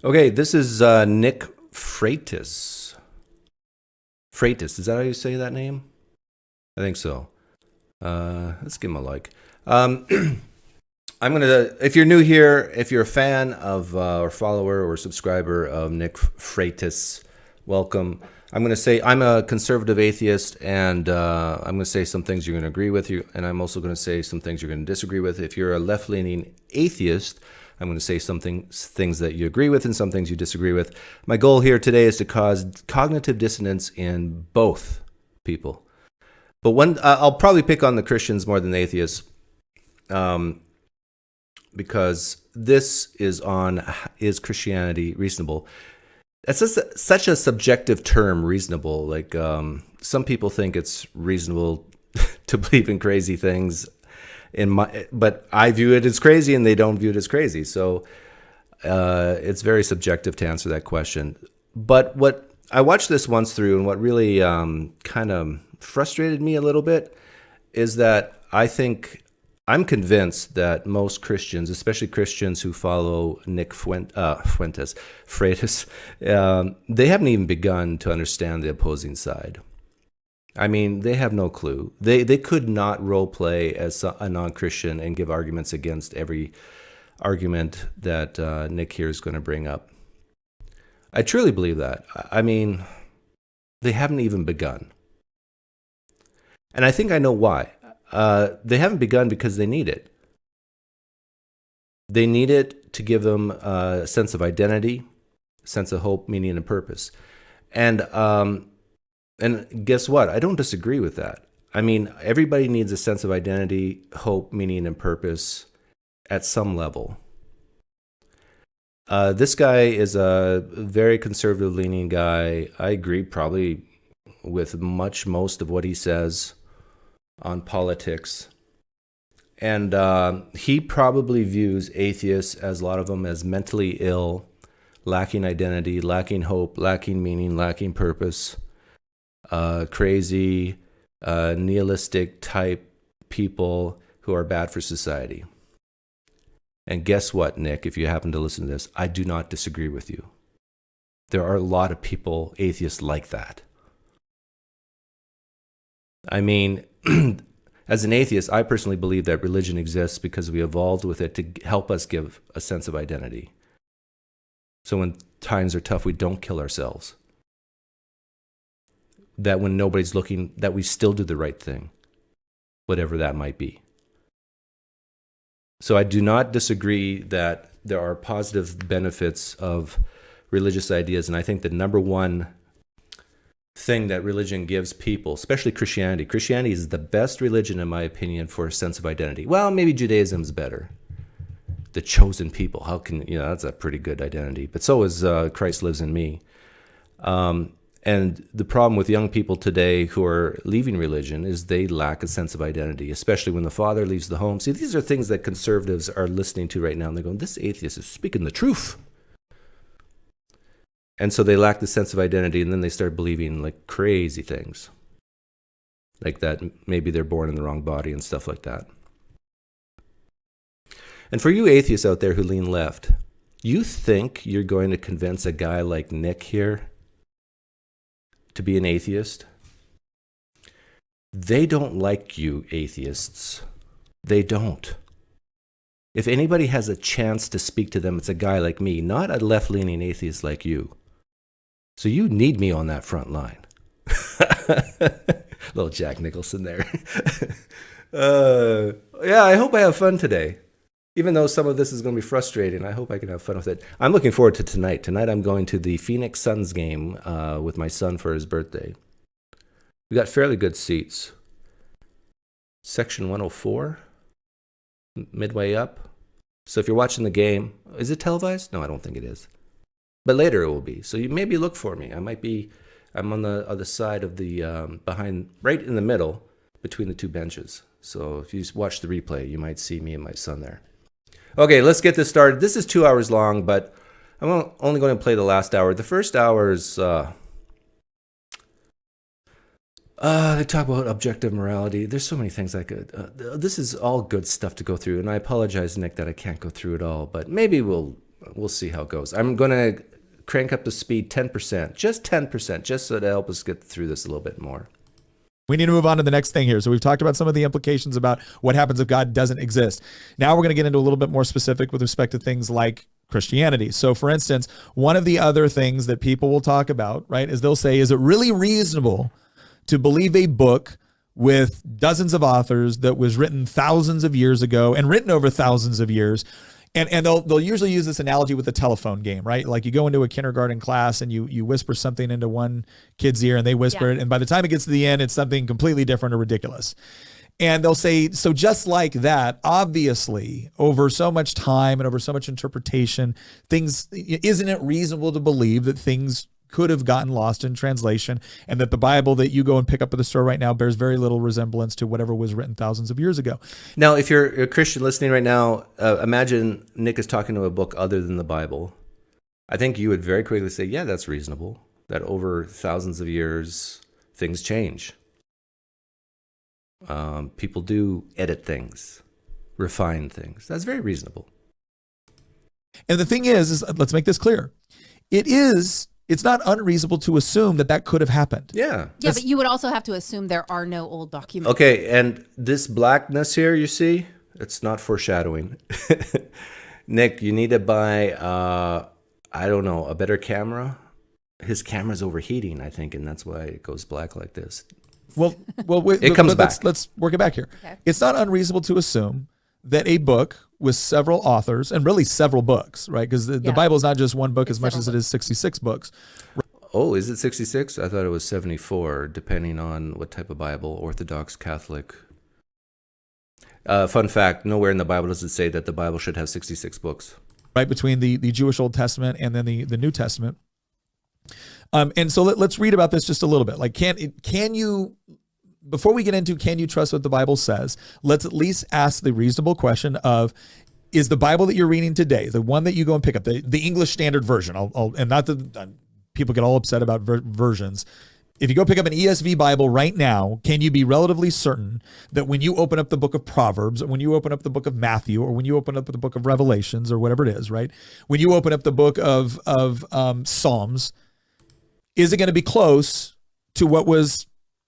Okay, this is Nick Freitas. Freitas, is that how you say that name? I think so. Let's give him a like. Um, if you're new here, if you're a fan of or follower or subscriber of Nick Freitas, welcome. I'm going to say I'm a conservative atheist, and I'm going to say some things you're going to agree with, and I'm also going to say some things you're going to disagree with. If you're a left-leaning atheist, I'm going to say things that you agree with and some things you disagree with. My goal here today is to cause cognitive dissonance in both people. But I'll probably pick on the Christians more than the atheists, because this is Christianity reasonable? That's such a subjective term, reasonable. Like some people think it's reasonable to believe in crazy things. But I view it as crazy, and they don't view it as crazy. So it's very subjective to answer that question. But what I watched this once through, and what really kind of frustrated me a little bit, is that I'm convinced that most Christians, especially Christians who follow Nick Freitas, they haven't even begun to understand the opposing side. I mean, they have no clue. They could not role play as a non-Christian and give arguments against every argument that Nick here is going to bring up. I truly believe that. I mean, they haven't even begun. And I think I know why. They haven't begun because they need it. They need it to give them a sense of identity, sense of hope, meaning, and purpose. And guess what? I don't disagree with that. I mean, everybody needs a sense of identity, hope, meaning, and purpose at some level. This guy is a very conservative-leaning guy. I agree probably with most of what he says on politics. And he probably views atheists, as a lot of them, as mentally ill, lacking identity, lacking hope, lacking meaning, lacking purpose, crazy, nihilistic type people who are bad for society. And guess what, Nick, if you happen to listen to this, I do not disagree with you. There are a lot of people, atheists, like that. I mean, as an atheist, I personally believe that religion exists because we evolved with it to help us give a sense of identity. So when times are tough, we don't kill ourselves. That when nobody's looking, that we still do the right thing, whatever that might be. So I do not disagree that there are positive benefits of religious ideas, and I think the number one thing that religion gives people, especially Christianity is the best religion, in my opinion, for a sense of identity. Well, maybe Judaism is better. The chosen people, that's a pretty good identity. But so is Christ lives in me. And the problem with young people today who are leaving religion is they lack a sense of identity, especially when the father leaves the home. See, these are things that conservatives are listening to right now, and they're going, this atheist is speaking the truth. And so they lack the sense of identity, and then they start believing like crazy things. Like that maybe they're born in the wrong body and stuff like that. And for you atheists out there who lean left, you think you're going to convince a guy like Nick here to be an atheist? They don't like you, atheists. They don't. If anybody has a chance to speak to them, it's a guy like me, not a left-leaning atheist like you. So you need me on that front line. Little Jack Nicholson there. Yeah, I hope I have fun today. Even though some of this is going to be frustrating, I hope I can have fun with it. I'm looking forward to tonight. Tonight I'm going to the Phoenix Suns game with my son for his birthday. We got fairly good seats. Section 104, midway up. So if you're watching the game, is it televised? No, I don't think it is. But later it will be. So you maybe look for me. I'm on the other side of the, behind, right in the middle between the two benches. So if you watch the replay, you might see me and my son there. Okay, let's get this started. This is 2 hours long, but I'm only going to play the last hour. The first hour is, they talk about objective morality. There's so many things I could, this is all good stuff to go through. And I apologize, Nick, that I can't go through it all, but maybe we'll we'll see how it goes. I'm going to crank up the speed 10%, just 10%, just so to help us get through this a little bit more. We need to move on to the next thing here. So we've talked about some of the implications about what happens if God doesn't exist. Now we're going to get into a little bit more specific with respect to things like Christianity. So for instance, one of the other things that people will talk about, right, is they'll say, is it really reasonable to believe a book with dozens of authors that was written thousands of years ago and written over thousands of years? And they'll usually use this analogy with the telephone game, right? Like you go into a kindergarten class and you whisper something into one kid's ear and they whisper it. And by the time it gets to the end, it's something completely different or ridiculous. And they'll say, so just like that, obviously, over so much time and over so much interpretation, isn't it reasonable to believe that things could have gotten lost in translation and that the Bible that you go and pick up at the store right now bears very little resemblance to whatever was written thousands of years ago? Now, if you're a Christian listening right now, imagine Nick is talking to a book other than the Bible. I think you would very quickly say, yeah, that's reasonable, that over thousands of years, things change. People do edit things, refine things. That's very reasonable. And the thing is let's make this clear. It's not unreasonable to assume that could have happened. Yeah. Yeah, but you would also have to assume there are no old documents. Okay, and this blackness here, you see, it's not foreshadowing. Nick, you need to buy, I don't know, a better camera. His camera's overheating, I think, and that's why it goes black like this. Well, it comes back. Let's work it back here. Okay. It's not unreasonable to assume that a book with several authors, and really several books, right? Because the Bible is not just one book as much as it is 66 books. Oh, is it 66? I thought it was 74, depending on what type of Bible, Orthodox, Catholic. Fun fact, nowhere in the Bible does it say that the Bible should have 66 books. Right, between the Jewish Old Testament and then the New Testament. And so let's read about this just a little bit. Like, can you, before we get into can you trust what the Bible says, let's at least ask the reasonable question of, is the Bible that you're reading today, the one that you go and pick up, the English Standard Version, and not that people get all upset about versions. If you go pick up an ESV Bible right now, can you be relatively certain that when you open up the book of Proverbs, or when you open up the book of Matthew, or when you open up the book of Revelations, or whatever it is, right? When you open up the book of Psalms, is it going to be close to what was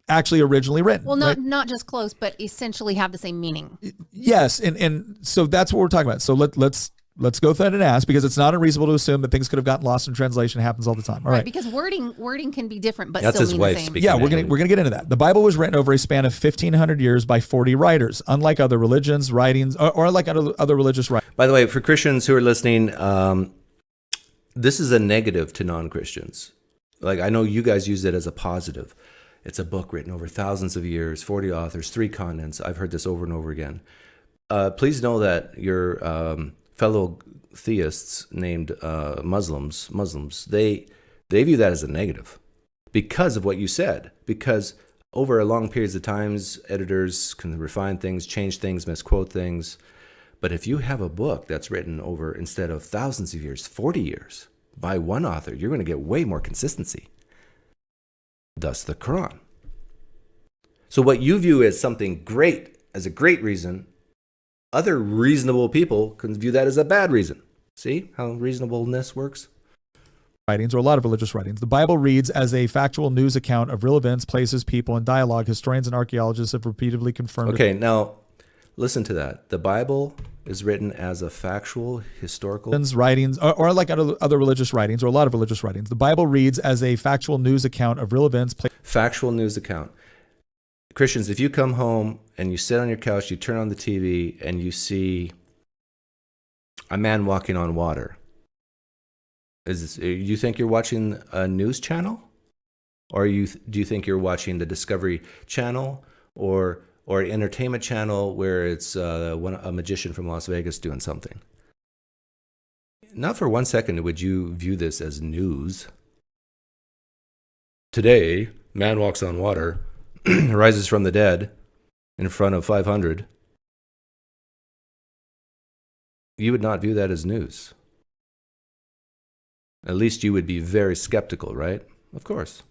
actually originally written? Well, not just close, but essentially have the same meaning. Yes, and so that's what we're talking about. So let's go through and ask, because it's not unreasonable to assume that things could have gotten lost in translation. It happens all the time. All right. Because wording can be different, but that's still his mean wife the same. speaking. Yeah, we're gonna get into that. The Bible was written over a span of 1,500 years by 40 writers, unlike other religions, writings, or unlike other religious writings. By the way, for Christians who are listening, this is a negative to non-Christians. Like, I know you guys use it as a positive. It's a book written over thousands of years, 40 authors, 3 continents. I've heard this over and over again. Please know that your fellow theists named Muslims, they view that as a negative because of what you said. Because over a long periods of times, editors can refine things, change things, misquote things. But if you have a book that's written over, instead of thousands of years, 40 years, by one author, you're going to get way more consistency. Thus the Quran. So what you view as something great, as a great reason, other reasonable people can view that as a bad reason. See how reasonableness works? Writings, or a lot of religious writings. The Bible reads as a factual news account of real events, places, people, and dialogue. Historians and archaeologists have repeatedly confirmed. Okay, now listen to that. The Bible is written as a factual, historical writings, or like other religious writings, or a lot of religious writings. The Bible reads as a factual news account of real events. Factual news account. Christians, if you come home and you sit on your couch, you turn on the TV, and you see a man walking on water, you think you're watching a news channel? Or do you think you're watching the Discovery Channel or an entertainment channel where it's a magician from Las Vegas doing something? Not for 1 second would you view this as news. Today, man walks on water, rises from the dead in front of 500. You would not view that as news. At least you would be very skeptical, right? Of course.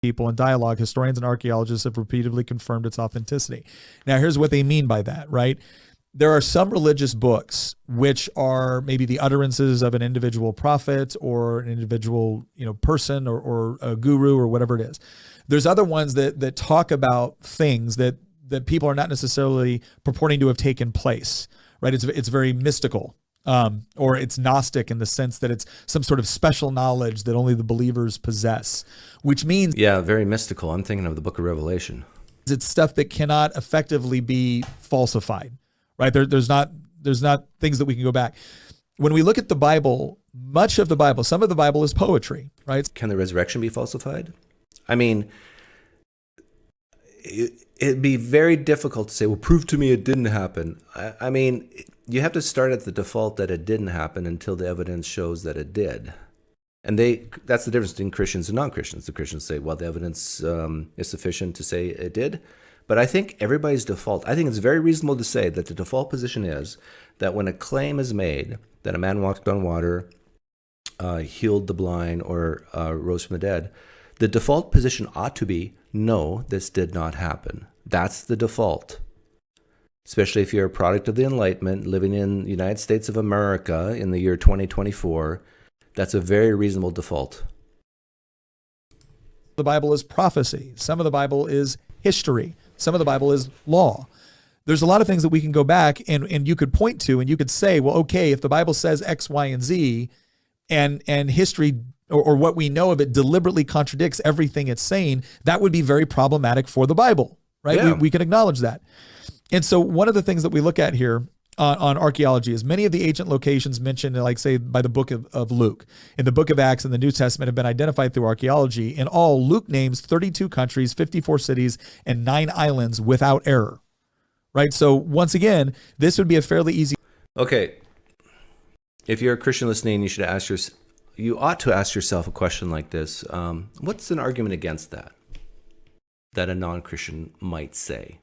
People and dialogue. Historians and archaeologists have repeatedly confirmed its authenticity. Now, here's what they mean by that, right? there are some religious books which are maybe the utterances of an individual prophet or an individual, person or a guru or whatever it is. There's other ones that talk about things that people are not necessarily purporting to have taken place, right? It's very mystical, or it's Gnostic in the sense that it's some sort of special knowledge that only the believers possess, which means very mystical. I'm thinking of the Book of Revelation. it's stuff that cannot effectively be falsified. Right? There's not things that we can go back. When we look at the Bible, much of the Bible, some of the Bible is poetry, right? Can the resurrection be falsified? I mean, it'd be very difficult to say, well, prove to me it didn't happen. I mean, you have to start at the default that it didn't happen until the evidence shows that it did. And that's the difference between Christians and non-Christians. The Christians say, well, the evidence is sufficient to say it did. But I think everybody's default, I think it's very reasonable to say that the default position is that when a claim is made that a man walked on water, healed the blind, or rose from the dead, the default position ought to be, no, this did not happen. That's the default. Especially if you're a product of the Enlightenment, living in the United States of America in the year 2024, that's a very reasonable default. The Bible is prophecy. Some of the Bible is history. Some of the Bible is law. There's a lot of things that we can go back and you could point to, and you could say, well, okay, if the Bible says X, Y, and Z, and history or what we know of it deliberately contradicts everything it's saying, that would be very problematic for the Bible, right? Yeah. We can acknowledge that. And so one of the things that we look at here on archaeology is many of the ancient locations mentioned, like say by the book of Luke, in the book of Acts and the New Testament have been identified through archaeology. In all, Luke names 32 countries, 54 cities, and 9 islands without error, right? So once again, this would be a fairly easy. Okay. If you're a Christian listening, you ought to ask yourself a question like this. What's an argument against that a non-Christian might say?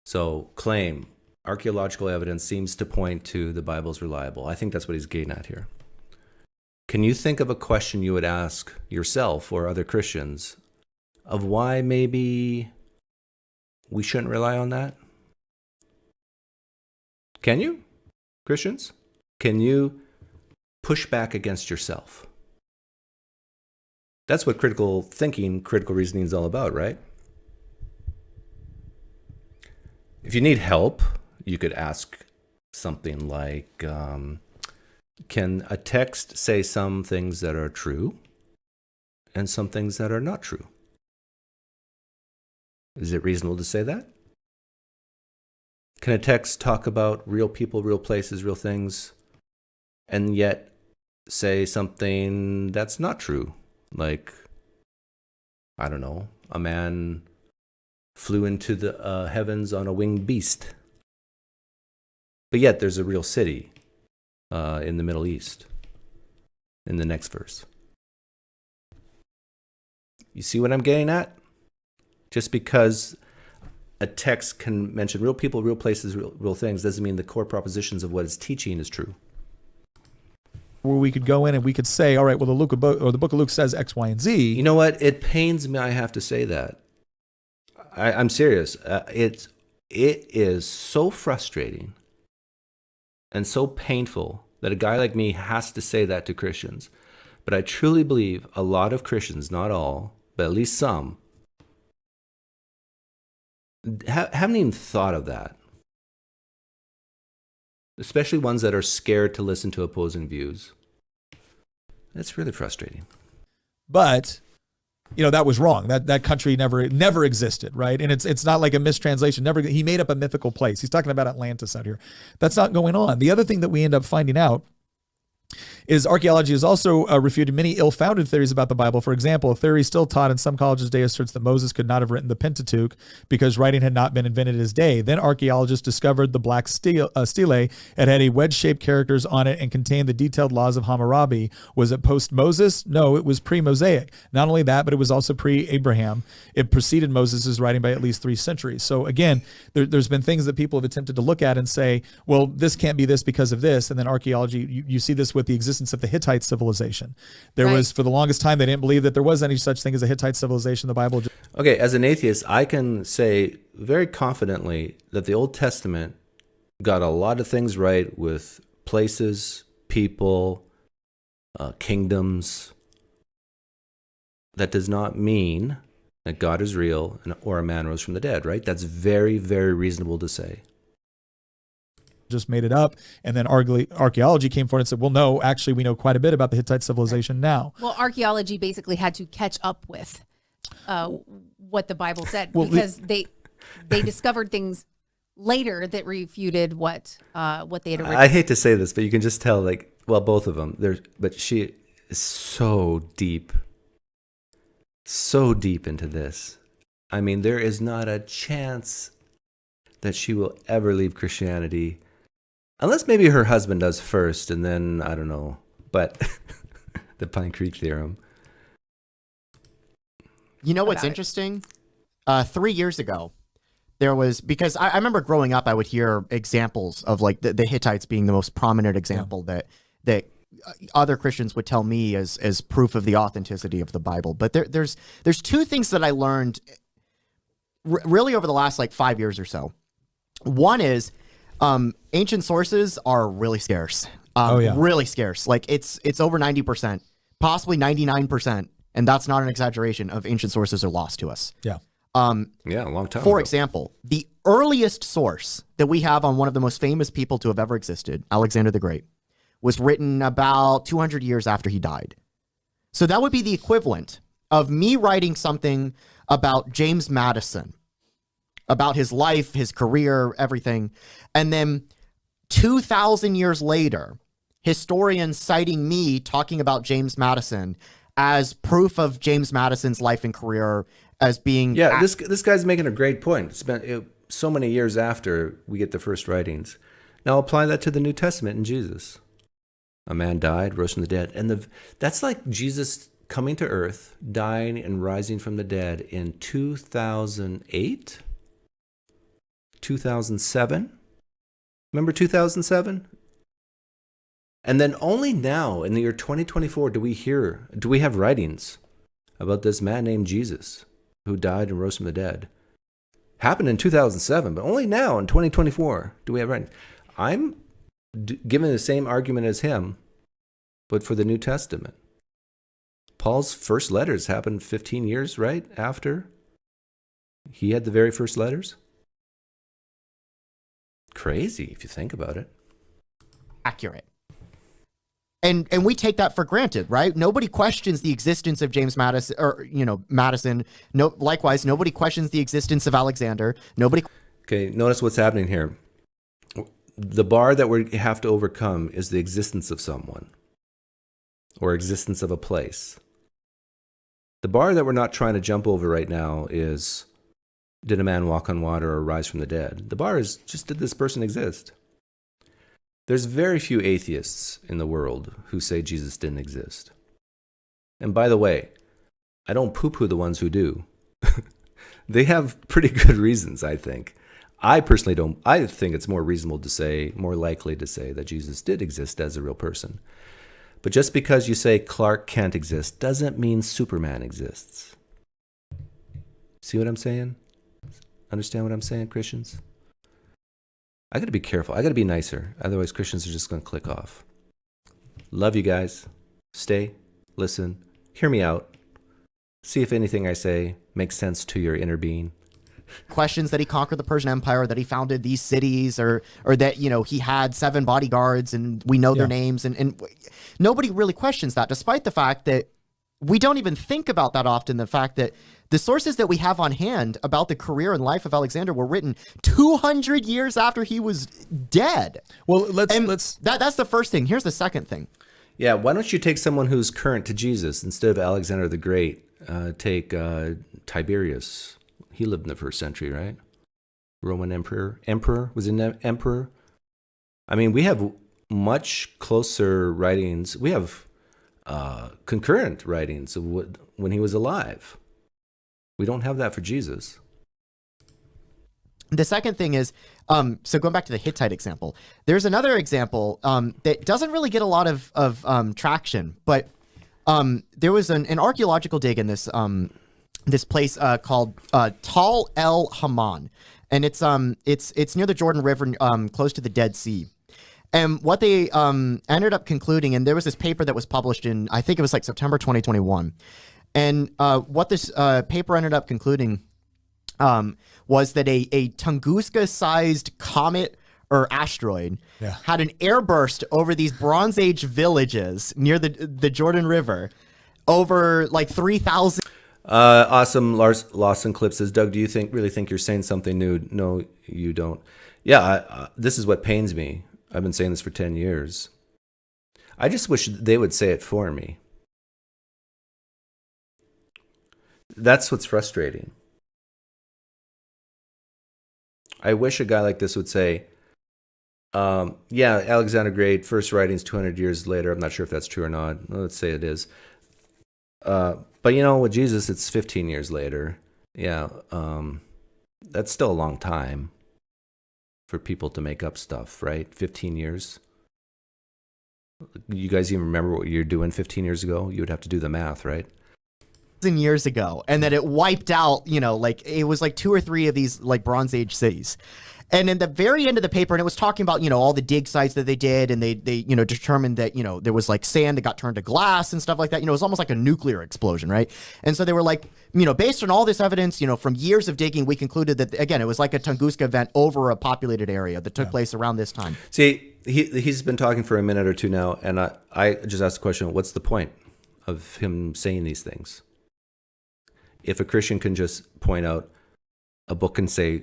So claim, archaeological evidence seems to point to the Bible's reliable. I think that's what he's getting at here. Can you think of a question you would ask yourself or other Christians of why maybe we shouldn't rely on that? Can you, Christians? Can you push back against yourself? That's what critical thinking, critical reasoning is all about, right? If you need help, you could ask something like, can a text say some things that are true and some things that are not true? Is it reasonable to say that? Can a text talk about real people, real places, real things, and yet say something that's not true? Like, I don't know, a man flew into the heavens on a winged beast. But yet there's a real city in the Middle East in the next verse. You see what I'm getting at? Just because a text can mention real people, real places, real things, doesn't mean the core propositions of what it's teaching is true. Where we could go in and we could say, all right, well, the book of Luke says X, Y, and Z. You know what? It pains me I have to say that. I'm serious. It is so frustrating and so painful that a guy like me has to say that to Christians. But I truly believe a lot of Christians, not all, but at least some, haven't even thought of that. Especially ones that are scared to listen to opposing views. It's really frustrating. But that was wrong. That country never existed, right? And it's not like a mistranslation. He made up a mythical place. He's talking about Atlantis out here. That's not going on. The other thing that we end up finding out is archaeology has also refuted many ill-founded theories about the Bible. For example, a theory still taught in some colleges today asserts that Moses could not have written the Pentateuch because writing had not been invented in his day. Then archaeologists discovered the black stele. It had a wedge-shaped characters on it and contained the detailed laws of Hammurabi. Was it post-Moses? No, it was pre-Mosaic. Not only that, but it was also pre-Abraham. It preceded Moses' writing by at least 3 centuries. So again, there's been things that people have attempted to look at and say, well, this can't be this because of this. And then archaeology, you see this with the existence of the Hittite civilization. There was, for the longest time, they didn't believe that there was any such thing as a Hittite civilization. The Bible. Okay, as an atheist, I can say very confidently that the Old Testament got a lot of things right with places, people, kingdoms. That does not mean that God is real or a man rose from the dead, right? That's very, very reasonable to say. Just made it up. And then archaeology came forward and said, well, no, actually, we know quite a bit about the Hittite civilization now. Well, archaeology basically had to catch up with what the Bible said, because they discovered things later that refuted what they had originally. I hate to say this, but you can just tell, like, well, both of them. But she is so deep into this. I mean, there is not a chance that she will ever leave Christianity, unless maybe her husband does first, and then I don't know. But the PineCreek theorem. You know what's interesting? 3 years ago, there was, because I remember growing up, I would hear examples of like the Hittites being the most prominent example that other Christians would tell me as proof of the authenticity of the Bible. But there's two things that I learned really over the last like 5 years or so. One is ancient sources are really scarce. Really scarce. Like it's over 90%, possibly 99%. And that's not an exaggeration, of ancient sources are lost to us. Yeah. A long time For ago. example, the earliest source that we have on one of the most famous people to have ever existed, Alexander the Great, was written about 200 years after he died. So that would be the equivalent of me writing something about James Madison, about his life, his career, everything. And then 2,000 years later, historians citing me talking about James Madison as proof of James Madison's life and career as being... Yeah, this guy's making a great point. It's been so many years after we get the first writings. Now apply that to the New Testament and Jesus. A man died, rose from the dead. And that's like Jesus coming to earth, dying and rising from the dead in 2008? 2007? Remember 2007? And then only now, in the year 2024, do we have writings about this man named Jesus who died and rose from the dead. Happened in 2007, but only now in 2024 do we have writings. I'm giving the same argument as him, but for the New Testament. Paul's first letters happened 15 years, right, after he had the very first letters. Crazy if you think about it. Accurate. And we take that for granted, right? Nobody questions the existence of James Madison, or Madison. No, likewise, nobody questions the existence of Alexander. Nobody. Okay, notice what's happening here. The bar that we have to overcome is the existence of someone or existence of a place. The bar that we're not trying to jump over right now is, did a man walk on water or rise from the dead? The bar is just, did this person exist? There's very few atheists in the world who say Jesus didn't exist. And by the way, I don't poo-poo the ones who do. They have pretty good reasons, I think. I personally don't. I think it's more reasonable to say, more likely to say that Jesus did exist as a real person. But just because you say Clark Kent exists doesn't mean Superman exists. See what I'm saying? Understand what I'm saying, Christians? I got to be careful. I got to be nicer. Otherwise, Christians are just going to click off. Love you guys. Stay, listen, hear me out. See if anything I say makes sense to your inner being. Questions that he conquered the Persian Empire, that he founded these cities, or that, he had 7 bodyguards and we know their names. And nobody really questions that, despite the fact that we don't even think about that often, the fact that the sources that we have on hand about the career and life of Alexander were written 200 years after he was dead. Well, let's that's the first thing. Here's the second thing. Yeah, why don't you take someone who's current to Jesus instead of Alexander the Great? Take Tiberius. He lived in the 1st century, right? Roman emperor. Was he an emperor? I mean, we have much closer writings. We have concurrent writings of when he was alive. We don't have that for Jesus. The second thing is, so going back to the Hittite example, there's another example that doesn't really get a lot of traction, but there was an archaeological dig in this place called Tal El Haman. and it's near the Jordan River, close to the Dead Sea. And what they ended up concluding, and there was this paper that was published in, I think it was like September 2021, and what this paper ended up concluding was that a Tunguska-sized comet or asteroid had an airburst over these Bronze Age villages near the Jordan River over like 3,000. Awesome. Lawson Clip says, Doug, do you really think you're saying something new? No, you don't. Yeah, this is what pains me. I've been saying this for 10 years. I just wish they would say it for me. That's what's frustrating. I wish a guy like this would say, yeah, Alexander Great, first writings 200 years later. I'm not sure if that's true or not. Well, let's say it is. But you know, with Jesus, it's 15 years later. Yeah, that's still a long time for people to make up stuff, right? 15 years. You guys even remember what you're doing 15 years ago? You would have to do the math, right? Years ago, and that it wiped out, like it was like 2 or 3 of these like Bronze Age cities. And in the very end of the paper, and it was talking about, all the dig sites that they did, and they determined that, there was like sand that got turned to glass and stuff like that. It was almost like a nuclear explosion, right? And so they were like, based on all this evidence, from years of digging, we concluded that, again, it was like a Tunguska event over a populated area that took place around this time. See, he's been talking for a minute or two now, and I just asked the question, what's the point of him saying these things? If a Christian can just point out a book and say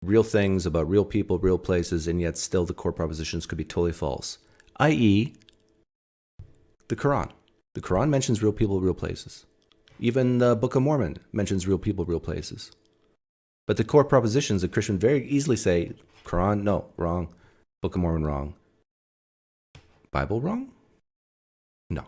real things about real people, real places, and yet still the core propositions could be totally false, i.e., the Quran. The Quran mentions real people, real places. Even the Book of Mormon mentions real people, real places. But the core propositions, a Christian very easily say, Quran, no, wrong. Book of Mormon, wrong. Bible, wrong? No.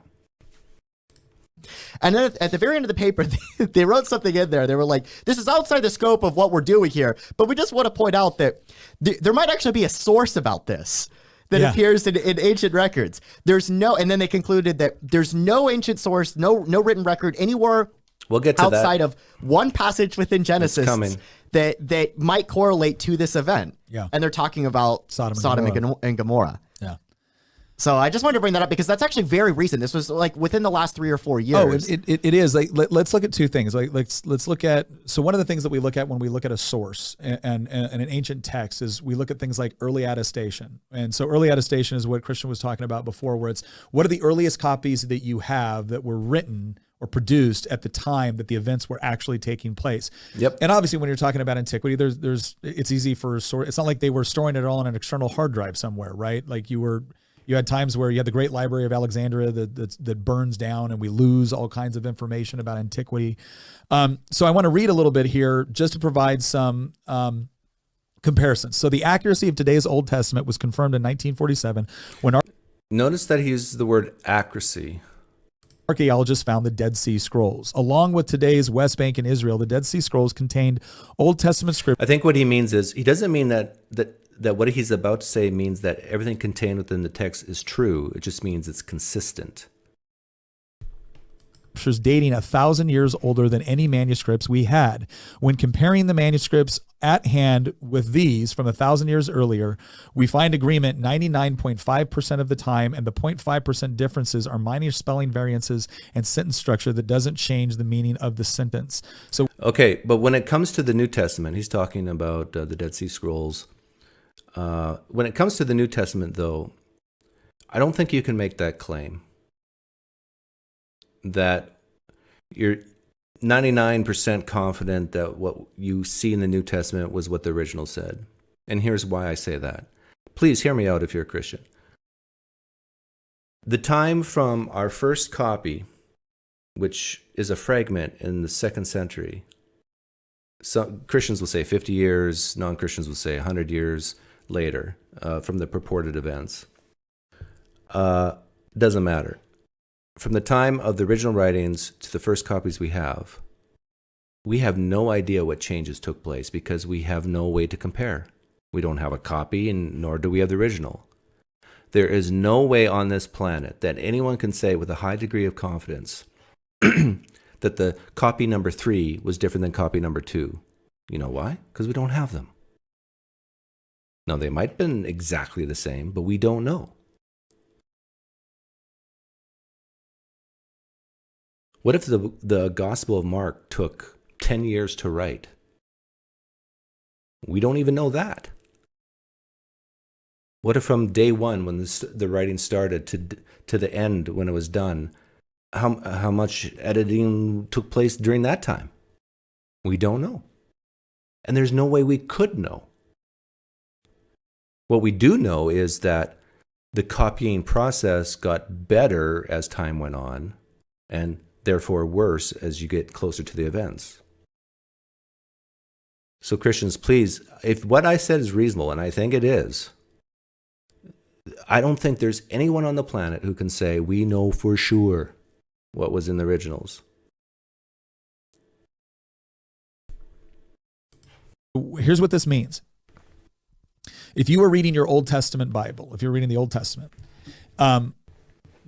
And then at the very end of the paper, they wrote something in there. They were like, this is outside the scope of what we're doing here, but we just want to point out that there might actually be a source about this that appears in ancient records. And then they concluded that there's no ancient source, no written record anywhere we'll get to outside of one passage within Genesis that might correlate to this event. Yeah. And they're talking about Sodom and Gomorrah. Yeah. So I just wanted to bring that up because that's actually very recent. This was like within the last 3 or 4 years. Oh, it is. Like let's look at 2 things. Let's look at. So one of the things that we look at when we look at a source and an ancient text is we look at things like early attestation. And so early attestation is what Christian was talking about before, where it's what are the earliest copies that you have that were written or produced at the time that the events were actually taking place. Yep. And obviously, when you're talking about antiquity, it's easy for it's not like they were storing it all on an external hard drive somewhere, right? Like you had times where you had the Great Library of Alexandria that burns down and we lose all kinds of information about antiquity. So I want to read a little bit here just to provide some comparisons. So the accuracy of today's Old Testament was confirmed in 1947 when notice that he uses the word accuracy. Archaeologists found the Dead Sea Scrolls. Along with today's West Bank and Israel, the Dead Sea Scrolls contained Old Testament scripture. I think what he means is he doesn't mean that what he's about to say means that everything contained within the text is true. It just means it's consistent. Dating 1,000 years older than any manuscripts we had. When comparing the manuscripts at hand with these from 1,000 years earlier, we find agreement 99.5% of the time, and the 0.5% differences are minor spelling variances and sentence structure that doesn't change the meaning of the sentence. So, okay, but when it comes to the New Testament, he's talking about the Dead Sea Scrolls. When it comes to the New Testament, though, I don't think you can make that claim. That you're 99% confident that what you see in the New Testament was what the original said. And here's why I say that. Please hear me out if you're a Christian. The time from our first copy, which is a fragment in the 2nd century, some Christians will say 50 years, non-Christians will say 100 years later from the purported events. Doesn't matter. From the time of the original writings to the first copies we have no idea what changes took place because we have no way to compare. We don't have a copy, and nor do we have the original. There is no way on this planet that anyone can say with a high degree of confidence that the copy number 3 was different than copy number 2. You know why? Because we don't have them. Now, they might have been exactly the same, but we don't know. What if the Gospel of Mark took 10 years to write? We don't even know that. What if from day one, when the writing started, to the end when it was done, how much editing took place during that time? We don't know. And there's no way we could know. What we do know is that the copying process got better as time went on, and therefore worse as you get closer to the events. So Christians, please, if what I said is reasonable, and I think it is, I don't think there's anyone on the planet who can say, we know for sure what was in the originals. Here's what this means. If you were reading your Old Testament Bible, if you're reading the Old Testament,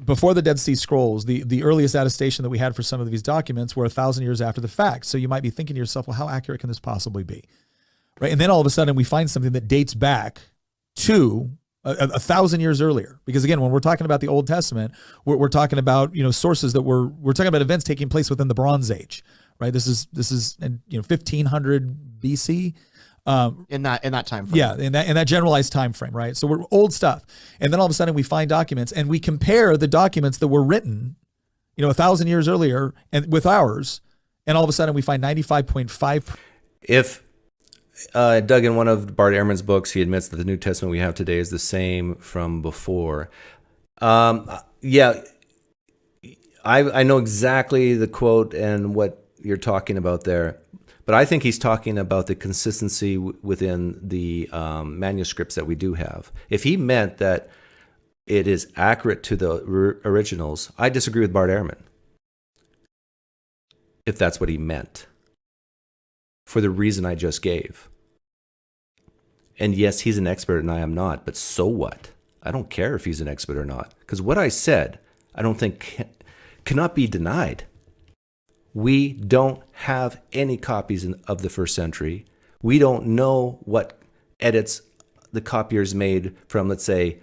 before the Dead Sea Scrolls, the earliest attestation that we had for some of these documents were 1,000 years after the fact. So you might be thinking to yourself, well, how accurate can this possibly be? Right? And then all of a sudden we find something that dates back to 1,000 years earlier. Because again, when we're talking about the Old Testament, we're talking about, sources that we're talking about events taking place within the Bronze Age, right? This is 1500 BC. In that time frame. Yeah, in that generalized time frame, right? So we're old stuff. And then all of a sudden we find documents and we compare the documents that were written, 1,000 years earlier and with ours, and all of a sudden we find 95.5. If Doug, in one of Bart Ehrman's books, he admits that the New Testament we have today is the same from before. Yeah, I know exactly the quote and what you're talking about there. But I think he's talking about the consistency within the manuscripts that we do have. If he meant that it is accurate to the originals, I disagree with Bart Ehrman. If that's what he meant, for the reason I just gave. And yes, he's an expert and I am not, but so what? I don't care if he's an expert or not. Because what I said, I don't think cannot be denied. We don't have any copies of the first century. We don't know what edits the copiers made from, let's say,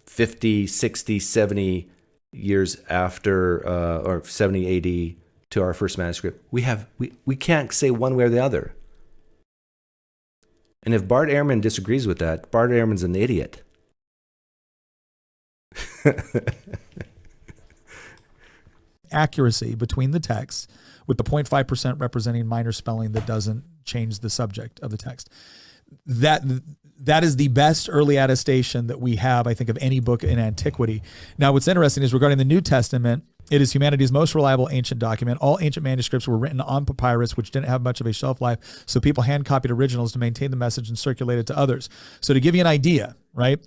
50, 60, 70 years after, or 70 AD to our first manuscript. We can't say one way or the other. And if Bart Ehrman disagrees with that, Bart Ehrman's an idiot. Accuracy between the texts, with the 0.5% representing minor spelling that doesn't change the subject of the text. That is the best early attestation that we have, I think, of any book in antiquity. Now, what's interesting is regarding the New Testament, it is humanity's most reliable ancient document. All ancient manuscripts were written on papyrus, which didn't have much of a shelf life, so people hand-copied originals to maintain the message and circulate it to others. So to give you an idea, right?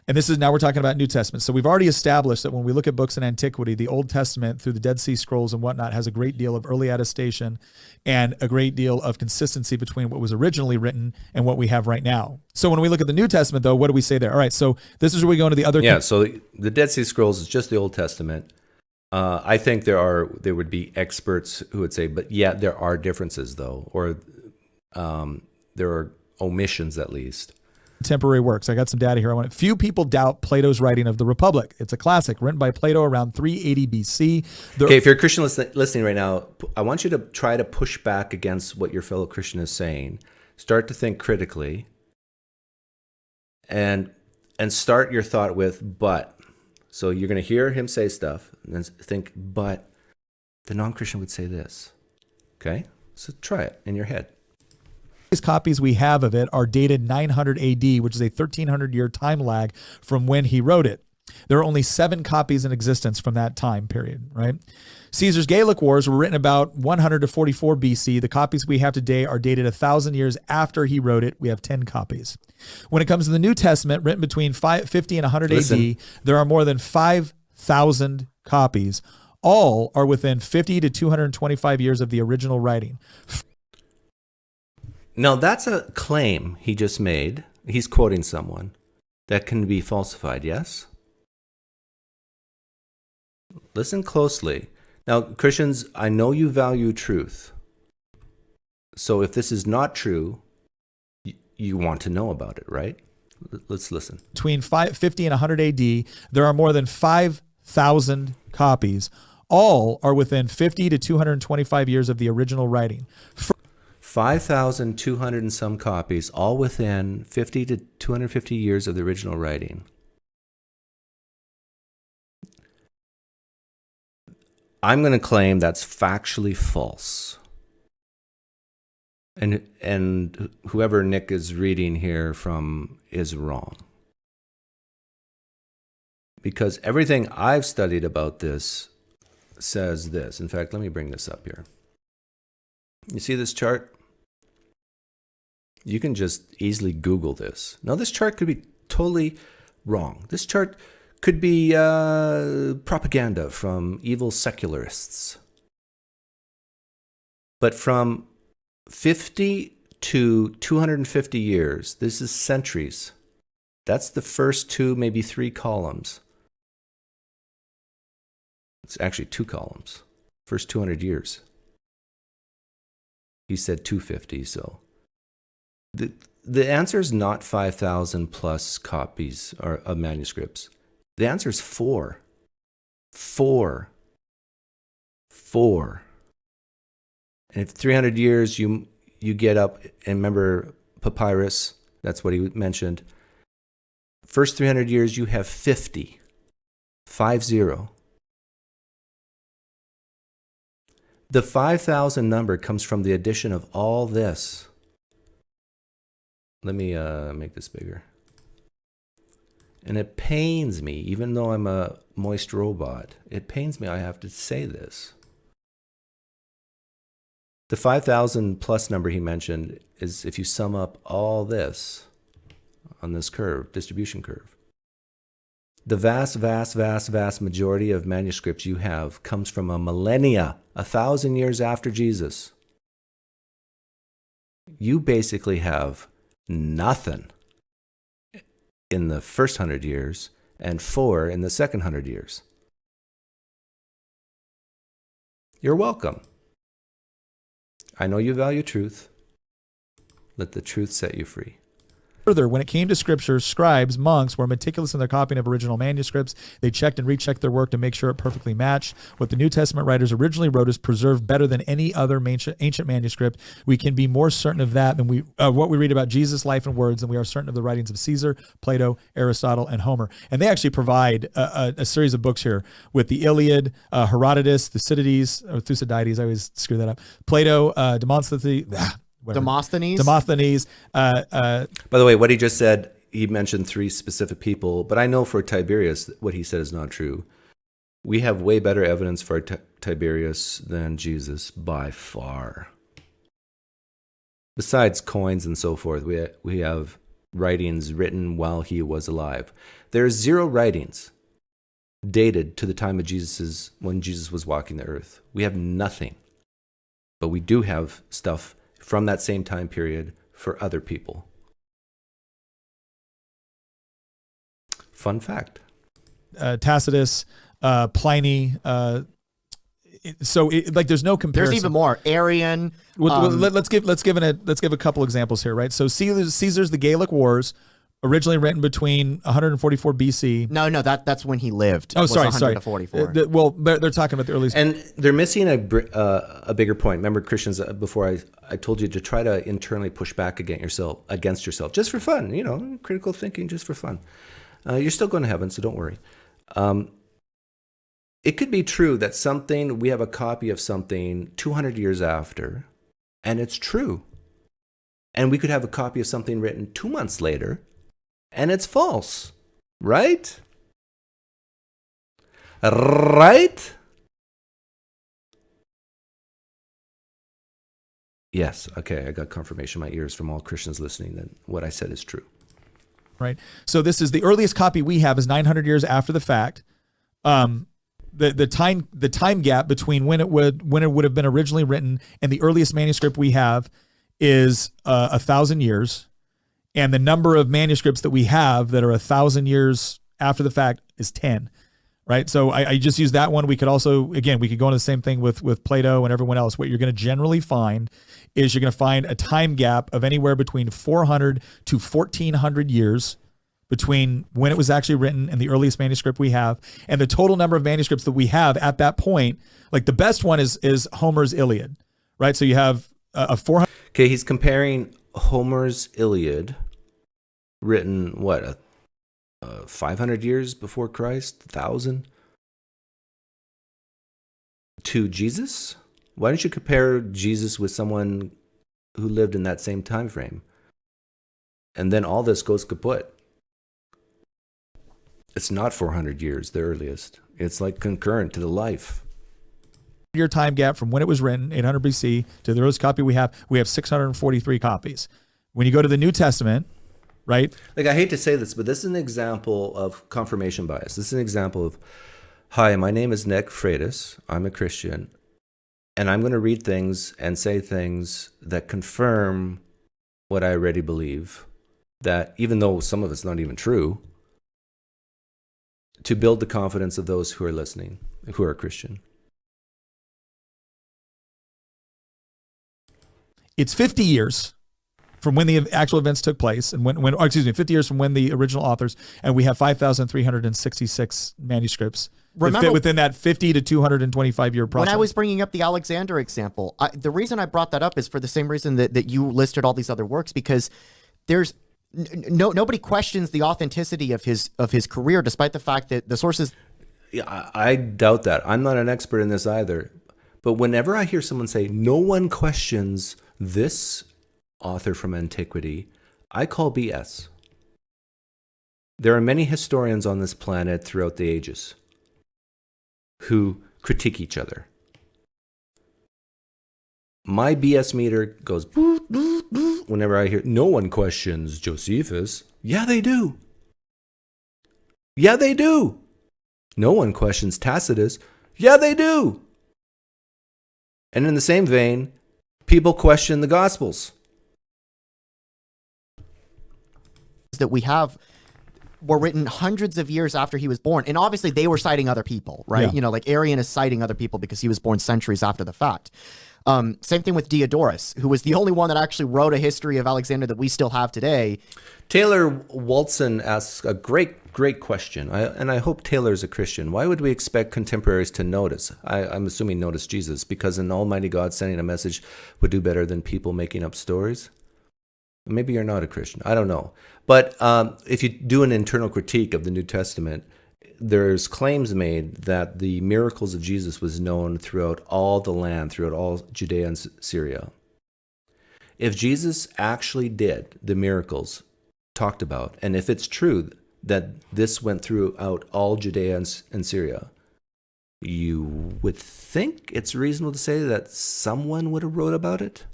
And this is, now we're talking about New Testament. So we've already established that when we look at books in antiquity, the Old Testament through the Dead Sea Scrolls and whatnot has a great deal of early attestation and a great deal of consistency between what was originally written and what we have right now. So when we look at the New Testament, though, what do we say there? All right, so this is where we go into the other. Yeah, so the Dead Sea Scrolls is just the Old Testament. I think there would be experts who would say, but yeah, there are differences, though, or there are omissions at least. Contemporary works. I got some data here. Few people doubt Plato's writing of the Republic. It's a classic written by Plato around 380 BC. Okay, if you're a Christian listening right now, I want you to try to push back against what your fellow Christian is saying. Start to think critically, and start your thought with "but." So you're going to hear him say stuff, and then think, "But the non-Christian would say this." Okay, so try it in your head. Copies we have of it are dated 900 AD, which is a 1,300-year time lag from when he wrote it. There are only 7 copies in existence from that time period, right? Caesar's Gallic Wars were written about 100 to 44 BC. The copies we have today are dated 1,000 years after he wrote it. We have 10 copies. When it comes to the New Testament, written between 50 and 100 AD, there are more than 5,000 copies. All are within 50 to 225 years of the original writing. Now, that's a claim he just made. He's quoting someone that can be falsified, yes? Listen closely. Now, Christians, I know you value truth. So if this is not true, you want to know about it, right? Let's listen. Between 50 and 100 AD, there are more than 5,000 copies. All are within 50 to 225 years of the original writing. 5,200 and some copies, all within 50 to 250 years of the original writing. I'm going to claim that's factually false. And whoever Nick is reading here from is wrong. Because everything I've studied about this says this. In fact, let me bring this up here. You see this chart? You can just easily Google this. Now, this chart could be totally wrong. This chart could be propaganda from evil secularists. But from 50 to 250 years, this is centuries. That's the first 2, maybe 3 columns. It's actually 2 columns. First 200 years. He said 250, so. The answer is not 5,000 plus copies of manuscripts. The answer is 4. 4. And if 300 years you get up, and remember papyrus, that's what he mentioned. First 300 years you have 50. 50. The 5,000 number comes from the addition of all this. Let me make this bigger. And it pains me, even though I'm a moist robot, it pains me I have to say this. The 5,000 plus number he mentioned is if you sum up all this on this curve, distribution curve. The vast majority of manuscripts you have comes from a millennia, 1,000 years after Jesus. You basically have nothing in the first 100 years and 4 in the second 100 years. You're welcome. I know you value truth. Let the truth set you free. Further, when it came to scripture, scribes, monks were meticulous in their copying of original manuscripts. They checked and rechecked their work to make sure it perfectly matched. What the New Testament writers originally wrote is preserved better than any other ancient manuscript. We can be more certain of that than what we read about Jesus' life and words than we are certain of the writings of Caesar, Plato, Aristotle, and Homer. And they actually provide a series of books here with the Iliad, Herodotus, Thucydides, or Thucydides, I always screw that up, Plato, Demosthenes. By the way, what he just said, he mentioned 3 specific people, but I know for Tiberius, what he said is not true. We have way better evidence for Tiberius than Jesus by far. Besides coins and so forth, we have writings written while he was alive. There are 0 writings dated to the time of when Jesus was walking the earth. We have nothing, but we do have stuff from that same time period for other people. Fun fact. Tacitus, Pliny. There's no comparison. There's even more. Arian. Let's give a couple examples here, right? So Caesar's The Gallic Wars, originally written between 144 BC. No, that's when he lived. Oh, sorry. 144. They're talking about the earliest. And they're missing a bigger point. Remember, Christians, before I told you to try to internally push back against yourself, just for fun, critical thinking, just for fun. You're still going to heaven, so don't worry. It could be true that we have a copy of something 200 years after, and it's true. And we could have a copy of something written 2 months later, and it's false, right? Right? Yes, okay, I got confirmation in my ears from all Christians listening that what I said is true. Right. So this is the earliest copy we have is 900 years after the fact. The time gap between when it would have been originally written and the earliest manuscript we have is 1,000 years. And the number of manuscripts that we have that are 1,000 years after the fact is 10. right? So I just use that one. We could also, again, we could go into the same thing with Plato and everyone else. What you're going to generally find is you're going to find a time gap of anywhere between 400 to 1400 years between when it was actually written and the earliest manuscript we have, and the total number of manuscripts that we have at that point. Like the best one is Homer's Iliad, right? So you have a 400. Okay, he's comparing Homer's Iliad, written, what, 500 years before Christ, 1,000, to Jesus? Why don't you compare Jesus with someone who lived in that same time frame? And then all this goes kaput. It's not 400 years, the earliest. It's like concurrent to the life. Year time gap from when it was written, 800 BC, to the earliest copy we have 643 copies. When you go to the New Testament, right? Like, I hate to say this, but this is an example of confirmation bias. This is an example of, hi, my name is Nick Freitas. I'm a Christian. And I'm going to read things and say things that confirm what I already believe, that even though some of it's not even true, to build the confidence of those who are listening, who are Christian. It's 50 years from when the actual events took place, and 50 years from when the original authors, and we have 5,366 manuscripts that fit within that 50 to 225 year process. When I was bringing up the Alexander example, the reason I brought that up is for the same reason that you listed all these other works, because there's nobody questions the authenticity of his career, despite the fact that the sources. Yeah, I doubt that. I'm not an expert in this either. But whenever I hear someone say, no one questions this author from antiquity, I call BS. There are many historians on this planet throughout the ages who critique each other. My BS meter goes boop, boop, boop, whenever I hear no one questions Josephus. Yeah, they do. Yeah, they do. No one questions Tacitus. Yeah, they do. And in the same vein, people question the Gospels. That we have were written hundreds of years after he was born. And obviously they were citing other people, right? Yeah. You know, like Arian is citing other people because he was born centuries after the fact. Same thing with Diodorus, who was the only one that actually wrote a history of Alexander that we still have today. Taylor Walton asks a great question. I hope Taylor's a Christian. Why would we expect contemporaries to notice? I'm assuming notice Jesus, because an almighty God sending a message would do better than people making up stories? Maybe you're not a Christian. I don't know. But if you do an internal critique of the New Testament, there's claims made that the miracles of Jesus was known throughout all the land, throughout all Judea and Syria. If Jesus actually did the miracles talked about, and if it's true that this went throughout all Judea and Syria, you would think it's reasonable to say that someone would have wrote about it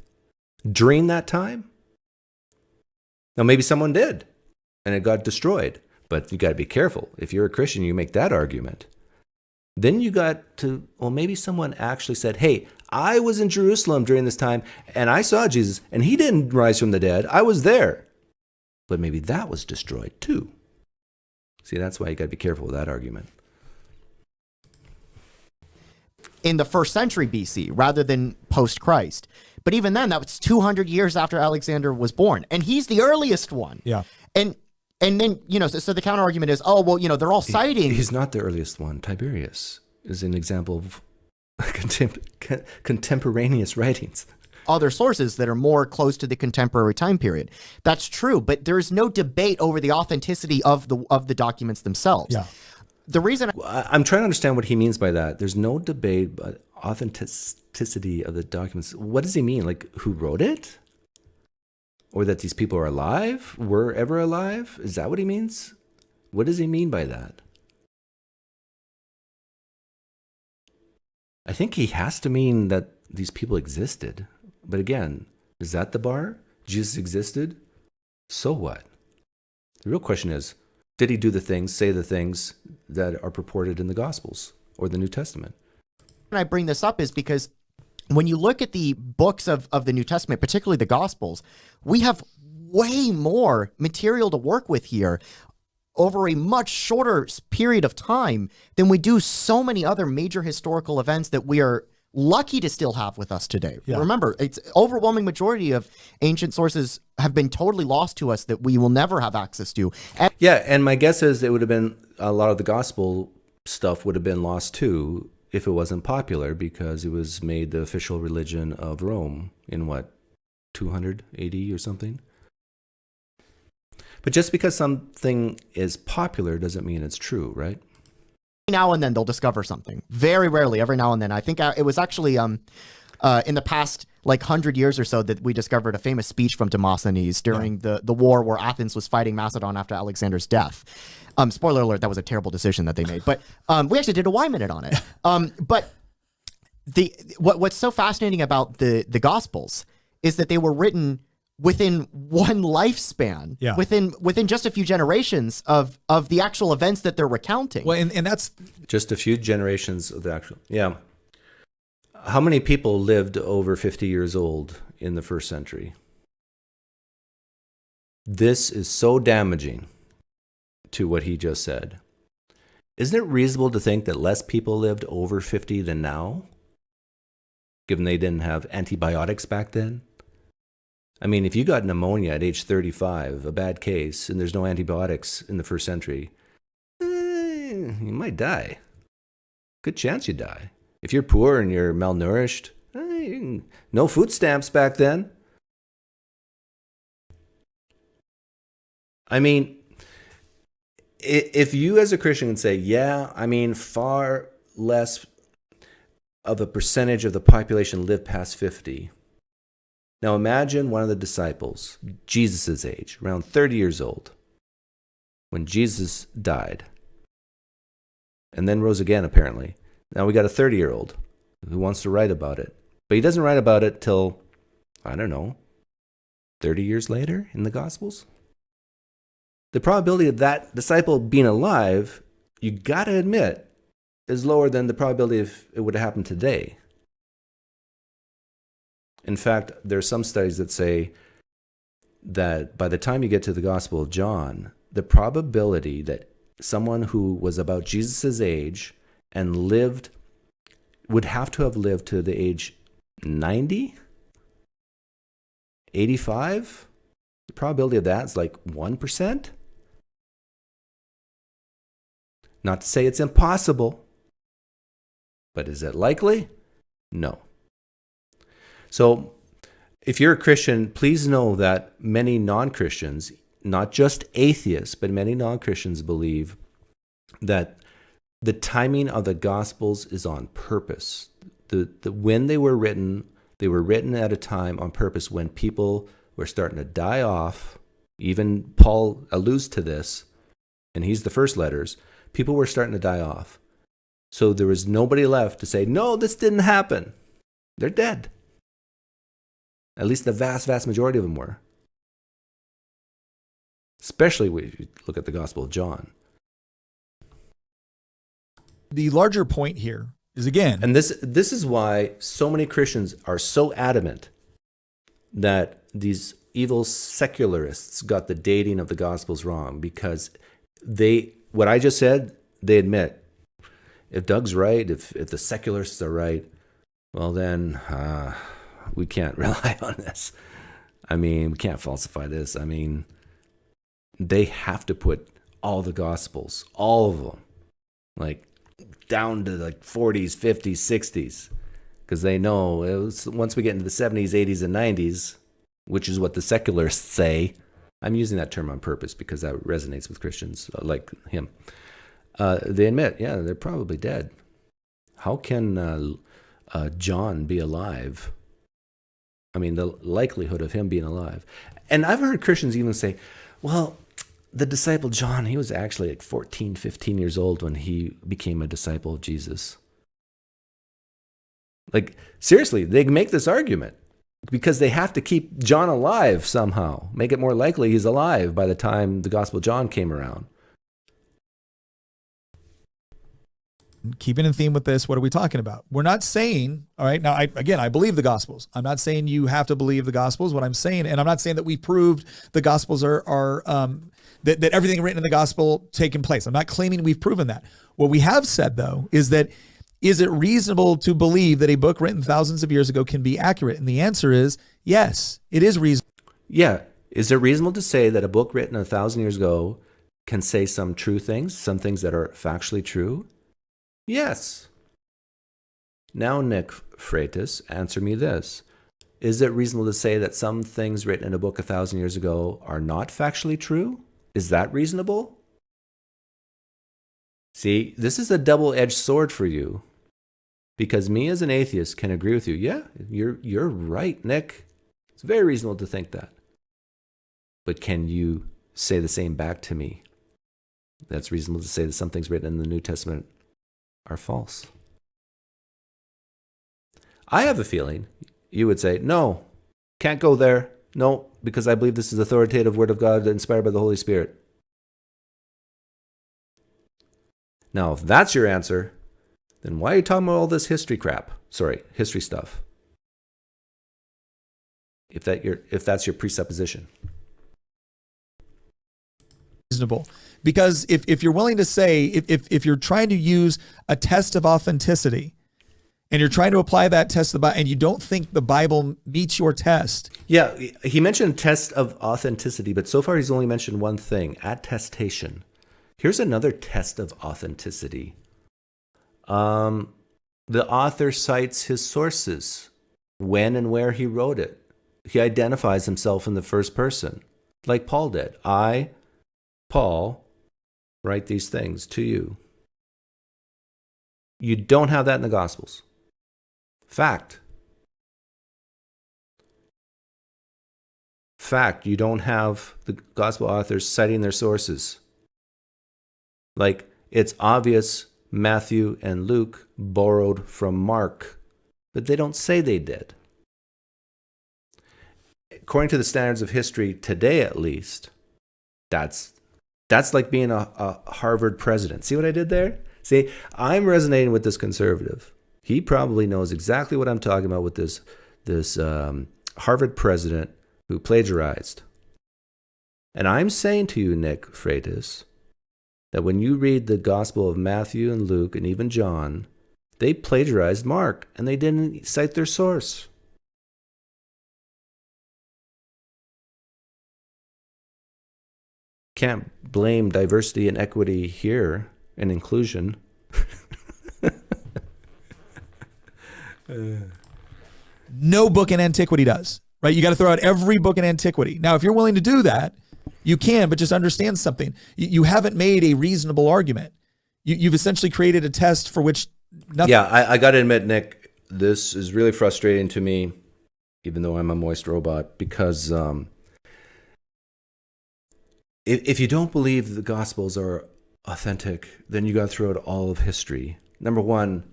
during that time. Now, maybe someone did, and it got destroyed. But you got to be careful. If you're a Christian, you make that argument. Then you got to, well, maybe someone actually said, hey, I was in Jerusalem during this time, and I saw Jesus, and he didn't rise from the dead. I was there. But maybe that was destroyed too. See, that's why you got to be careful with that argument. In the 1st century BC, rather than post-Christ. But even then, that was 200 years after Alexander was born. And he's the earliest one. Yeah. And then, you know, so the counter argument is, oh, well, you know, they're all citing. He's not the earliest one. Tiberius is an example of contemporaneous writings. Other sources that are more close to the contemporary time period. That's true, but there is no debate over the authenticity of the documents themselves. Yeah. The reason I'm trying to understand what he means by that. There's no debate, but authenticity of the documents. What does he mean? Like, who wrote it? Or that these people are alive? Were ever alive? Is that what he means? What does he mean by that? I think he has to mean that these people existed. But again, is that the bar? Jesus existed? So what? The real question is, did he do the things, say the things that are purported in the Gospels or the New Testament? I bring this up is because when you look at the books of the New Testament, particularly the Gospels, we have way more material to work with here. over a much shorter period of time than we do so many other major historical events that we are lucky to still have with us today. Yeah. Remember, it's overwhelming majority of ancient sources have been totally lost to us that we will never have access to. Yeah, and my guess is it would have been a lot of the gospel stuff would have been lost too if it wasn't popular, because it was made the official religion of Rome in what, 200 AD or something? But just because something is popular doesn't mean it's true, right? Now and then they'll discover something. Very rarely, every now and then. I think it was actually in the past like 100 years or so that we discovered a famous speech from Demosthenes during the war where Athens was fighting Macedon after Alexander's death. Spoiler alert, that was a terrible decision that they made. But we actually did a Y-Minute on it. But what's so fascinating about the Gospels is that they were written within one lifespan, within just a few generations of the actual events that they're recounting. Well, and that's just a few generations of the actual, yeah. How many people lived over 50 years old in the first century? This is so damaging to what he just said. Isn't it reasonable to think that less people lived over 50 than now, given they didn't have antibiotics back then? I mean, if you got pneumonia at age 35, a bad case, and there's no antibiotics in the first century, you might die. Good chance you die. If you're poor and you're malnourished, no food stamps back then. I mean, if you as a Christian can say, yeah, I mean, far less of a percentage of the population lived past 50. Now imagine one of the disciples, Jesus' age, around 30 years old, when Jesus died, and then rose again, apparently. Now we got a 30-year-old who wants to write about it, but he doesn't write about it till, I don't know, 30 years later in the Gospels. The probability of that disciple being alive, you got to admit, is lower than the probability if it would have happened today. In fact, there are some studies that say that by the time you get to the Gospel of John, the probability that someone who was about Jesus' age and lived would have to have lived to the age 90, 85, the probability of that is like 1%. Not to say it's impossible, but is it likely? No. So if you're a Christian, please know that many non-Christians, not just atheists, but many non-Christians believe that the timing of the Gospels is on purpose. When they were written at a time on purpose when people were starting to die off. Even Paul alludes to this, and he's the first letters. People were starting to die off. So there was nobody left to say, no, this didn't happen. They're dead. At least the vast, vast majority of them were. Especially when you look at the Gospel of John. The larger point here is, again... And this is why so many Christians are so adamant that these evil secularists got the dating of the Gospels wrong, because what I just said, they admit, if Doug's right, if the secularists are right, well then we can't rely on this. I mean, we can't falsify this. I mean, they have to put all the Gospels, all of them, like down to like 40s, 50s, 60s, because they know once we get into the 70s, 80s, and 90s, which is what the secularists say. I'm using that term on purpose because that resonates with Christians like him. They admit, yeah, they're probably dead. How can John be alive? I mean, the likelihood of him being alive. And I've heard Christians even say, well, the disciple John, he was actually like 14, 15 years old when he became a disciple of Jesus. Like, seriously, they make this argument because they have to keep John alive somehow, make it more likely he's alive by the time the Gospel of John came around. Keeping in theme with this, what are we talking about? We're not saying, all right, now, I believe the Gospels. I'm not saying you have to believe the Gospels. What I'm saying, and I'm not saying that we proved the Gospels are that everything written in the gospel taken place. I'm not claiming we've proven that. What we have said, though, is that is it reasonable to believe that a book written thousands of years ago can be accurate? And the answer is yes, it is reasonable. Yeah. Is it reasonable to say that a book written 1,000 years ago can say some true things, some things that are factually true? Yes. Now, Nick Freitas, answer me this. Is it reasonable to say that some things written in a book 1,000 years ago are not factually true? Is that reasonable? See, this is a double-edged sword for you. Because me as an atheist can agree with you. Yeah, you're right, Nick. It's very reasonable to think that. But can you say the same back to me? That's reasonable to say that some things written in the New Testament are false. I have a feeling you would say, no, can't go there. No, because I believe this is authoritative word of God inspired by the Holy Spirit. Now, if that's your answer, then why are you talking about all this history crap? Sorry, history stuff. If that's your presupposition. Reasonable. Because if you're willing to say, if you're trying to use a test of authenticity and you're trying to apply that test to the Bible and you don't think the Bible meets your test. Yeah, he mentioned test of authenticity, but so far he's only mentioned one thing, attestation. Here's another test of authenticity. The author cites his sources, when and where he wrote it. He identifies himself in the first person, like Paul did. I, Paul, write these things to you. You don't have that in the Gospels. Fact. Fact, you don't have the Gospel authors citing their sources. Like, it's obvious Matthew and Luke borrowed from Mark, but they don't say they did. According to the standards of history today, at least, that's like being a Harvard president. See what I did there? See, I'm resonating with this conservative. He probably knows exactly what I'm talking about with this Harvard president who plagiarized. And I'm saying to you, Nick Freitas, that when you read the Gospel of Matthew and Luke and even John, they plagiarized Mark and they didn't cite their source. Can't blame diversity and equity here and inclusion. No book in antiquity does, right? You got to throw out every book in antiquity. Now, if you're willing to do that, you can, but just understand something. You haven't made a reasonable argument. You've essentially created a test for which nothing. Yeah, I got to admit, Nick, this is really frustrating to me, even though I'm a moist robot, because if you don't believe the Gospels are authentic, then you got to throw out all of history. Number one,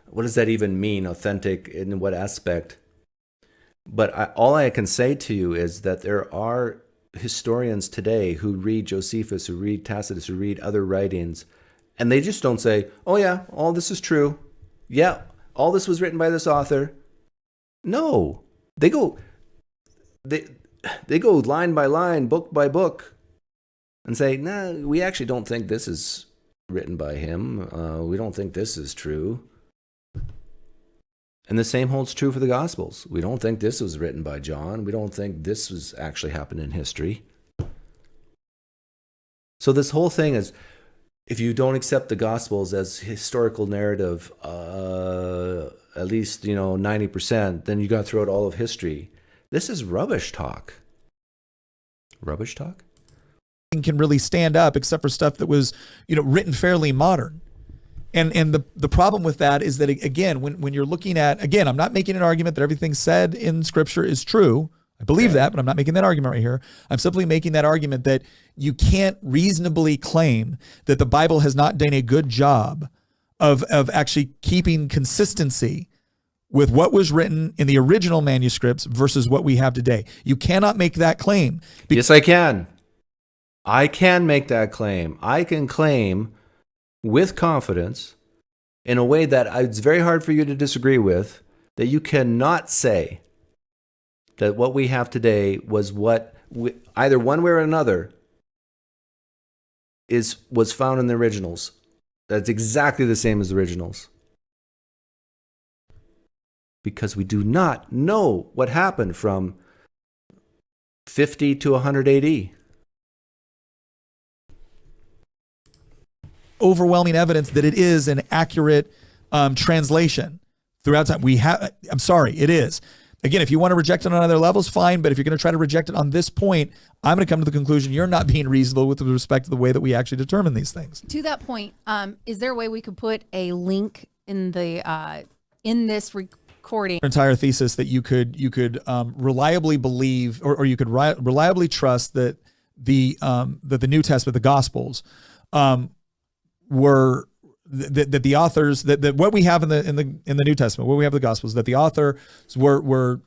what does that even mean, authentic, in what aspect? But all I can say to you is that there are historians today who read Josephus, who read Tacitus, who read other writings, and they just don't say, oh yeah, all this is true. Yeah, all this was written by this author. No, they go line by line, book by book, and say, nah, we actually don't think this is written by him. We don't think this is true. And the same holds true for the Gospels. We don't think this was written by John. We don't think this was actually happened in history. So this whole thing is, if you don't accept the Gospels as historical narrative, at least 90%, then you got to throw out all of history. This is rubbish talk. Rubbish talk? Can really stand up except for stuff that was written fairly modern. And the problem with that is that, again, when you're looking at, again, I'm not making an argument that everything said in Scripture is true. I believe that, but I'm not making that argument right here. I'm simply making that argument that you can't reasonably claim that the Bible has not done a good job of actually keeping consistency with what was written in the original manuscripts versus what we have today. You cannot make that claim. Yes, I can. I can make that claim. I can claim with confidence, in a way that it's very hard for you to disagree with, that you cannot say that what we have today was what, either one way or another, was found in the originals. That's exactly the same as the originals. Because we do not know what happened from 50 to 100 AD. Overwhelming evidence that it is an accurate translation throughout time. I'm sorry, it is. Again, if you want to reject it on other levels, fine. But if you're going to try to reject it on this point, I'm going to come to the conclusion you're not being reasonable with respect to the way that we actually determine these things. To that point, is there a way we could put a link in the in this recording? Entire thesis that you could reliably believe, or you could reliably trust that the New Testament, the Gospels, were that the authors that what we have in the New Testament, what we have in the Gospels, that the authors were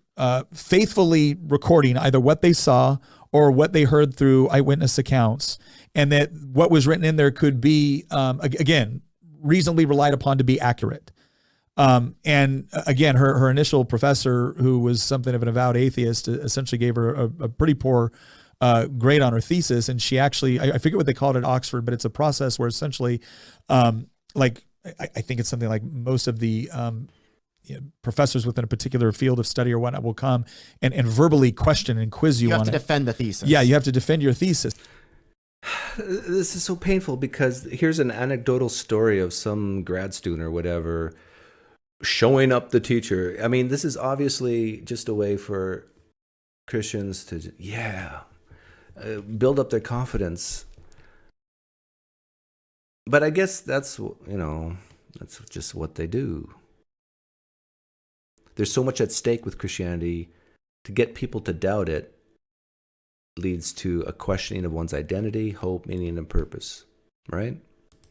faithfully recording either what they saw or what they heard through eyewitness accounts, and that what was written in there could be again reasonably relied upon to be accurate. And again, her initial professor, who was something of an avowed atheist, essentially gave her a pretty poor grade on her thesis. And she actually, I forget what they called it at Oxford, but it's a process where essentially, I think it's something like most of the professors within a particular field of study or whatnot will come and verbally question and quiz you on it. You have to defend the thesis. Yeah, you have to defend your thesis. This is so painful because here's an anecdotal story of some grad student or whatever showing up the teacher. I mean, this is obviously just a way for Christians to, build up their confidence. But I guess that's just what they do. There's so much at stake with Christianity. To get people to doubt it leads to a questioning of one's identity, hope, meaning, and purpose, right?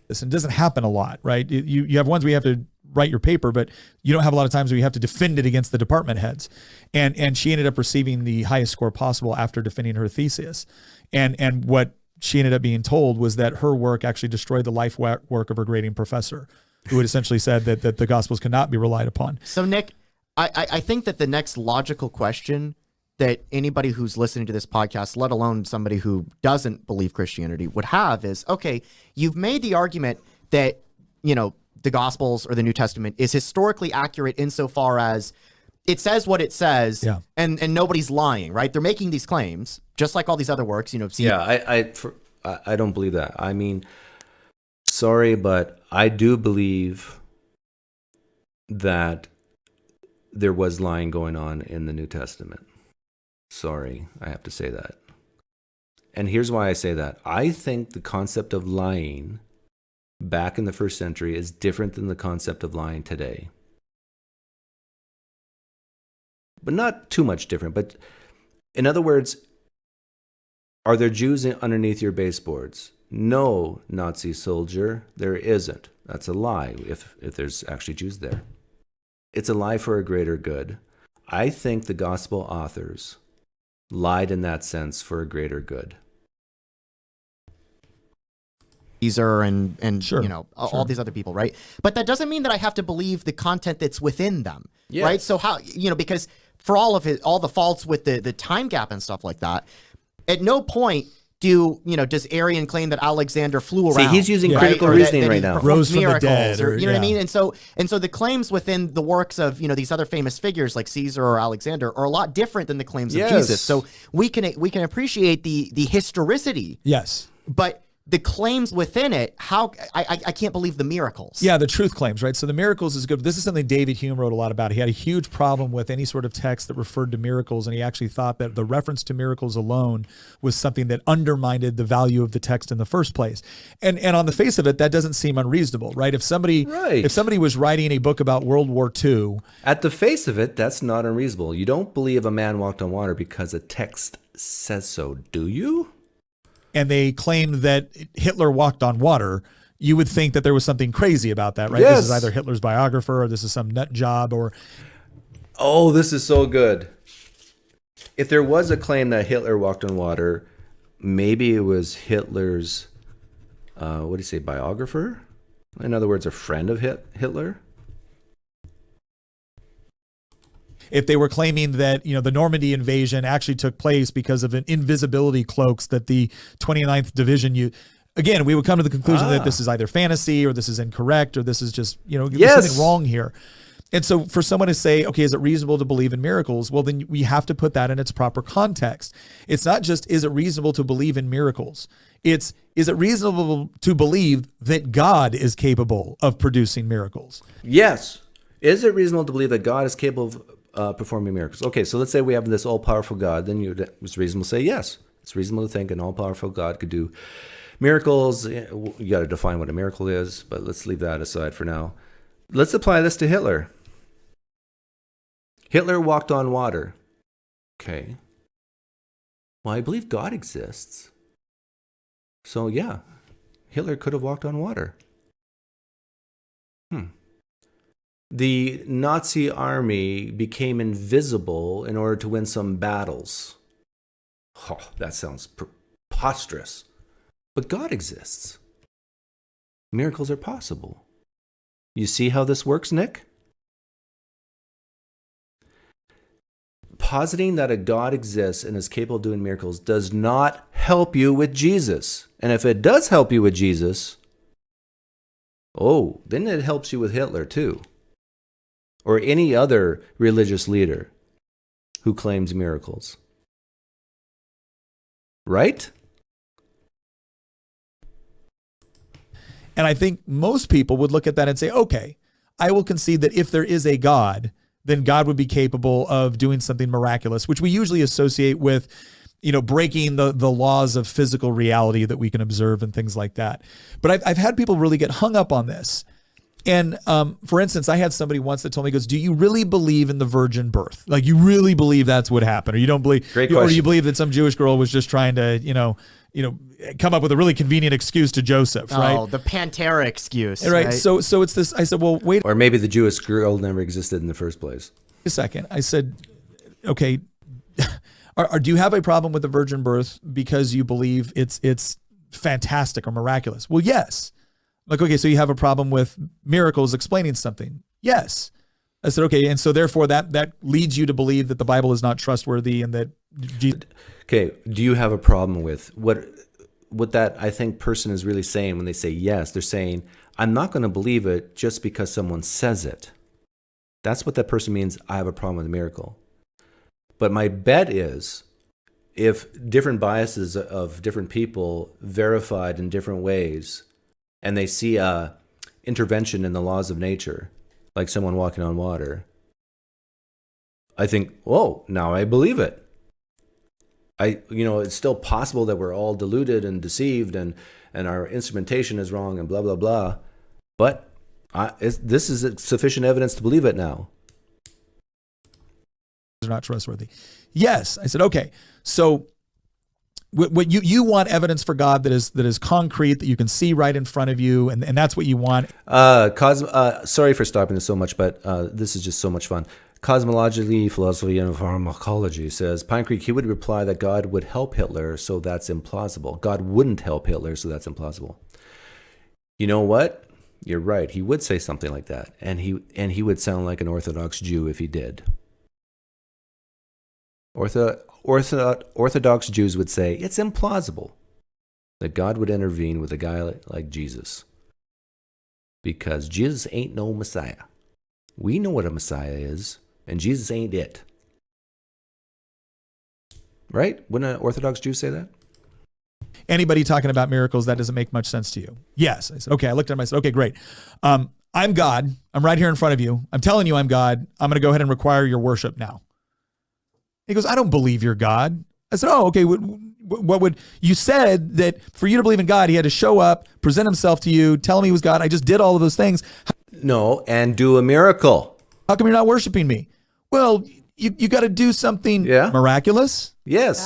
This and doesn't happen a lot, right? You have ones where you have to write your paper, but you don't have a lot of times where you have to defend it against the department heads. And she ended up receiving the highest score possible after defending her thesis. And what she ended up being told was that her work actually destroyed the life work of her grading professor, who had essentially said that the Gospels cannot be relied upon. So, Nick, I think that the next logical question that anybody who's listening to this podcast, let alone somebody who doesn't believe Christianity, would have is, okay, you've made the argument that, the Gospels or the New Testament is historically accurate insofar as it says what it says, and nobody's lying, right? They're making these claims, just like all these other works, I don't believe that. I mean, sorry, but I do believe that there was lying going on in the New Testament. Sorry, I have to say that. And here's why I say that. I think the concept of lying back in the first century is different than the concept of lying today. But not too much different. But in other words, are there Jews underneath your baseboards? No, Nazi soldier, there isn't. That's a lie if there's actually Jews there. It's a lie for a greater good. I think the gospel authors lied in that sense for a greater good. Caesar and Sure, all these other people, right? But that doesn't mean that I have to believe the content that's within them, right? So how, because for all of all the faults with the time gap and stuff like that, at no point does Arian claim that Alexander flew around? See, he's using critical reasoning right now. Rose from the dead, or you know what I mean? And so the claims within the works of these other famous figures like Caesar or Alexander are a lot different than the claims of Jesus. So we can appreciate the historicity. Yes. But the claims within it, how I can't believe the miracles. Yeah, the truth claims, right? So the miracles is good. This is something David Hume wrote a lot about. He had a huge problem with any sort of text that referred to miracles, and he actually thought that the reference to miracles alone was something that undermined the value of the text in the first place. And on the face of it, that doesn't seem unreasonable, right? If somebody was writing a book about World War II, at the face of it, that's not unreasonable. You don't believe a man walked on water because a text says so, do you? And they claimed that Hitler walked on water, you would think that there was something crazy about that, right? Yes. This is either Hitler's biographer or this is some nut job or... Oh, this is so good. If there was a claim that Hitler walked on water, maybe it was Hitler's, biographer? In other words, a friend of Hitler? If they were claiming that, the Normandy invasion actually took place because of an invisibility cloaks that the 29th Division again, we would come to the conclusion that this is either fantasy or this is incorrect or this is just, there's Yes. something wrong here. And so for someone to say, okay, is it reasonable to believe in miracles? Well, then we have to put that in its proper context. It's not just, is it reasonable to believe in miracles? It's, is it reasonable to believe that God is capable of producing miracles? Yes. Is it reasonable to believe that God is capable of performing miracles? Okay, so let's say we have this all-powerful God. Then it's reasonable to say yes. It's reasonable to think an all-powerful God could do miracles. You got to define what a miracle is, but let's leave that aside for now. Let's apply this to Hitler. Hitler walked on water. Okay. Well, I believe God exists. So yeah, Hitler could have walked on water. The Nazi army became invisible in order to win some battles. Oh, that sounds preposterous. But God exists. Miracles are possible. You see how this works, Nick? Positing that a God exists and is capable of doing miracles does not help you with Jesus. And if it does help you with Jesus, then it helps you with Hitler too. Or any other religious leader who claims miracles. Right? And I think most people would look at that and say, okay, I will concede that if there is a God, then God would be capable of doing something miraculous, which we usually associate with, breaking the laws of physical reality that we can observe and things like that. But I've had people really get hung up on this. And for instance, I had somebody once that told me, goes, do you really believe in the virgin birth? Like, you really believe that's what happened? Or you don't believe, Great or do question. you believe that some Jewish girl was just trying to, come up with a really convenient excuse to Joseph, right? Oh, the Pantera excuse. Right. So it's this, I said, well, wait Or maybe the Jewish girl never existed in the first place. a second. I said, okay, do you have a problem with the virgin birth because you believe it's fantastic or miraculous? Well, yes. Like, okay, so you have a problem with miracles explaining something? Yes. I said, okay, and so therefore that leads you to believe that the Bible is not trustworthy and that Jesus. Okay, do you have a problem with what that I think person is really saying when they say yes? They're saying, I'm not going to believe it just because someone says it. That's what that person means. I have a problem with a miracle. But my bet is, if different biases of different people verified in different ways, and they see a intervention in the laws of nature, like someone walking on water, I think, now I believe it. It's still possible that we're all deluded and deceived and our instrumentation is wrong and blah, blah, blah. But this is sufficient evidence to believe it now. Are not trustworthy. Yes. I said, okay. So what you want evidence for God that is concrete, that you can see right in front of you, and that's what you want. Sorry for stopping this so much, but this is just so much fun. Cosmology, Philosophy, and Pharmacology says, PineCreek, he would reply that God would help Hitler, so that's implausible. God wouldn't help Hitler, so that's implausible. You know what? You're right. He would say something like that, and he would sound like an Orthodox Jew if he did. Orthodox Jews would say it's implausible that God would intervene with a guy like Jesus, because Jesus ain't no Messiah. We know what a Messiah is, and Jesus ain't it. Right? Wouldn't an Orthodox Jew say that? Anybody talking about miracles, that doesn't make much sense to you? Yes. I said, okay. I looked at him. I said, okay, great. I'm God. I'm right here in front of you. I'm telling you I'm God. I'm going to go ahead and require your worship now. He goes, I don't believe you're God. I said, oh, okay. What would you said that for you to believe in God, he had to show up, present himself to you, tell him he was God. I just did all of those things. No, and do a miracle. How come you're not worshiping me? Well, you got to do something miraculous. Yes.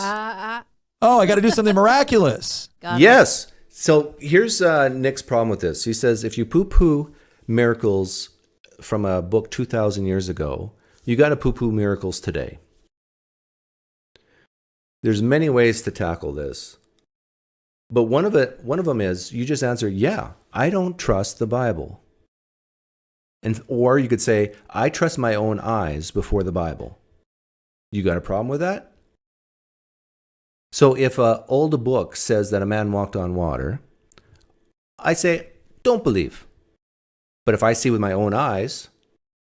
Oh, I got to do something miraculous. Yes. So here's Nick's problem with this. He says, if you poo-poo miracles from a book 2,000 years ago, you got to poo-poo miracles today. There's many ways to tackle this. But one of them is you just answer, yeah, I don't trust the Bible. Or you could say, I trust my own eyes before the Bible. You got a problem with that? So if an old book says that a man walked on water, I say, don't believe. But if I see with my own eyes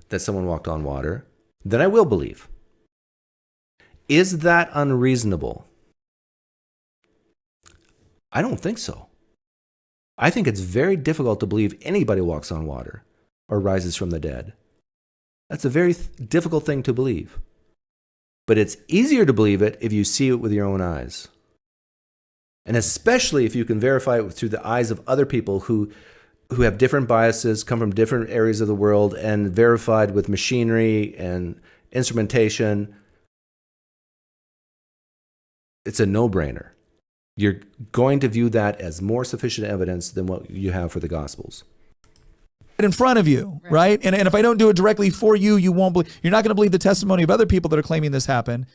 that someone walked on water, then I will believe. Is that unreasonable? I don't think so. I think it's very difficult to believe anybody walks on water or rises from the dead. That's a very difficult thing to believe. But it's easier to believe it if you see it with your own eyes. And especially if you can verify it through the eyes of other people who have different biases, come from different areas of the world, and verified with machinery and instrumentation. It's a no-brainer. You're going to view that as more sufficient evidence than what you have for the Gospels. In front of you, right? And if I don't do it directly for you, you won't believe. You're not going to believe the testimony of other people that are claiming this happened.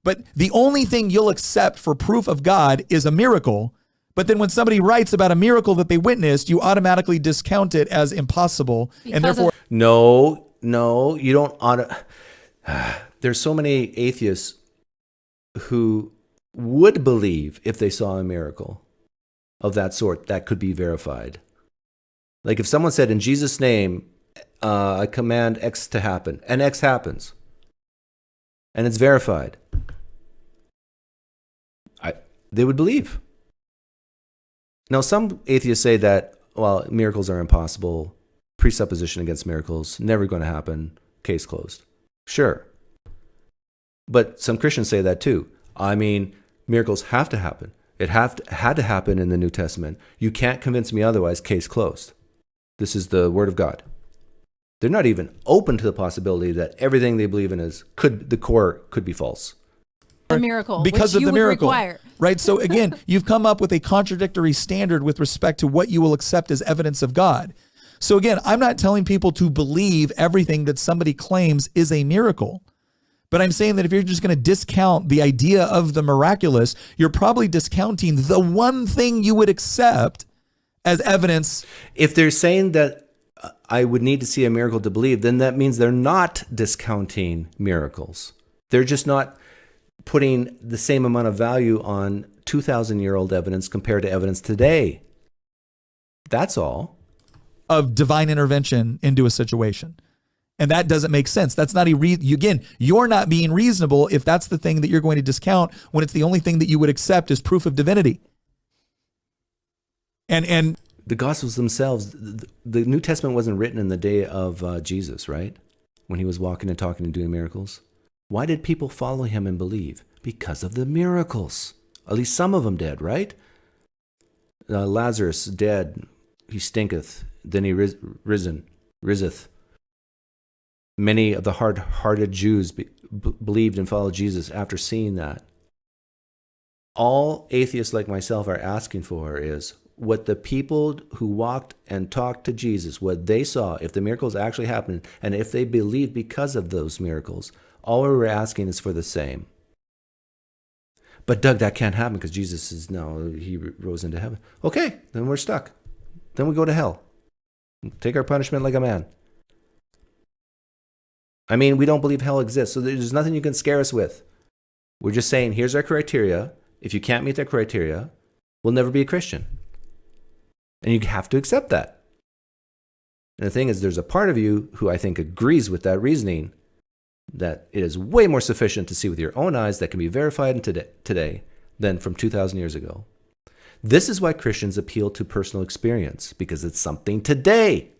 But the only thing you'll accept for proof of God is a miracle. But then when somebody writes about a miracle that they witnessed, you automatically discount it as impossible. And therefore, No, you don't. There's so many atheists who would believe if they saw a miracle of that sort that could be verified. Like if someone said, in Jesus' name, I command X to happen, and X happens, and it's verified, they would believe. Now, some atheists say that, well, miracles are impossible, presupposition against miracles, never going to happen, case closed. Sure. But some Christians say that too. I mean, miracles have to happen. It had to happen in the New Testament. You can't convince me otherwise, case closed. This is the Word of God. They're not even open to the possibility that everything they believe in the core could be false. A miracle, because which of you the would miracle, require. right? So again, you've come up with a contradictory standard with respect to what you will accept as evidence of God. So again, I'm not telling people to believe everything that somebody claims is a miracle. But I'm saying that if you're just going to discount the idea of the miraculous, you're probably discounting the one thing you would accept as evidence. If they're saying that I would need to see a miracle to believe, then that means they're not discounting miracles. They're just not putting the same amount of value on 2,000-year-old evidence compared to evidence today. That's all. Of divine intervention into a situation. And that doesn't make sense. That's not again, you're not being reasonable if that's the thing that you're going to discount when it's the only thing that you would accept as proof of divinity. And the Gospels themselves, the New Testament wasn't written in the day of Jesus, right? When he was walking and talking and doing miracles. Why did people follow him and believe? Because of the miracles. At least some of them did, right? Lazarus dead, he stinketh, then he riseth. Many of the hard-hearted Jews believed and followed Jesus after seeing that. All atheists like myself are asking for is what the people who walked and talked to Jesus, what they saw, if the miracles actually happened, and if they believed because of those miracles. All we're asking is for the same. But Doug, that can't happen because Jesus he rose into heaven. Okay, then we're stuck. Then we go to hell. Take our punishment like a man. I mean, we don't believe hell exists, so there's nothing you can scare us with. We're just saying, here's our criteria. If you can't meet that criteria, we'll never be a Christian. And you have to accept that. And the thing is, there's a part of you who I think agrees with that reasoning, that it is way more sufficient to see with your own eyes that can be verified today than from 2,000 years ago. This is why Christians appeal to personal experience, because it's something today.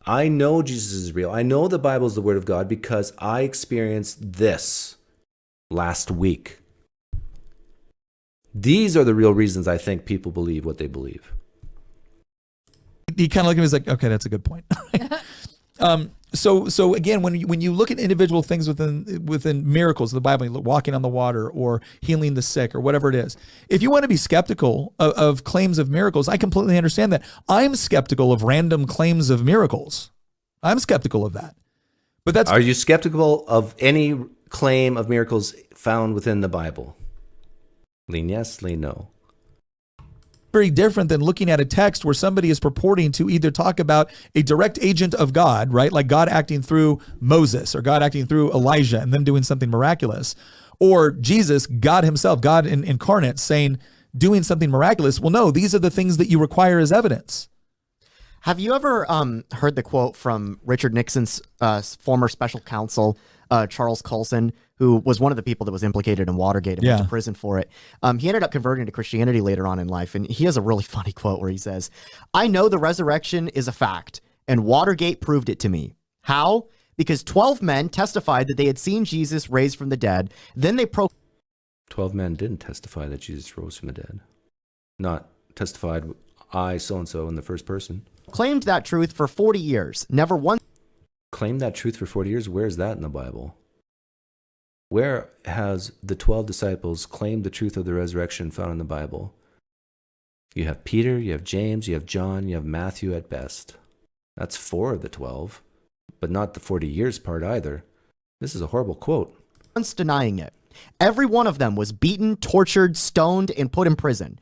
I know Jesus is real. I know the Bible is the Word of God because I experienced this last week. These are the real reasons I think people believe what they believe. You kind of look at me as like, okay, that's a good point. So again, when you look at individual things within miracles of the Bible, walking on the water or healing the sick or whatever it is, if you want to be skeptical of claims of miracles, I completely understand that. I'm skeptical of random claims of miracles. I'm skeptical of that. But are you skeptical of any claim of miracles found within the Bible? Lean yes, lean no. Very different than looking at a text where somebody is purporting to either talk about a direct agent of God, right? Like God acting through Moses or God acting through Elijah and them doing something miraculous, or Jesus, God himself, God incarnate, saying, doing something miraculous. Well, no, these are the things that you require as evidence. Have you ever heard the quote from Richard Nixon's former special counsel, Charles Colson, who was one of the people that was implicated in Watergate and went to prison for it? He ended up converting to Christianity later on in life, and he has a really funny quote where he says, "I know the resurrection is a fact, and Watergate proved it to me. How? Because 12 men testified that they had seen Jesus raised from the dead. Then they 12 men didn't testify that Jesus rose from the dead. Not testified, I, so-and-so, in the first person. claimed that truth for 40 years. Never once Claimed that truth for 40 years? Where is that in the Bible? Where has the 12 disciples claimed the truth of the resurrection found in the Bible? You have Peter, you have James, you have John, you have Matthew at best. That's 4 of the 12, but not the 40 years part either. This is a horrible quote. once denying it. Every one of them was beaten, tortured, stoned, and put in prison.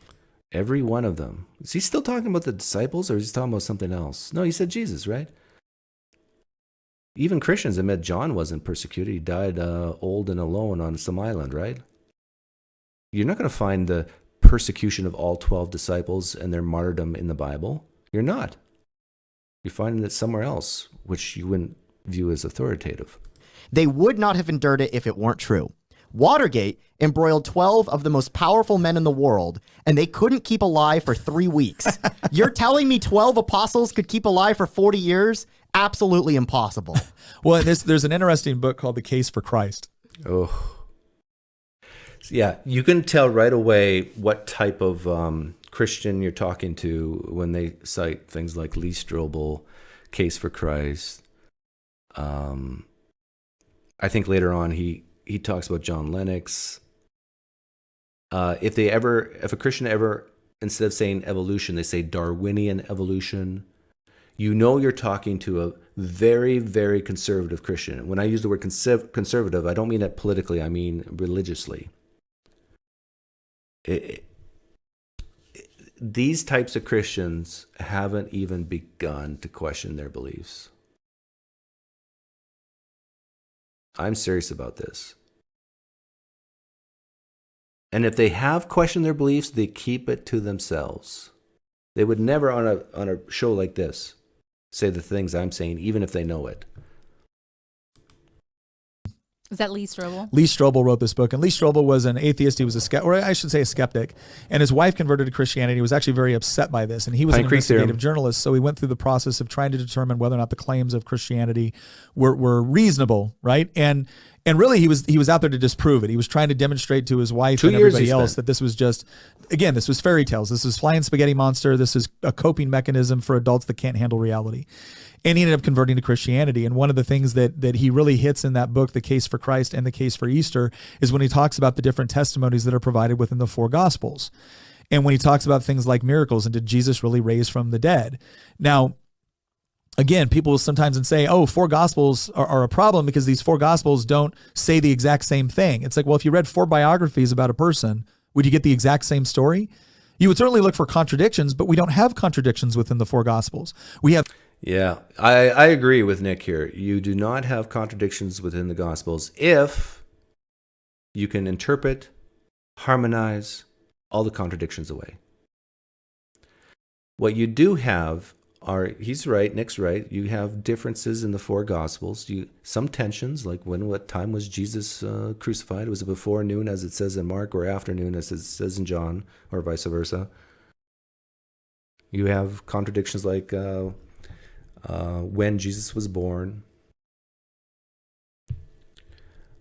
Every one of them. Is he still talking about the disciples, or is he talking about something else? No, he said Jesus, right? Even Christians admit John wasn't persecuted. He died old and alone on some island, right? You're not going to find the persecution of all 12 disciples and their martyrdom in the Bible. You're not. You're finding it somewhere else, which you wouldn't view as authoritative. They would not have endured it if it weren't true. Watergate embroiled 12 of the most powerful men in the world, and they couldn't keep alive for 3 weeks. You're telling me 12 apostles could keep alive for 40 years? Absolutely impossible. Well, there's an interesting book called The Case for Christ. Oh. Yeah, you can tell right away what type of Christian you're talking to when they cite things like Lee Strobel, Case for Christ. I think later on he talks about John Lennox. If a Christian ever, instead of saying evolution, they say Darwinian evolution, you know you're talking to a very, very conservative Christian. When I use the word conservative, I don't mean that politically, I mean religiously. These types of Christians haven't even begun to question their beliefs. I'm serious about this. And if they have questioned their beliefs, they keep it to themselves. They would never on a show like this say the things I'm saying, even if they know it. Is that Lee Strobel? Lee Strobel wrote this book, and Lee Strobel was an atheist. He was a skeptic, and his wife converted to Christianity. He was actually very upset by this, and he was an investigative journalist, so he went through the process of trying to determine whether or not the claims of Christianity were reasonable, right? And really, he was out there to disprove it. He was trying to demonstrate to his wife and everybody else that this was just, again, this was fairy tales. This is flying spaghetti monster. This is a coping mechanism for adults that can't handle reality. And he ended up converting to Christianity. And one of the things that he really hits in that book, The Case for Christ and The Case for Easter, is when he talks about the different testimonies that are provided within the 4 Gospels. And when he talks about things like miracles and did Jesus really raise from the dead? Now, again, people will sometimes say, 4 Gospels are a problem because these 4 Gospels don't say the exact same thing. It's like, well, if you read 4 biographies about a person, would you get the exact same story? You would certainly look for contradictions, but we don't have contradictions within the 4 Gospels. We have... Yeah, I agree with Nick here. You do not have contradictions within the Gospels if you can interpret, harmonize all the contradictions away. What you do have are, he's right, Nick's right, you have differences in the 4 Gospels. Some tensions, like what time was Jesus crucified? Was it before noon, as it says in Mark, or after noon, as it says in John, or vice versa? You have contradictions like... when Jesus was born.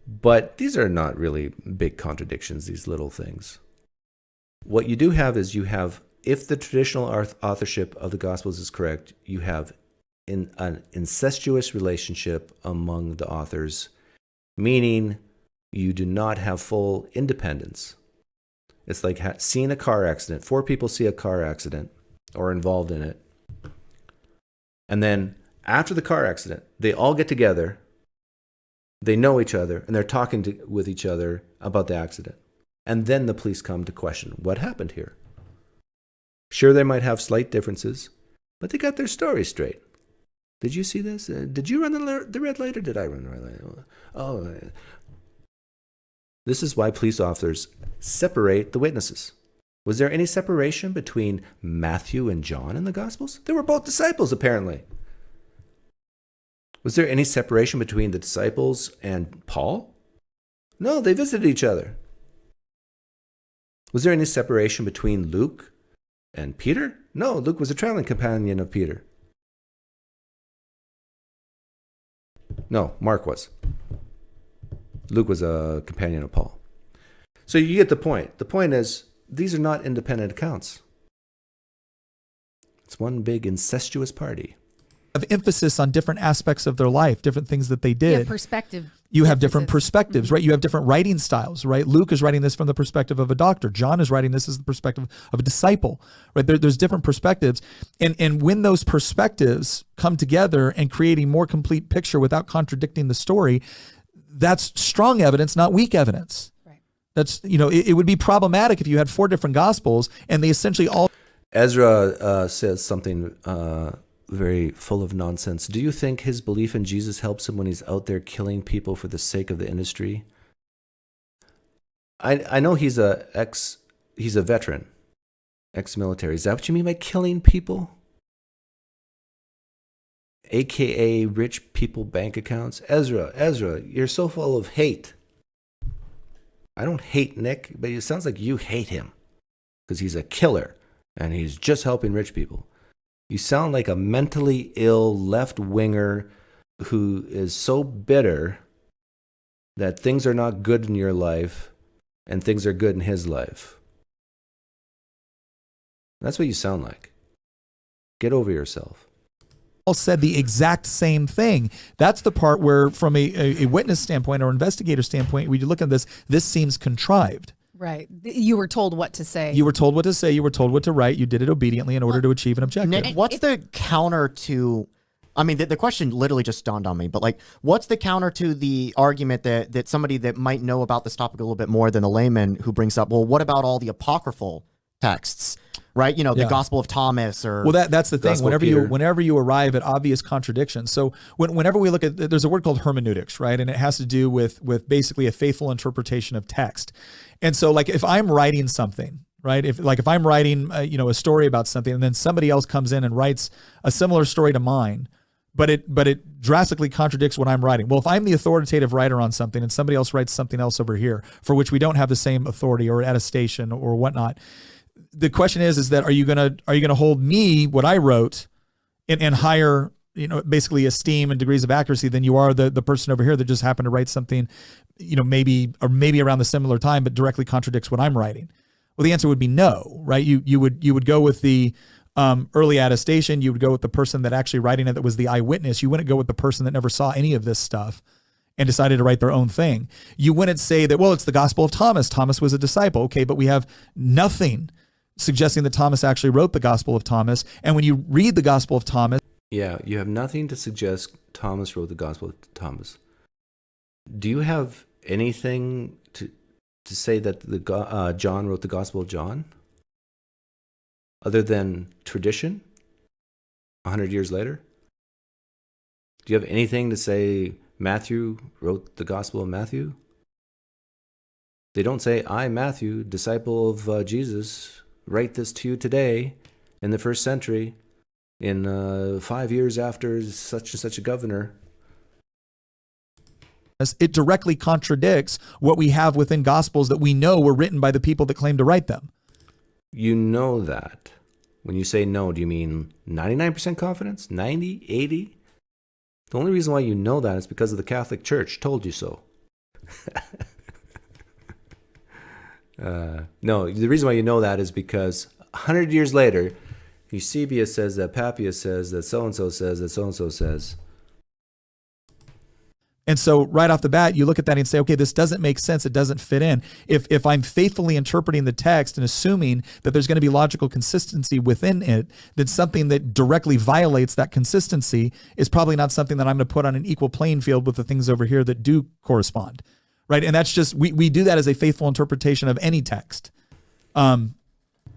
But these are not really big contradictions, these little things. What you do have is if the traditional authorship of the Gospels is correct, you have an incestuous relationship among the authors, meaning you do not have full independence. It's like seeing a car accident. 4 people see a car accident or are involved in it. And then after the car accident, they all get together, they know each other, and they're talking with each other about the accident. And then the police come to question what happened here. Sure, they might have slight differences, but they got their story straight. Did you see this? Did you run the red light, or did I run the red light? Oh, this is why police officers separate the witnesses. Was there any separation between Matthew and John in the Gospels? They were both disciples, apparently. Was there any separation between the disciples and Paul? No, they visited each other. Was there any separation between Luke and Peter? No, Luke was a traveling companion of Peter. No, Mark was. Luke was a companion of Paul. So you get the point. The point is, these are not independent accounts. It's one big incestuous party. Of emphasis on different aspects of their life, different things that they did. Yeah, perspective. You have different perspectives, right? You have different writing styles, right? Luke is writing this from the perspective of a doctor. John is writing this as the perspective of a disciple, right? There's different perspectives. And when those perspectives come together and create a more complete picture without contradicting the story, that's strong evidence, not weak evidence. Right. That's, it would be problematic if you had 4 different gospels and they essentially all... Ezra says something very full of nonsense. Do you think his belief in Jesus helps him when he's out there killing people for the sake of the industry? I know he's a veteran, ex-military. Is that what you mean by killing people? AKA rich people bank accounts? Ezra, you're so full of hate. I don't hate Nick, but it sounds like you hate him because he's a killer and he's just helping rich people. You sound like a mentally ill left-winger who is so bitter that things are not good in your life and things are good in his life. That's what you sound like. Get over yourself. All said the exact same thing. That's the part where, from a witness standpoint or investigator standpoint, when you look at this seems contrived. Right. You were told what to say. You were told what to say. You were told what to write. You did it obediently in order to achieve an objective. Nick, what's the counter to... I mean, the question literally just dawned on me, but like, what's the counter to the argument that somebody that might know about this topic a little bit more than the layman who brings up, well, what about all the apocryphal texts, right? The Gospel of Thomas or... Well, that's the thing. Gospel of Peter. Whenever you arrive at obvious contradictions. So whenever we look at, there's a word called hermeneutics, right? And it has to do with basically a faithful interpretation of text. And so like if I'm writing something, right? If I'm writing, a story about something and then somebody else comes in and writes a similar story to mine, but it drastically contradicts what I'm writing. Well, if I'm the authoritative writer on something and somebody else writes something else over here for which we don't have the same authority or attestation or whatnot, the question is that are you gonna hold me, what I wrote, in higher, basically esteem and degrees of accuracy than you are the person over here that just happened to write something, maybe around the similar time, but directly contradicts what I'm writing? Well, the answer would be no, right? You would go with the early attestation. You would go with the person that actually writing it that was the eyewitness. You wouldn't go with the person that never saw any of this stuff and decided to write their own thing. You wouldn't say that, well, it's the Gospel of Thomas. Thomas was a disciple. Okay, but we have nothing suggesting that Thomas actually wrote the Gospel of Thomas. And when you read the Gospel of Thomas... Yeah, you have nothing to suggest Thomas wrote the Gospel of Thomas. Do you have anything to say that John wrote the Gospel of John? Other than tradition 100 years later? Do you have anything to say Matthew wrote the Gospel of Matthew? They don't say, I, Matthew, disciple of Jesus, write this to you today in the first century in 5 years after such and such a governor. It directly contradicts what we have within Gospels that we know were written by the people that claim to write them. You know that. When you say no, do you mean 99% confidence? 90? 80? The only reason why you know that is because of the Catholic Church told you so. No, the reason why you know that is because 100 years later, Eusebius says that, Papias says that, so-and-so says that, so-and-so says. And so right off the bat, you look at that and say, okay, this doesn't make sense. It doesn't fit in. If I'm faithfully interpreting the text and assuming that there's going to be logical consistency within it, then something that directly violates that consistency is probably not something that I'm going to put on an equal playing field with the things over here that do correspond. Right. And that's just, we do that as a faithful interpretation of any text.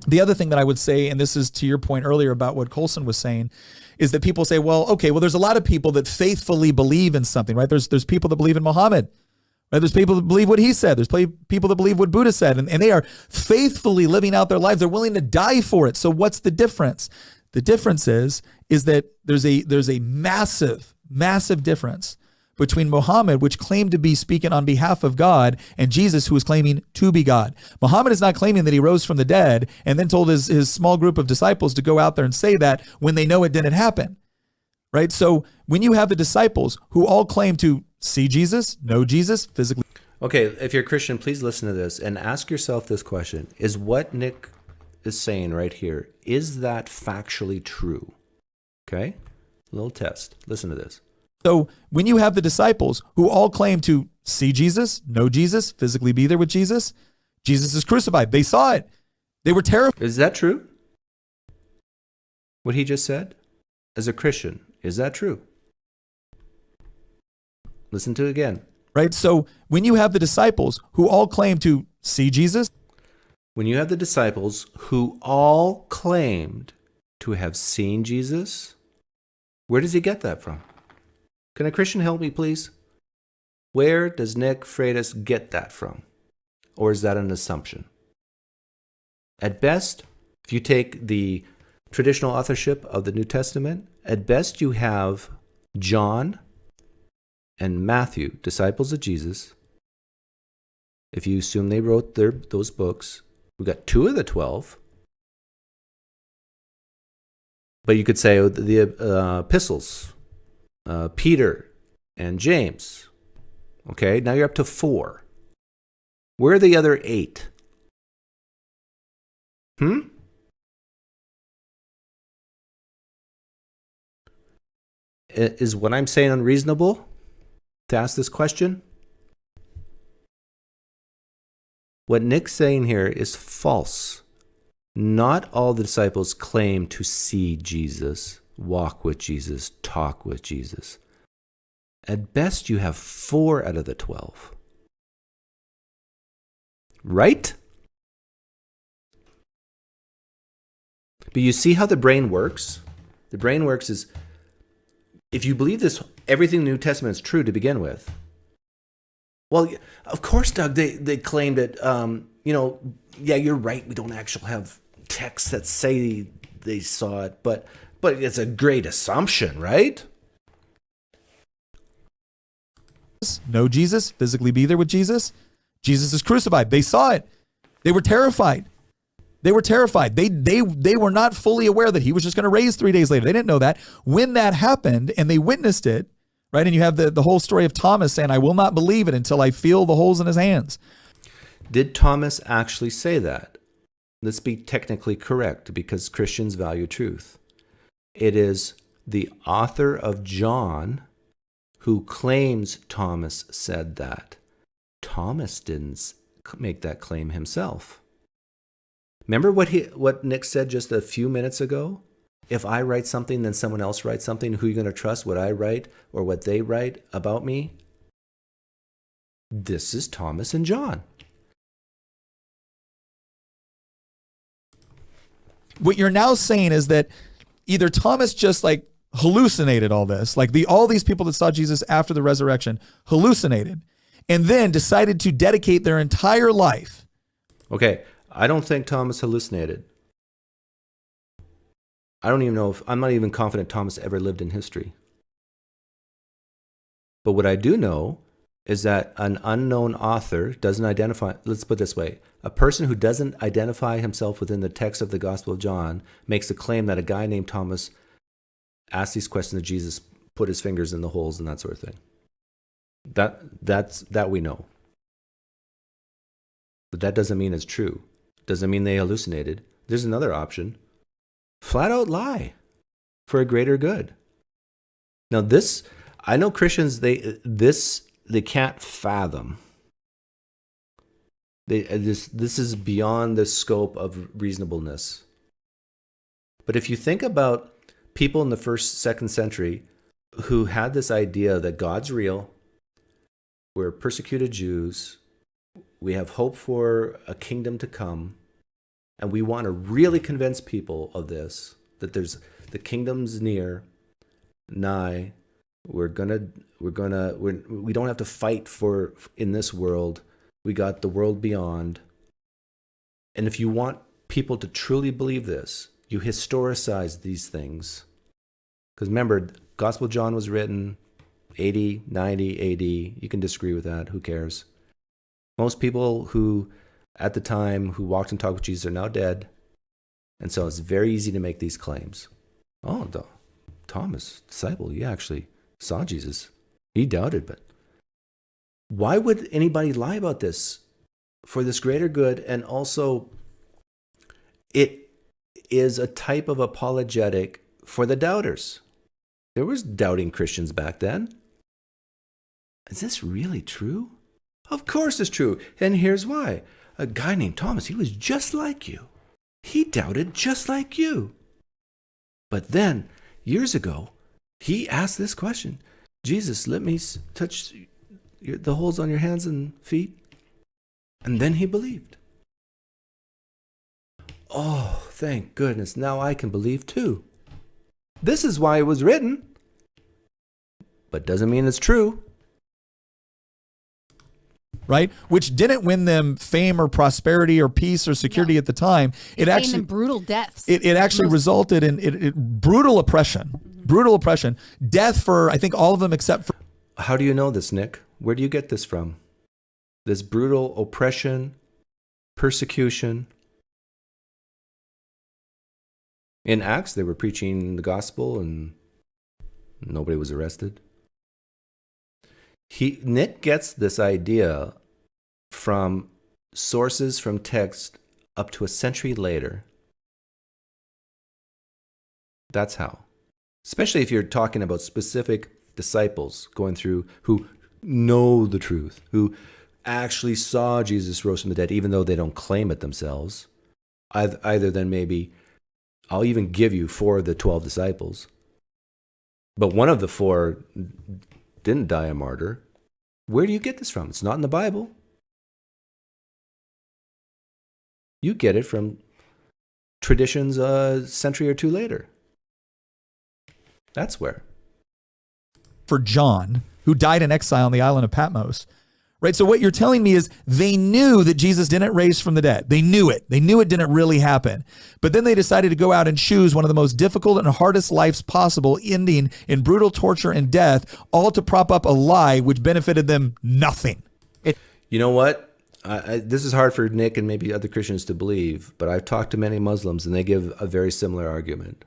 The other thing that I would say, and this is to your point earlier about what Colson was saying, is that people say, well, okay, well, there's a lot of people that faithfully believe in something, right? There's people that believe in Muhammad. Right? There's people that believe what he said. There's people that believe what Buddha said, and they are faithfully living out their lives. They're willing to die for it. So what's the difference? The difference is that there's a massive, massive difference between Muhammad, which claimed to be speaking on behalf of God, and Jesus, who was claiming to be God. Muhammad is not claiming that he rose from the dead and then told his small group of disciples to go out there and say that when they know it didn't happen. Right? So when you have the disciples who all claim to see Jesus, know Jesus, physically. Okay, if you're a Christian, please listen to this and ask yourself this question. Is what Nick is saying right here, is that factually true? Okay? A little test. Listen to this. So when you have the disciples who all claim to see Jesus, know Jesus, physically be there with Jesus, Jesus is crucified. They saw it. They were terrified. Is that true? What he just said? As a Christian, is that true? Listen to it again. Right? So when you have the disciples who all claim to see Jesus. When you have the disciples who all claimed to have seen Jesus, where does he get that from? Can a Christian help me, please? Where does Nick Freitas get that from? Or is that an assumption? At best, if you take the traditional authorship of the New Testament, at best you have John and Matthew, disciples of Jesus. If you assume they wrote those books, we got 2 of the 12. But you could say the epistles, Peter and James. Okay, now you're up to 4. Where are the other 8? Is what I'm saying unreasonable to ask this question? What Nick's saying here is false. Not all the disciples claim to see Jesus, walk with Jesus, talk with Jesus. At best, you have 4 out of the 12. Right? But you see how the brain works? The brain works is, if you believe this, everything in the New Testament is true to begin with. Well, of course, Doug, they claim that, yeah, you're right. We don't actually have texts that say they saw it, but it's a great assumption, right? Know Jesus, physically be there with Jesus. Jesus is crucified. They saw it. They were terrified. They were terrified. They were not fully aware that he was just going to raise 3 days later. They didn't know that. When that happened and they witnessed it, right? And you have the whole story of Thomas saying, I will not believe it until I feel the holes in his hands. Did Thomas actually say that? Let's be technically correct because Christians value truth. It is the author of John who claims Thomas said that. Thomas didn't make that claim himself. Remember what Nick said just a few minutes ago? If I write something, then someone else writes something, who are you going to trust, what I write or what they write about me? This is Thomas and John. What you're now saying is that either Thomas just like hallucinated all this, like all these people that saw Jesus after the resurrection hallucinated, and then decided to dedicate their entire life. Okay, I don't think Thomas hallucinated. I'm not even confident Thomas ever lived in history. But what I do know is that an unknown author doesn't identify, let's put it this way, a person who doesn't identify himself within the text of the Gospel of John makes a claim that a guy named Thomas asked these questions of Jesus, put his fingers in the holes and that sort of thing. That we know. But that doesn't mean it's true. Doesn't mean they hallucinated. There's another option. Flat out lie for a greater good. Now this, I know Christians, they can't fathom. This is beyond the scope of reasonableness. But if you think about people in the 1st, 2nd century who had this idea that God's real, we're persecuted Jews, we have hope for a kingdom to come, and we want to really convince people of this, that the kingdom's near, nigh, We don't have to fight for in this world. We got the world beyond. And if you want people to truly believe this, you historicize these things. Because remember, Gospel of John was written 80, 90 AD. You can disagree with that. Who cares? Most people who, at the time, who walked and talked with Jesus are now dead. And so it's very easy to make these claims. Oh, Thomas, disciple, he actually saw Jesus. He doubted, but why would anybody lie about this for this greater good? And also, it is a type of apologetic for the doubters. There was doubting Christians back then. Is this really true? Of course it's true. And here's why. A guy named Thomas, he was just like you. He doubted just like you. But then, years ago, he asked this question. Jesus, let me touch the holes on your hands and feet. And then he believed. Oh, thank goodness. Now I can believe too. This is why it was written. But doesn't mean it's true. Right? Which didn't win them fame or prosperity or peace or security at the time. It actually brutal deaths. It actually resulted in brutal oppression. Brutal oppression. Death for, I think, all of them except for... How do you know this, Nick? Where do you get this from? This brutal oppression, persecution. In Acts, they were preaching the gospel and nobody was arrested. Nick gets this idea from sources from text up to a century later. That's how. Especially if you're talking about specific disciples going through who know the truth, who actually saw Jesus rose from the dead, even though they don't claim it themselves. Either then maybe, I'll even give you 4 of the 12 disciples. But one of the 4 didn't die a martyr. Where do you get this from? It's not in the Bible. You get it from traditions a century or 2 later. That's where. For John, who died in exile on the island of Patmos. Right? So what you're telling me is they knew that Jesus didn't raise from the dead. They knew it. They knew it didn't really happen. But then they decided to go out and choose one of the most difficult and hardest lives possible, ending in brutal torture and death, all to prop up a lie which benefited them nothing. You know what? This is hard for Nick and maybe other Christians to believe, but I've talked to many Muslims and they give a very similar argument.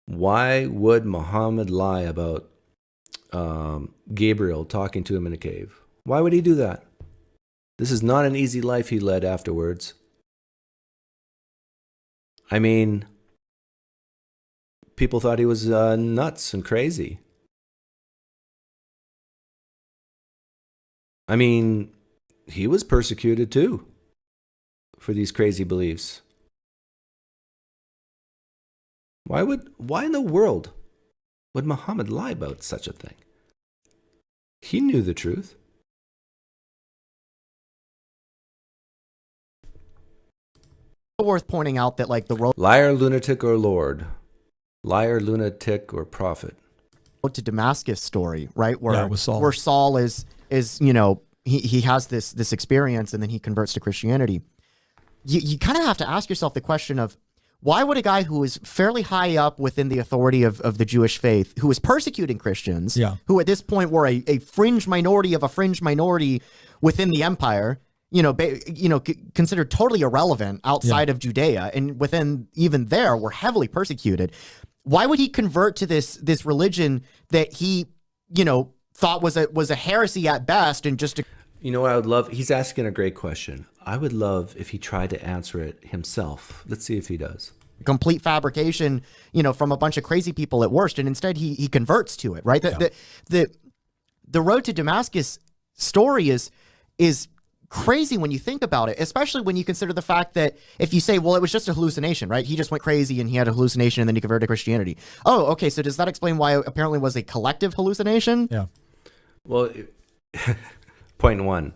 Why would Muhammad lie about Gabriel talking to him in a cave? Why would he do that? This is not an easy life he led afterwards. I mean, people thought he was nuts and crazy. I mean, he was persecuted too for these crazy beliefs. Why in the world would Muhammad lie about such a thing? He knew the truth. Worth pointing out that like the road Liar, lunatic, or Lord. Liar, lunatic, or prophet. to Damascus story, right? Where Yeah, with Saul. where Saul is you know, he has this experience and then he converts to Christianity. You kind of have to ask yourself the question of why would a guy who is fairly high up within the authority of the Jewish faith, who is persecuting Christians, who at this point were a fringe minority of a fringe minority within the empire, considered totally irrelevant outside of Judea, and within even there were heavily persecuted. Why would he convert to this religion that he, thought was a heresy at best and just You know what I would love? He's asking a great question. I would love if he tried to answer it himself. Let's see if he does. complete fabrication, from a bunch of crazy people at worst, and instead he converts to it, right? The road to Damascus story is crazy when you think about it, especially when you consider the fact that if you say, well, it was just a hallucination, right? He just went crazy and he had a hallucination and then he converted to Christianity. Oh, okay. So does that explain why it apparently was a collective hallucination? Yeah. Well, point 1,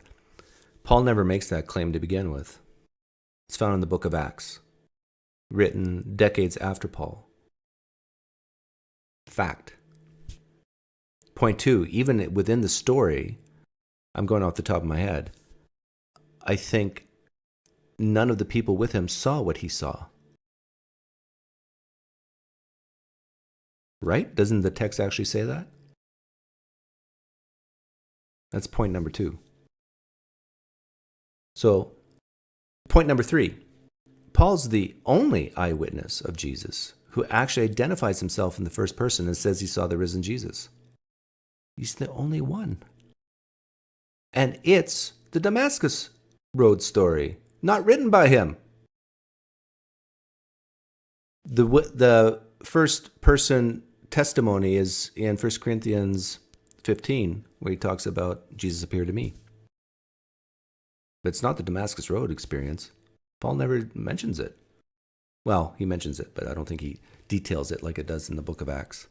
Paul never makes that claim to begin with. It's found in the book of Acts, written decades after Paul. Fact. Point two, even within the story, I'm going off the top of my head, I think none of the people with him saw what he saw. Right? Doesn't the text actually say that? That's point number two. So, point number three, Paul's the only eyewitness of Jesus who actually identifies himself in the first person and says he saw the risen Jesus. He's the only one. And it's the Damascus Road story, not written by him. The first person testimony is in 1 Corinthians 15, where he talks about Jesus appeared to me. But it's not the Damascus Road experience. Paul never mentions it. Well, he mentions it, but I don't think he details it like it does in the book of Acts.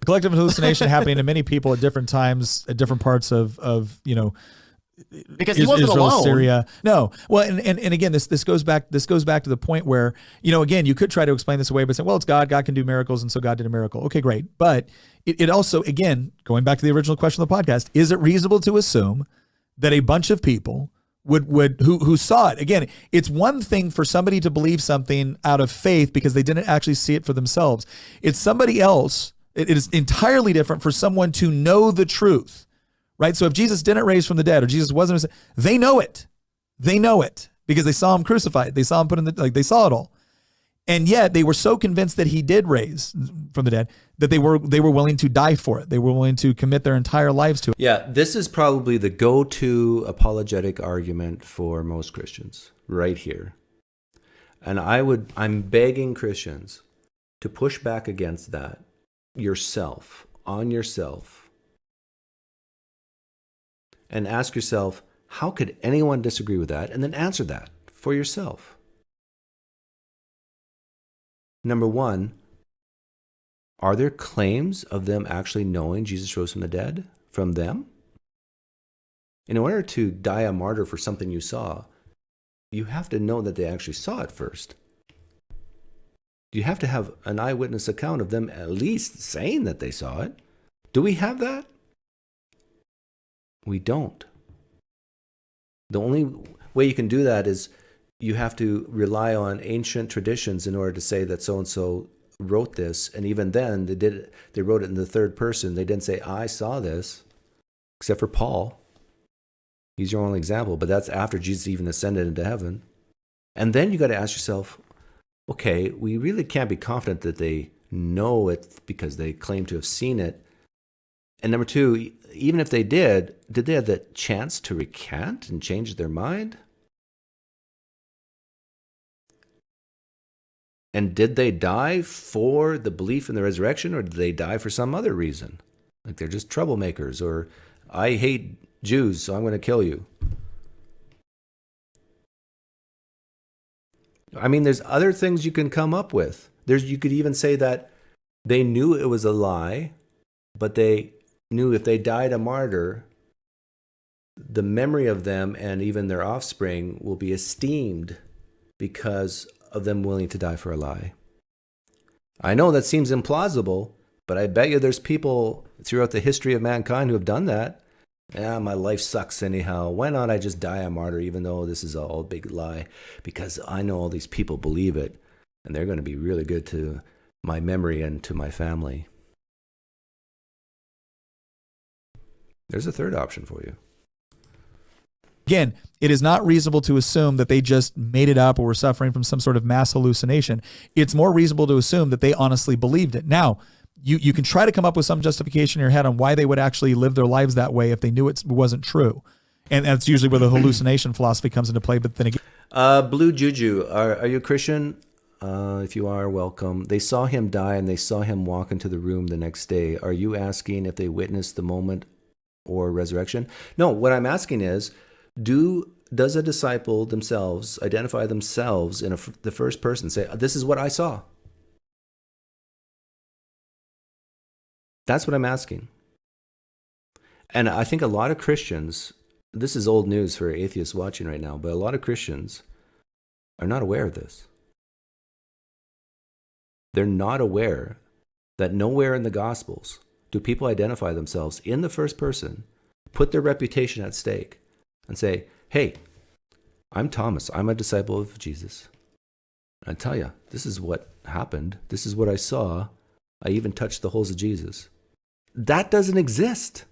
Collective hallucination happening to many people at different times, at different parts of because he wasn't Israel, alone. Syria. No. Well, and again, this goes back to the point where, again, you could try to explain this away by saying, well, it's God. God can do miracles, and so God did a miracle. Okay, great. But it also, again, going back to the original question of the podcast, is it reasonable to assume that a bunch of people who saw it? Again, it's one thing for somebody to believe something out of faith because they didn't actually see it for themselves. It's somebody else. It is entirely different for someone to know the truth, right? So if Jesus didn't raise from the dead, or Jesus wasn't, they know it. They know it because they saw him crucified. They saw him put in they saw it all. And yet they were so convinced that he did raise from the dead that they were willing to die for it. They were willing to commit their entire lives to it. Yeah, this is probably the go-to apologetic argument for most Christians right here. And I'm begging Christians to push back against that on yourself. And ask yourself, how could anyone disagree with that? And then answer that for yourself. Number one, are there claims of them actually knowing Jesus rose from the dead from them? In order to die a martyr for something you saw, you have to know that they actually saw it first. You have to have an eyewitness account of them at least saying that they saw it. Do we have that? We don't. The only way you can do that is you have to rely on ancient traditions in order to say that so-and-so wrote this. And even then, they wrote it in the third person. They didn't say, I saw this, except for Paul. He's your only example, but that's after Jesus even ascended into heaven. And then you got to ask yourself, okay, we really can't be confident that they know it because they claim to have seen it. And number two, even if they did they have the chance to recant and change their mind? And did they die for the belief in the resurrection, or did they die for some other reason? Like they're just troublemakers, or I hate Jews, so I'm going to kill you. I mean, there's other things you can come up with. You could even say that they knew it was a lie, but they knew if they died a martyr, the memory of them and even their offspring will be esteemed because of them willing to die for a lie. I know that seems implausible, but I bet you there's people throughout the history of mankind who have done that. My life sucks anyhow. Why not I just die a martyr even though this is all a big lie? Because I know all these people believe it, and they're going to be really good to my memory and to my family. There's a third option for you. Again, it is not reasonable to assume that they just made it up or were suffering from some sort of mass hallucination. It's more reasonable to assume that they honestly believed it. Now, you can try to come up with some justification in your head on why they would actually live their lives that way if they knew it wasn't true. And that's usually where the hallucination philosophy comes into play. But then again, Blue Juju, are you a Christian? If you are, welcome. They saw him die and they saw him walk into the room the next day. Are you asking if they witnessed the moment or resurrection? No, what I'm asking is, does a disciple themselves identify themselves in the first person, say, this is what I saw? That's what I'm asking. And I think a lot of Christians, this is old news for atheists watching right now, but a lot of Christians are not aware of this. They're not aware that nowhere in the Gospels do people identify themselves in the first person, put their reputation at stake, and say, hey, I'm Thomas. I'm a disciple of Jesus. And I tell you, this is what happened. This is what I saw. I even touched the holes of Jesus. That doesn't exist.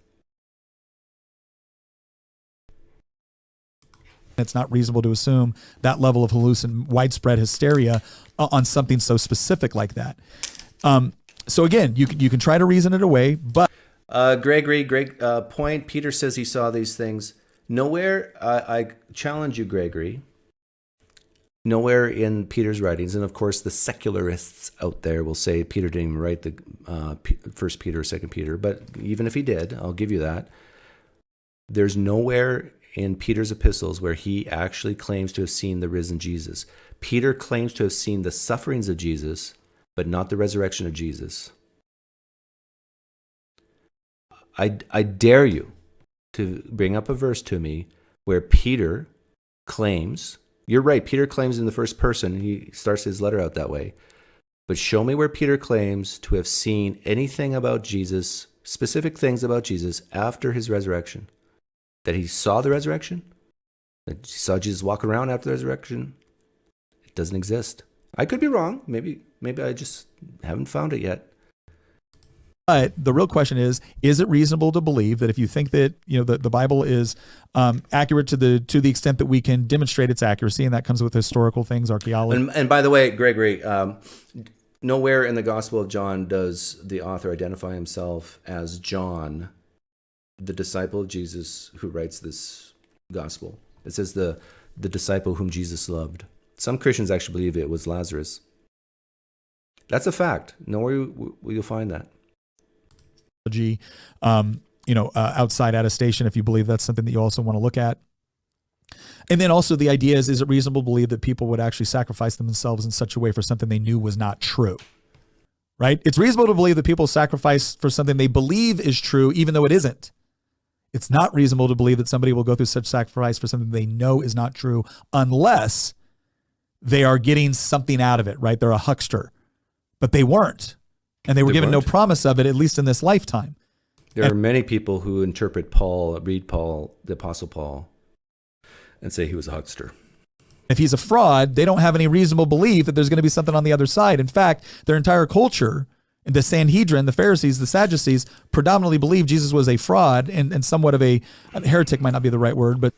It's not reasonable to assume that level of widespread hysteria on something so specific like that. So again, you can try to reason it away, but Gregory, great point. Peter says he saw these things. Nowhere, I challenge you, Gregory, nowhere in Peter's writings, and of course the secularists out there will say Peter didn't even write the First Peter or Second Peter, but even if he did, I'll give you that. There's nowhere in Peter's epistles where he actually claims to have seen the risen Jesus. Peter claims to have seen the sufferings of Jesus, but not the resurrection of Jesus. I dare you to bring up a verse to me where Peter claims, you're right, Peter claims in the first person, he starts his letter out that way, but show me where Peter claims to have seen anything about Jesus, specific things about Jesus after his resurrection. That he saw the resurrection? That he saw Jesus walk around after the resurrection? It doesn't exist. I could be wrong. Maybe I just haven't found it yet. But the real question is it reasonable to believe that if you think that the Bible is accurate to the extent that we can demonstrate its accuracy, and that comes with historical things, archaeology. And by the way, Gregory, nowhere in the Gospel of John does the author identify himself as John, the disciple of Jesus who writes this gospel. It says the disciple whom Jesus loved. Some Christians actually believe it was Lazarus. That's a fact. Nowhere will you find that. Outside attestation, if you believe that's something that you also want to look at. And then also the idea is it reasonable to believe that people would actually sacrifice themselves in such a way for something they knew was not true? Right? It's reasonable to believe that people sacrifice for something they believe is true, even though it isn't. It's not reasonable to believe that somebody will go through such sacrifice for something they know is not true unless they are getting something out of it, right? They're a huckster. But they weren't. And they were given no promise of it, at least in this lifetime. There are many people who interpret read Paul, the Apostle Paul, and say he was a huckster. If he's a fraud, they don't have any reasonable belief that there's going to be something on the other side. In fact, their entire culture, the Sanhedrin, the Pharisees, the Sadducees, predominantly believed Jesus was a fraud and somewhat of a heretic might not be the right word, but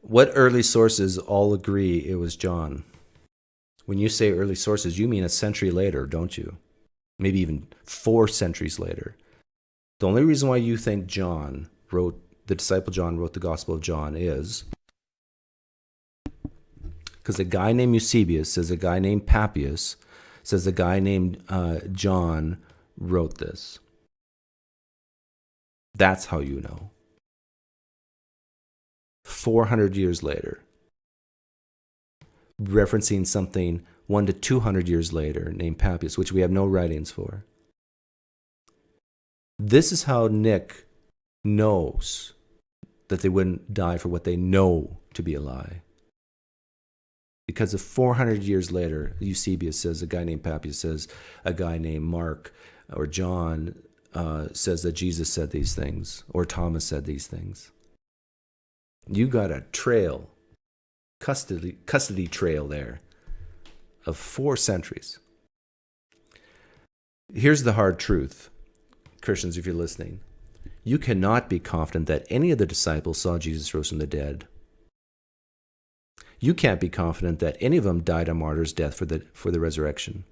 what early sources all agree it was John? When you say early sources, you mean a century later, don't you? Maybe even 4 centuries later. The only reason why you think the disciple John wrote the Gospel of John is because a guy named Eusebius says a guy named Papias says a guy named John wrote this. That's how you know. 400 years later, referencing something 100 to 200 years later named Papias, which we have no writings for. This is how Nick knows that they wouldn't die for what they know to be a lie. Because of 400 years later, Eusebius says a guy named Papias says a guy named Mark or John says that Jesus said these things or Thomas said these things. You got a trail, custody trail there of 4 centuries. Here's the hard truth, Christians, if you're listening. You cannot be confident that any of the disciples saw Jesus rose from the dead. You can't be confident that any of them died a martyr's death for the resurrection.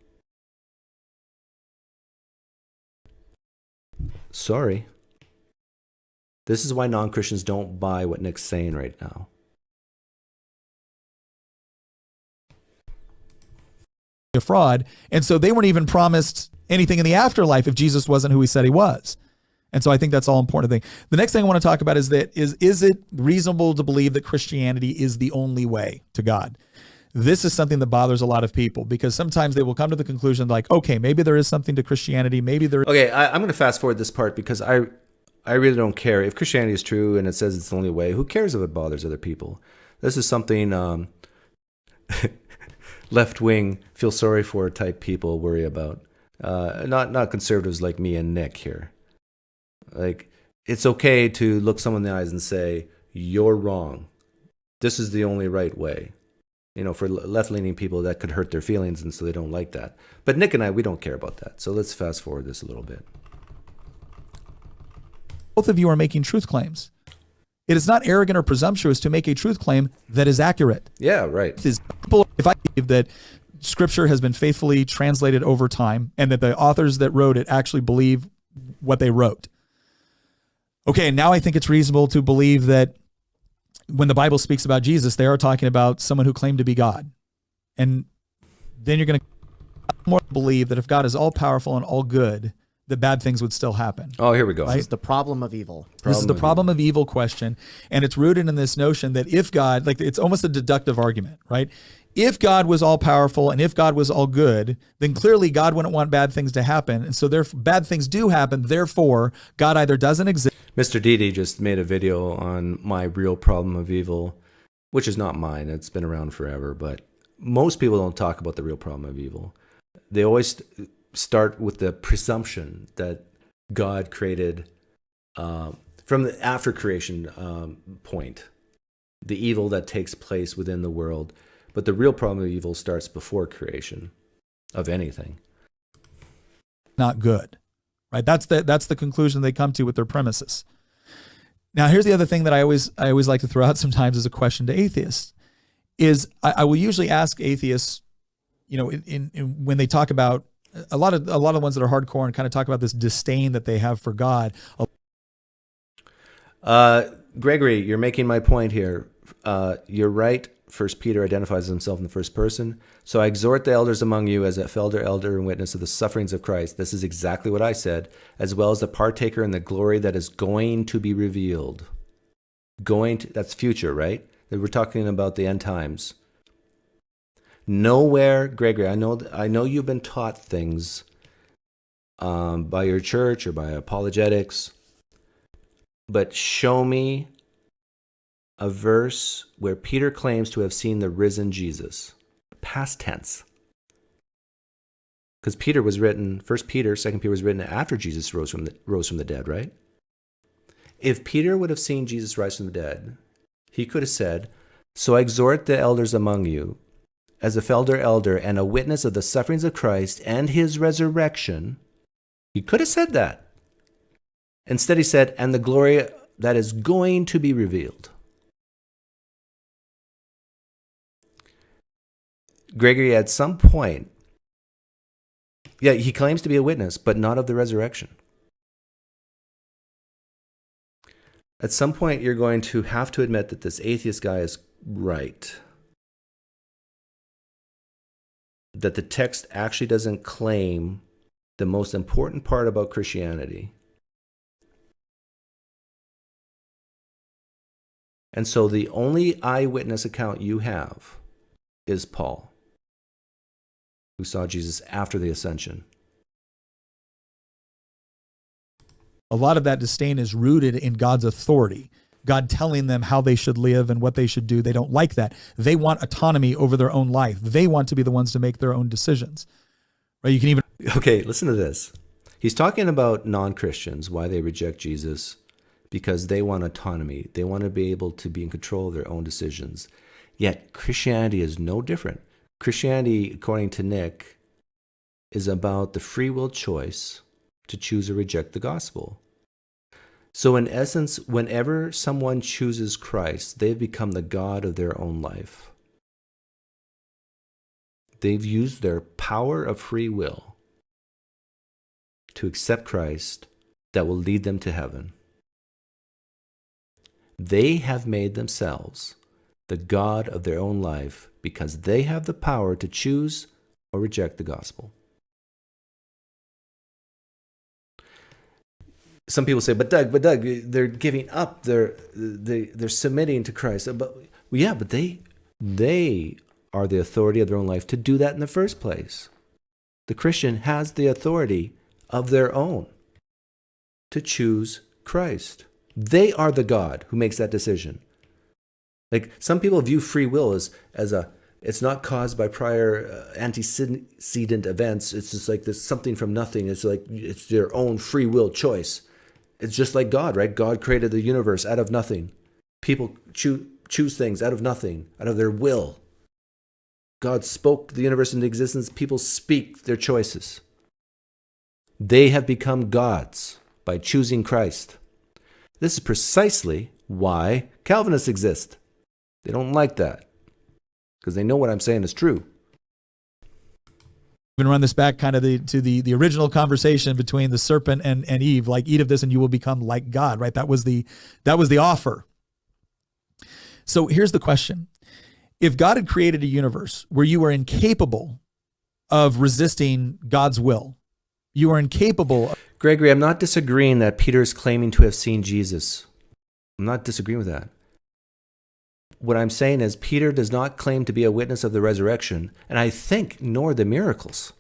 Sorry. This is why non-Christians don't buy what Nick's saying right now. A fraud. And so they weren't even promised anything in the afterlife if Jesus wasn't who he said he was. And so I think that's all important thing. The next thing I want to talk about is it reasonable to believe that Christianity is the only way to God? This is something that bothers a lot of people because sometimes they will come to the conclusion like, okay, maybe there is something to Christianity. Maybe there. Okay, I'm going to fast forward this part because I really don't care. If Christianity is true and it says it's the only way, who cares if it bothers other people? This is something left-wing, feel sorry for type people worry about. Not conservatives like me and Nick here. Like, it's okay to look someone in the eyes and say, you're wrong. This is the only right way. You know, for left-leaning people, that could hurt their feelings, and so they don't like that. But Nick and I, we don't care about that. So let's fast forward this a little bit. Both of you are making truth claims. It is not arrogant or presumptuous to make a truth claim that is accurate. Yeah, right. If I believe that Scripture has been faithfully translated over time and that the authors that wrote it actually believe what they wrote. Okay, now I think it's reasonable to believe that when the Bible speaks about Jesus, they are talking about someone who claimed to be God. And then you're going to more believe that if God is all powerful and all good, that bad things would still happen. Oh, here we go. Right? This is the problem of evil. This is the problem of evil question. And it's rooted in this notion that if God, like it's almost a deductive argument, right? If God was all powerful and if God was all good, then clearly God wouldn't want bad things to happen. And so bad things do happen. Therefore, God either doesn't exist. Mr. Didi just made a video on my real problem of evil, which is not mine. It's been around forever, but most people don't talk about the real problem of evil. They always start with the presumption that God created from the after creation point, the evil that takes place within the world. But the real problem of evil starts before creation of anything. Not good, right? That's the conclusion they come to with their premises. Now, here's the other thing that I always like to throw out sometimes as a question to atheists is I will usually ask atheists, you know, in when they talk about a lot of the ones that are hardcore and kind of talk about this disdain that they have for God. Gregory, you're making my point here. You're right. First Peter identifies himself in the first person. So I exhort the elders among you as a elder and witness of the sufferings of Christ. This is exactly what I said, as well as the partaker in the glory that is going to be revealed. That's future, right? We're talking about the end times. Nowhere, Gregory, I know you've been taught things by your church or by apologetics, but show me a verse where Peter claims to have seen the risen Jesus. Past tense. Because Peter was written, 1 Peter, 2 Peter was written after Jesus rose from the dead, right? If Peter would have seen Jesus rise from the dead, he could have said, so I exhort the elders among you, as a elder and a witness of the sufferings of Christ and his resurrection. He could have said that. Instead he said, and the glory that is going to be revealed. Gregory, at some point, yeah, he claims to be a witness, but not of the resurrection. At some point, you're going to have to admit that this atheist guy is right. That the text actually doesn't claim the most important part about Christianity. And so the only eyewitness account you have is Paul, who saw Jesus after the ascension. A lot of that disdain is rooted in God's authority, God telling them how they should live and what they should do. They don't like that. They want autonomy over their own life. They want to be the ones to make their own decisions. Right? You can even... Okay, listen to this. He's talking about non-Christians, why they reject Jesus, because they want autonomy. They want to be able to be in control of their own decisions. Yet Christianity is no different. Christianity, according to Nick, is about the free will choice to choose or reject the gospel. So in essence, whenever someone chooses Christ, they've become the God of their own life. They've used their power of free will to accept Christ that will lead them to heaven. They have made themselves the God of their own life because they have the power to choose or reject the gospel. Some people say, but Doug, they're giving up. They're submitting to Christ. But they are the authority of their own life to do that in the first place. The Christian has the authority of their own to choose Christ. They are the God who makes that decision. Like some people view free will as it's not caused by prior antecedent events. It's just like this something from nothing. It's like it's their own free will choice. It's just like God, right? God created the universe out of nothing. People choose things out of nothing, out of their will. God spoke the universe into existence. People speak their choices. They have become gods by choosing Christ. This is precisely why Calvinists exist. They don't like that because they know what I'm saying is true. We're going to run this back kind of to the original conversation between the serpent and Eve, like eat of this and you will become like God, right? That was the offer. So here's the question. If God had created a universe where you were incapable of resisting God's will, you are incapable of... Gregory, I'm not disagreeing that Peter is claiming to have seen Jesus. I'm not disagreeing with that. What I'm saying is Peter does not claim to be a witness of the resurrection, and I think nor the miracles.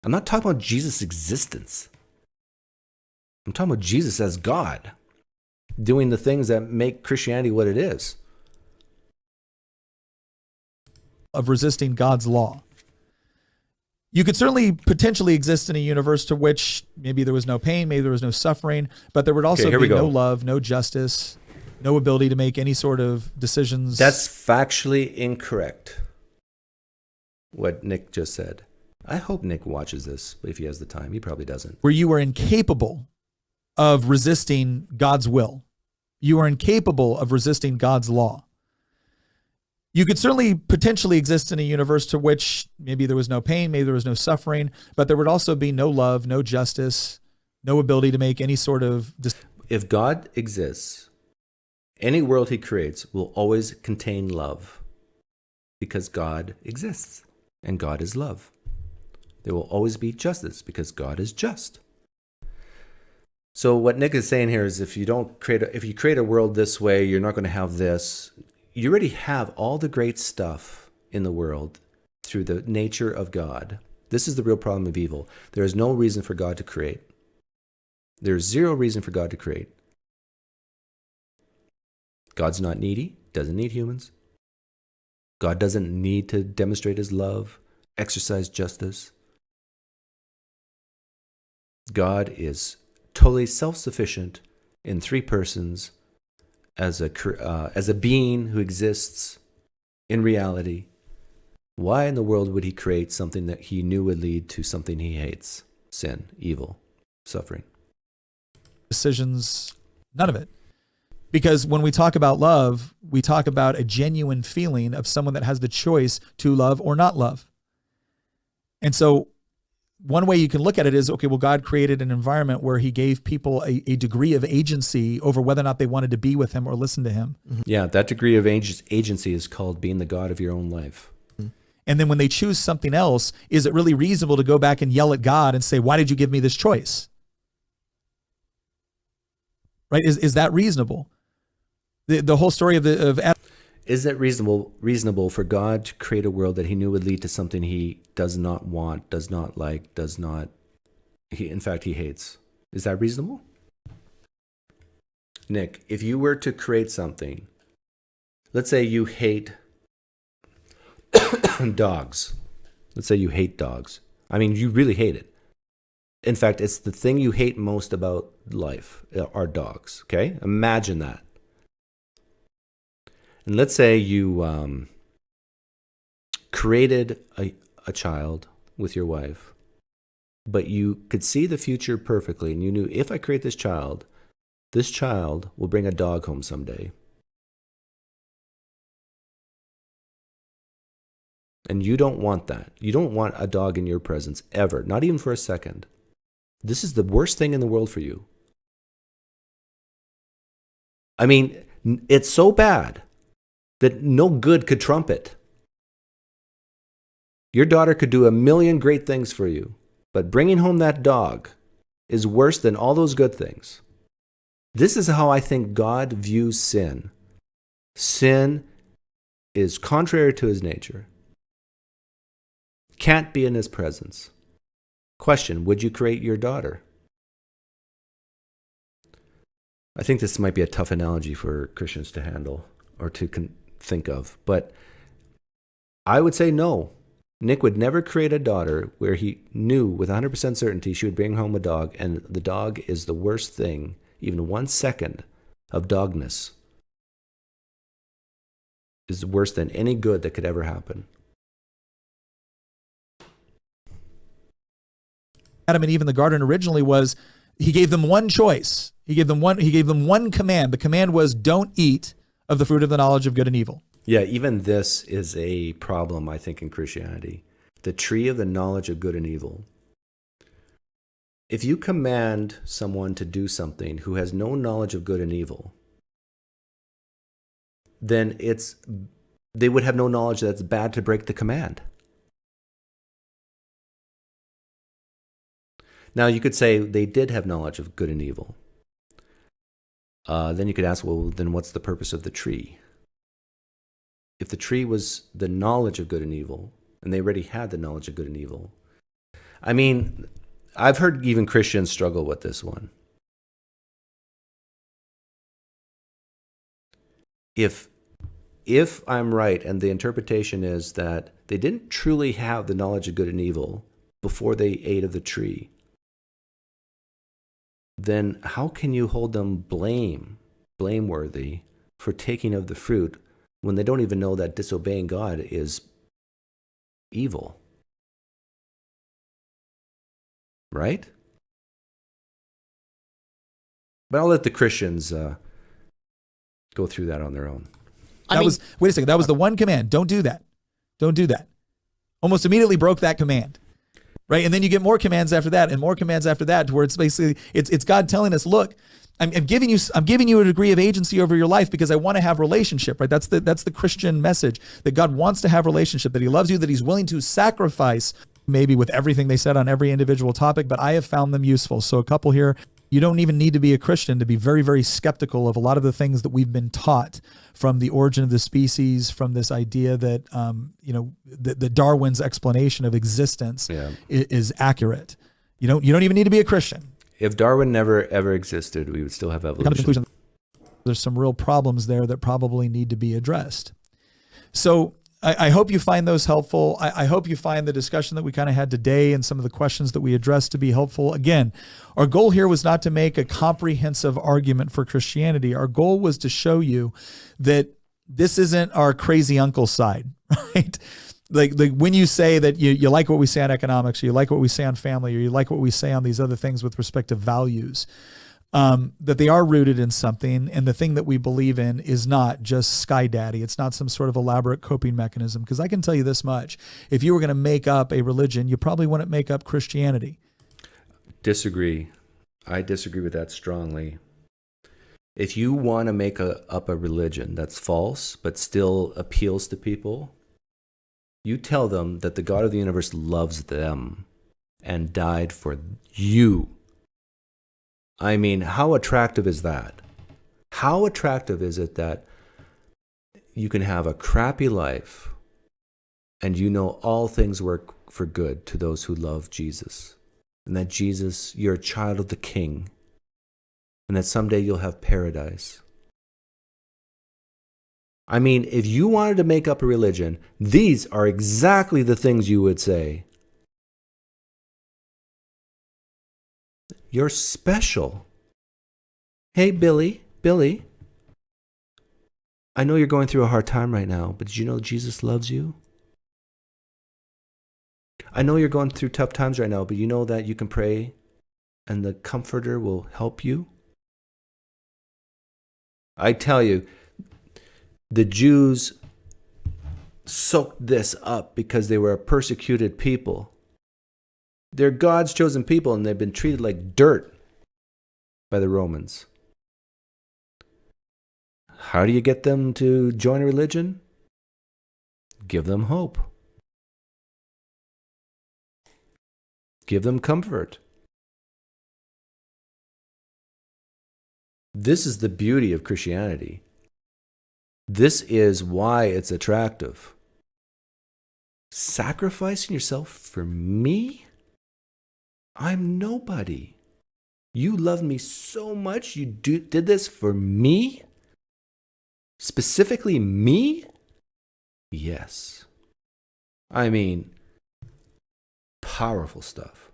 I'm not talking about Jesus' existence. I'm talking about Jesus as God, doing the things that make Christianity what it is. Of resisting God's law. You could certainly potentially exist in a universe to which maybe there was no pain, maybe there was no suffering, but there would also be no love, no justice, no ability to make any sort of decisions. That's factually incorrect, what Nick just said. I hope Nick watches this, if he has the time. He probably doesn't. Where you are incapable of resisting God's will. You are incapable of resisting God's law. You could certainly potentially exist in a universe to which maybe there was no pain, maybe there was no suffering, but there would also be no love, no justice, no ability to make any sort of... If God exists, any world he creates will always contain love because God exists and God is love. There will always be justice because God is just. So what Nick is saying here is if you create a world this way, you're not going to have this. You already have all the great stuff in the world through the nature of God. This is the real problem of evil. There is no reason for God to create. There is zero reason for God to create. God's not needy, doesn't need humans. God doesn't need to demonstrate his love, exercise justice. God is totally self-sufficient in three persons, as a being who exists in reality. Why in the world would he create something that he knew would lead to something he hates? Sin, evil, suffering. Decisions, none of it. Because when we talk about love, we talk about a genuine feeling of someone that has the choice to love or not love. And so one way you can look at it is, okay, well, God created an environment where he gave people a degree of agency over whether or not they wanted to be with him or listen to him. Yeah, that degree of agency is called being the God of your own life. And then when they choose something else, is it really reasonable to go back and yell at God and say, why did you give me this choice? Right? Is that reasonable? The whole story of is it reasonable for God to create a world that he knew would lead to something he does not want, does not like, in fact, he hates? Is that reasonable? Nick, if you were to create something, let's say you hate dogs. Let's say you hate dogs. I mean, you really hate it. In fact, it's the thing you hate most about life are dogs, okay? Imagine that. And let's say you created a child with your wife, but you could see the future perfectly, and you knew if I create this child will bring a dog home someday. And you don't want that. You don't want a dog in your presence ever, not even for a second. This is the worst thing in the world for you. I mean, it's so bad that no good could trump it. Your daughter could do a million great things for you, but bringing home that dog is worse than all those good things. This is how I think God views sin. Sin is contrary to his nature. Can't be in his presence. Question, would you create your daughter? I think this might be a tough analogy for Christians to handle or to think of, but I would say no. Nick would never create a daughter where he knew with 100% certainty she would bring home a dog, and the dog is the worst thing. Even 1 second of dogness is worse than any good that could ever happen. Adam and Eve in the garden originally was, he gave them one choice. He gave them one command. The command was, don't eat of the fruit of the knowledge of good and evil. Yeah, even this is a problem, I think, in Christianity. The tree of the knowledge of good and evil. If you command someone to do something who has no knowledge of good and evil, then they would have no knowledge that it's bad to break the command. Now, you could say they did have knowledge of good and evil. Then you could ask, well, then what's the purpose of the tree? If the tree was the knowledge of good and evil, and they already had the knowledge of good and evil. I mean, I've heard even Christians struggle with this one. If I'm right, and the interpretation is that they didn't truly have the knowledge of good and evil before they ate of the tree, then how can you hold them blameworthy for taking of the fruit when they don't even know that disobeying God is evil? Right? But I'll let the Christians go through that on their own. Wait a second. That was the one command. Don't do that. Don't do that. Almost immediately broke that command. Right? And then you get more commands after that and more commands after that, to where it's basically, it's God telling us, look, I'm giving you a degree of agency over your life because I want to have relationship, right? That's the Christian message, that God wants to have relationship, that he loves you, that he's willing to sacrifice, maybe with everything they said on every individual topic, but I have found them useful. So a couple here, you don't even need to be a Christian to be very, very skeptical of a lot of the things that we've been taught from the origin of the species, from this idea that, the Darwin's explanation of existence is accurate. You don't even need to be a Christian. If Darwin never ever existed, we would still have evolution. Conclusion, there's some real problems there that probably need to be addressed. So I hope you find those helpful. I hope you find the discussion that we kind of had today and some of the questions that we addressed to be helpful. Again, our goal here was not to make a comprehensive argument for Christianity. Our goal was to show you that this isn't our crazy uncle side, right? Like when you say that you like what we say on economics, or you like what we say on family, or you like what we say on these other things with respect to values, that they are rooted in something, and the thing that we believe in is not just Sky Daddy. It's not some sort of elaborate coping mechanism. Because I can tell you this much: if you were going to make up a religion, you probably wouldn't make up Christianity. Disagree. I disagree with that strongly. If you want to make up a religion that's false but still appeals to people, you tell them that the God of the universe loves them and died for you. I mean, how attractive is that? How attractive is it that you can have a crappy life and you know all things work for good to those who love Jesus, and that Jesus, you're a child of the King, and that someday you'll have paradise? I mean, if you wanted to make up a religion, these are exactly the things you would say. You're special. Hey, Billy, I know you're going through a hard time right now, but did you know Jesus loves you? I know you're going through tough times right now, but you know that you can pray and the Comforter will help you? I tell you, the Jews soaked this up because they were a persecuted people. They're God's chosen people, and they've been treated like dirt by the Romans. How do you get them to join a religion? Give them hope. Give them comfort. This is the beauty of Christianity. This is why it's attractive. Sacrificing yourself for me? I'm nobody. You love me so much, you did this for me? Specifically me? Yes. I mean, Powerful stuff.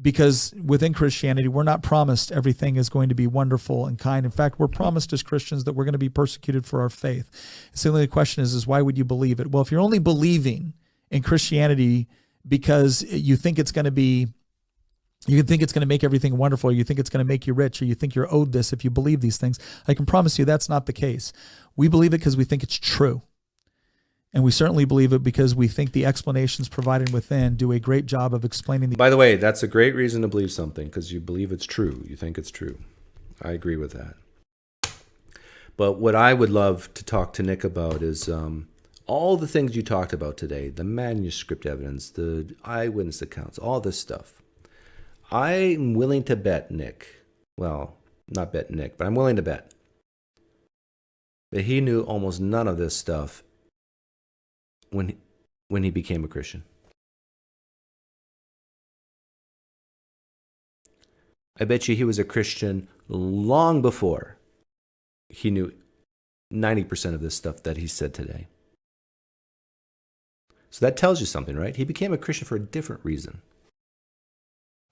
Because within Christianity, we're not promised everything is going to be wonderful and kind. In fact, we're promised as Christians that we're going to be persecuted for our faith. So the only question is why would you believe it? Well, if you're only believing in Christianity because you think it's going to be, you think it's going to make everything wonderful, or you think it's going to make you rich, or you think you're owed this if you believe these things, I can promise you that's not the case. We believe it because we think it's true. And we certainly believe it because we think the explanations provided within do a great job of explaining the... By the way, that's a great reason to believe something, because you believe it's true. You think it's true. I agree with that. But what I would love to talk to Nick about is all the things you talked about today, the manuscript evidence, the eyewitness accounts, all this stuff. I'm willing to bet Nick, well, not bet Nick, but I'm willing to bet that he knew almost none of this stuff when he became a Christian. I bet you he was a Christian long before he knew 90% of this stuff that he said today. So that tells you something, right? He became a Christian for a different reason.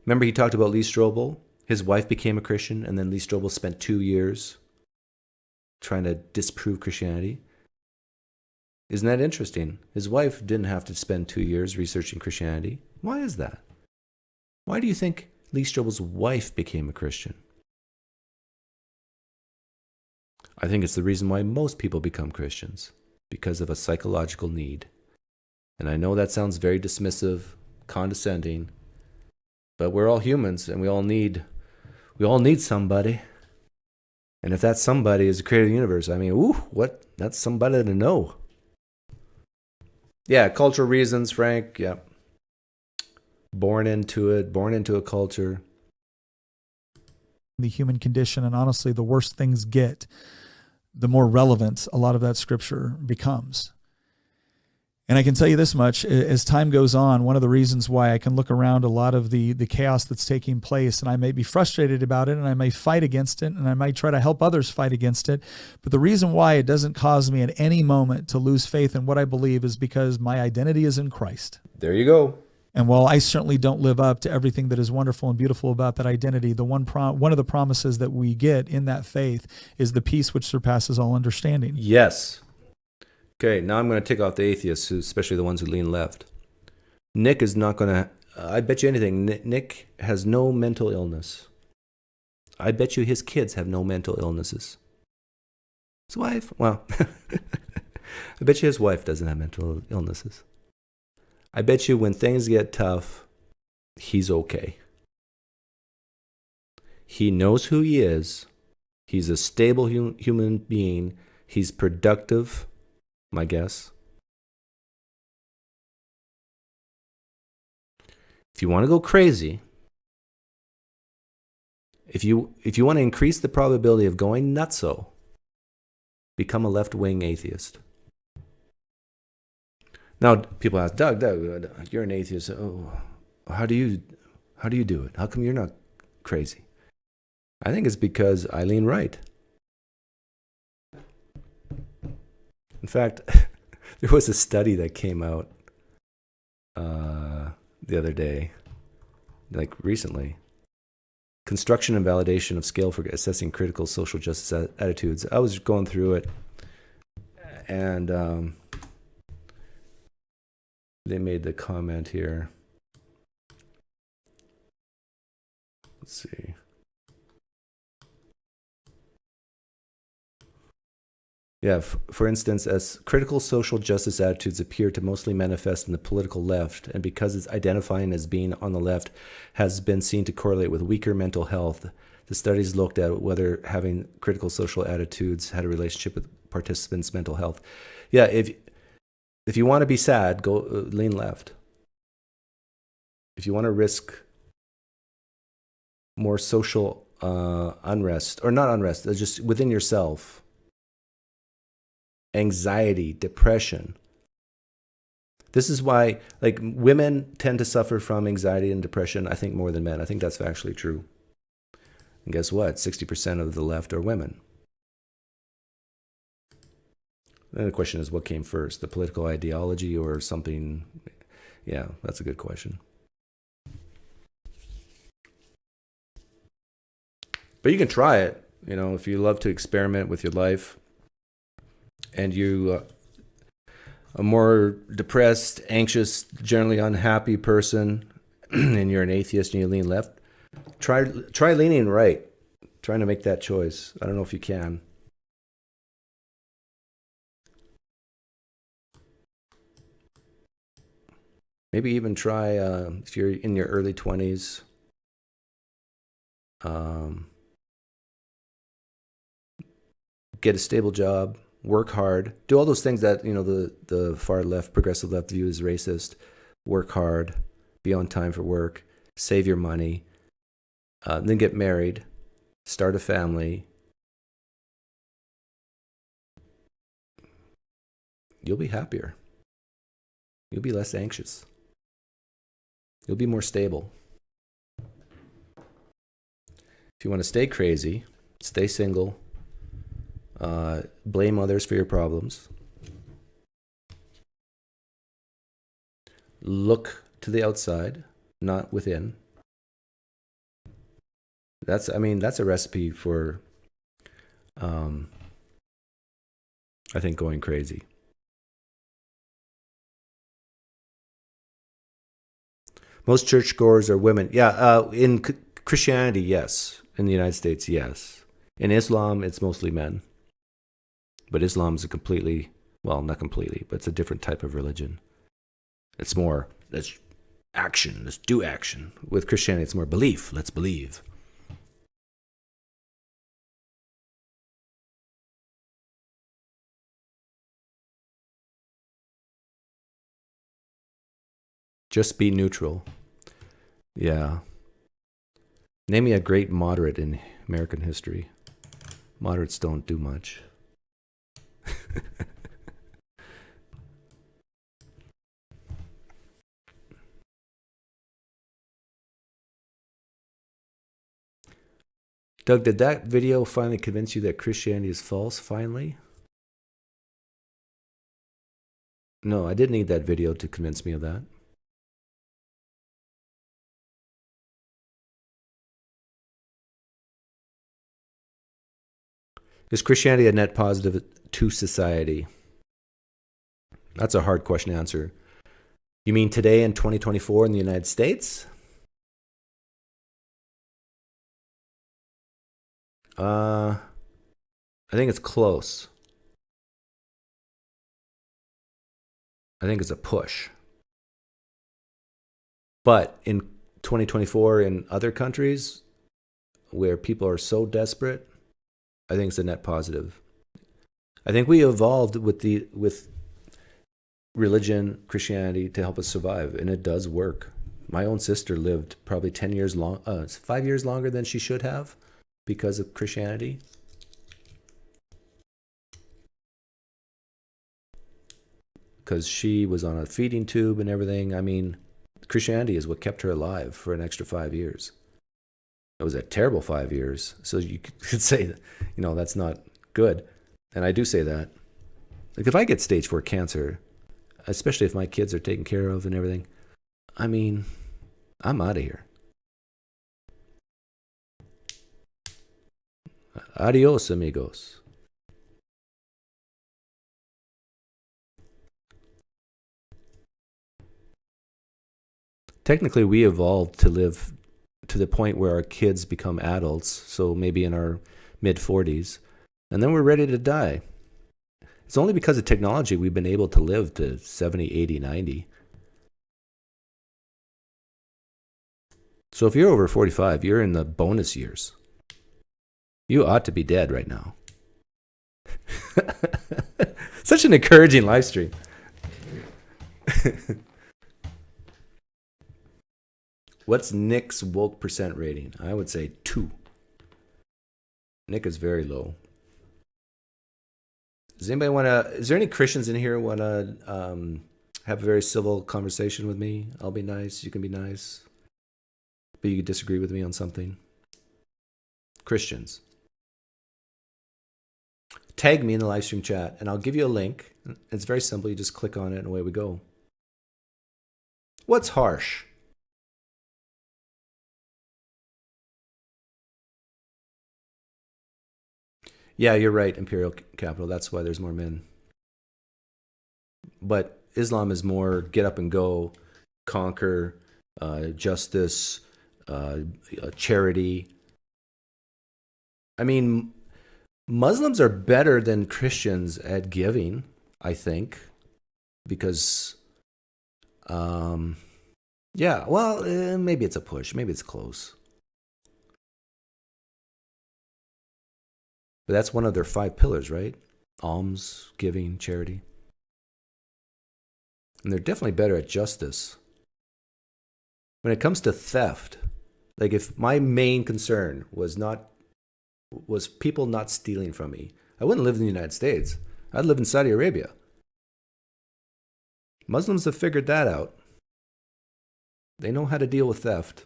Remember he talked about Lee Strobel? His wife became a Christian, and then Lee Strobel spent 2 years trying to disprove Christianity. Isn't that interesting? His wife didn't have to spend 2 years researching Christianity. Why is that? Why do you think Lee Strobel's wife became a Christian? I think it's the reason why most people become Christians, because of a psychological need. And I know that sounds very dismissive, condescending, but we're all humans and we all need somebody. And if that somebody is the creator of the universe, I mean, that's somebody to know. Yeah, cultural reasons, Frank. Yeah. Born into a culture. The human condition, and honestly, the worse things get, the more relevant a lot of that scripture becomes. And I can tell you this much, as time goes on, one of the reasons why I can look around a lot of the chaos that's taking place, and I may be frustrated about it, and I may fight against it, and I might try to help others fight against it, but the reason why it doesn't cause me at any moment to lose faith in what I believe is because my identity is in Christ. There you go. And while I certainly don't live up to everything that is wonderful and beautiful about that identity, the one of the promises that we get in that faith is the peace which surpasses all understanding. Yes. Okay, now I'm going to tick off the atheists, especially the ones who lean left. Nick is not going to... I bet you anything, Nick has no mental illness. I bet you his kids have no mental illnesses. His wife? Well, I bet you his wife doesn't have mental illnesses. I bet you when things get tough, he's okay. He knows who he is. He's a stable human being. He's productive. My guess. If you want to go crazy, if you want to increase the probability of going nutso, become a left-wing atheist. Now people ask, Doug, you're an atheist. Oh, how do you do it? How come you're not crazy? I think it's because I lean right. In fact, there was a study that came out the other day, like recently. Construction and validation of scale for assessing critical social justice attitudes. I was going through it, and they made the comment here. Let's see. Yeah, for instance, as critical social justice attitudes appear to mostly manifest in the political left, and because it's identifying as being on the left has been seen to correlate with weaker mental health, the studies looked at whether having critical social attitudes had a relationship with participants' mental health. Yeah, if you want to be sad, go lean left. If you want to risk more social unrest, or not unrest, just within yourself, anxiety, depression. This is why, like, women tend to suffer from anxiety and depression, I think, more than men. I think that's actually true. And guess what? 60% of the left are women. Then the question is, what came first, the political ideology or something? Yeah, that's a good question. But you can try it. You know, if you love to experiment with your life and you a more depressed, anxious, generally unhappy person, and you're an atheist and you lean left, try leaning right. Trying to make that choice. I don't know if you can. Maybe even try if you're in your early 20s. Get a stable job, work hard, do all those things that, you know, the far left, progressive left view is racist. Work hard, be on time for work, save your money, then get married, start a family. You'll be happier. You'll be less anxious. You'll be more stable. If you want to stay crazy, stay single, blame others for your problems, look to the outside, not within. That's a recipe for, I think, going crazy. Most churchgoers are women. Yeah, in Christianity, yes. In the United States, yes. In Islam, it's mostly men. But Islam is a completely, well, not completely, but it's a different type of religion. It's more, let's action, let's do action. With Christianity, it's more belief, let's believe. Just be neutral. Yeah. Name me a great moderate in American history. Moderates don't do much. Doug, did that video finally convince you that Christianity is false, finally? No, I didn't need that video to convince me of that. Is Christianity a net positive to society? That's a hard question to answer. You mean today in 2024 in the United States? I think it's close. I think it's a push. But in 2024 in other countries where people are so desperate, I think it's a net positive. I think we evolved with religion, Christianity, to help us survive, and it does work. My own sister lived probably 5 years longer than she should have because of Christianity. Because she was on a feeding tube and everything. I mean, Christianity is what kept her alive for an extra 5 years. It was a terrible 5 years. So you could say that, you know, that's not good. And I do say that. Like if I get stage 4 cancer, especially if my kids are taken care of and everything, I mean, I'm out of here. Adios, amigos. Technically, we evolved to live to the point where our kids become adults, so maybe in our mid-40s, and then we're ready to die. It's only because of technology we've been able to live to 70, 80, 90. So if you're over 45, you're in the bonus years. You ought to be dead right now. Such an encouraging live stream. What's Nick's woke percent rating? I would say 2. Nick is very low. Does anybody want to? Is there any Christians in here who want to have a very civil conversation with me? I'll be nice. You can be nice. But you could disagree with me on something. Christians. tag me in the live stream chat, and I'll give you a link. It's very simple. You just click on it, and away we go. What's harsh? Yeah, you're right, Imperial Capital. That's why there's more men. But Islam is more get up and go, conquer, justice, charity. I mean, Muslims are better than Christians at giving, I think, because, yeah, well, maybe it's a push. Maybe it's close. But that's one of their 5 pillars, right? Alms, giving, charity. And they're definitely better at justice. When it comes to theft, like if my main concern was people not stealing from me, I wouldn't live in the United States. I'd live in Saudi Arabia. Muslims have figured that out. They know how to deal with theft.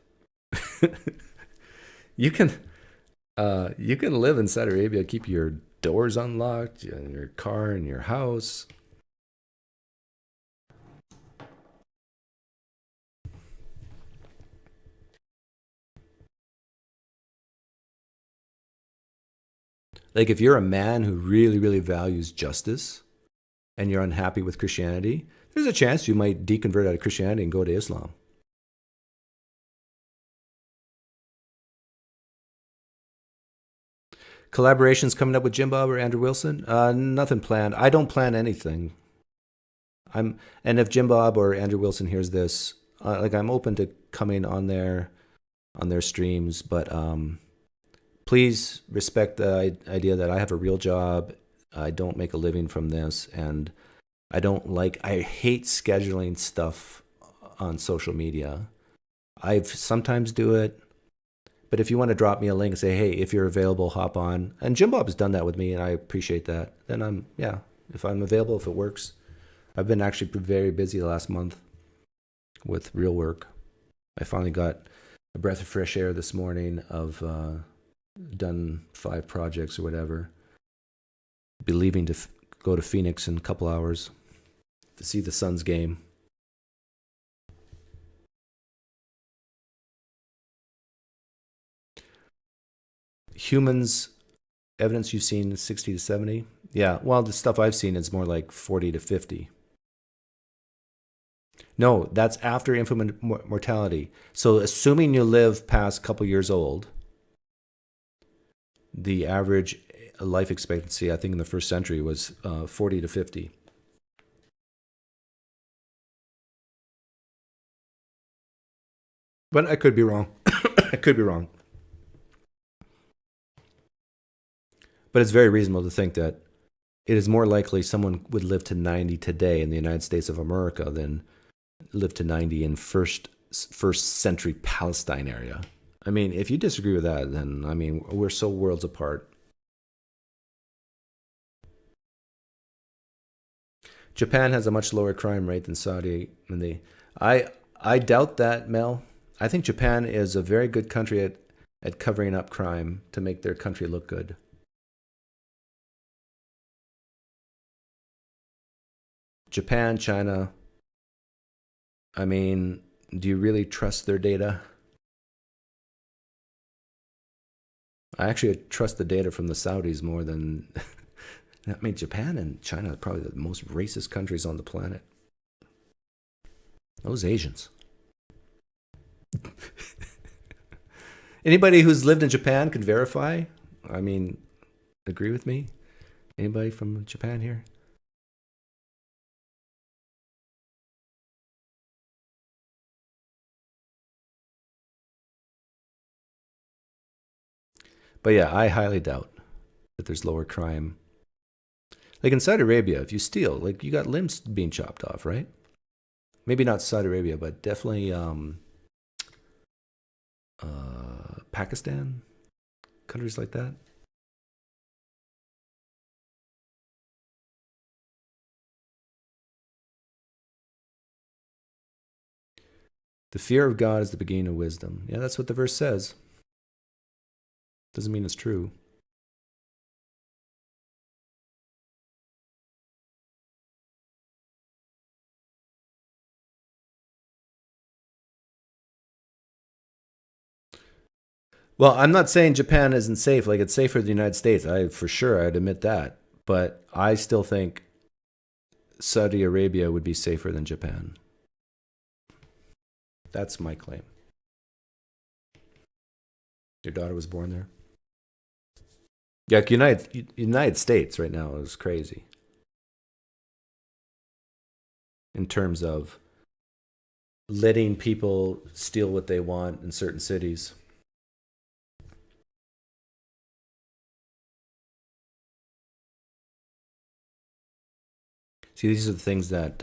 You can live in Saudi Arabia, keep your doors unlocked, and your car and your house. Like if you're a man who really, really values justice and you're unhappy with Christianity, there's a chance you might deconvert out of Christianity and go to Islam. Collaborations coming up with Jim Bob or Andrew Wilson? Nothing planned. I don't plan anything. And if Jim Bob or Andrew Wilson hears this, I'm open to coming on their streams, but please respect the idea that I have a real job. I don't make a living from this, and I hate scheduling stuff on social media. I sometimes do it, but if you want to drop me a link and say, hey, if you're available, hop on. And Jim Bob has done that with me, and I appreciate that. Then if I'm available, if it works. I've been actually very busy the last month with real work. I finally got a breath of fresh air this morning of done 5 projects or whatever. Be leaving to go to Phoenix in a couple hours to see the Suns game. Humans, evidence you've seen is 60 to 70. Yeah, well, the stuff I've seen is more like 40 to 50. No, that's after infant mortality. So assuming you live past a couple years old, the average life expectancy, I think in the first century, was 40 to 50. But I could be wrong. I could be wrong. But it's very reasonable to think that it is more likely someone would live to 90 today in the United States of America than live to 90 in first century Palestine area. I mean, if you disagree with that, then, I mean, we're so worlds apart. Japan has a much lower crime rate than Saudi. I doubt that, Mel. I think Japan is a very good country at covering up crime to make their country look good. Japan, China, I mean, do you really trust their data? I actually trust the data from the Saudis more than... I mean, Japan and China are probably the most racist countries on the planet. Those Asians. Anybody who's lived in Japan can verify? I mean, agree with me? Anybody from Japan here? But yeah, I highly doubt that there's lower crime. Like in Saudi Arabia, if you steal, like you got limbs being chopped off, right? Maybe not Saudi Arabia, but definitely Pakistan, countries like that. The fear of God is the beginning of wisdom. Yeah, that's what the verse says. Doesn't mean it's true. Well, I'm not saying Japan isn't safe. Like, it's safer than the United States. For sure, I'd admit that. But I still think Saudi Arabia would be safer than Japan. That's my claim. Your daughter was born there? Yeah, United States right now is crazy in terms of letting people steal what they want in certain cities. See, these are the things that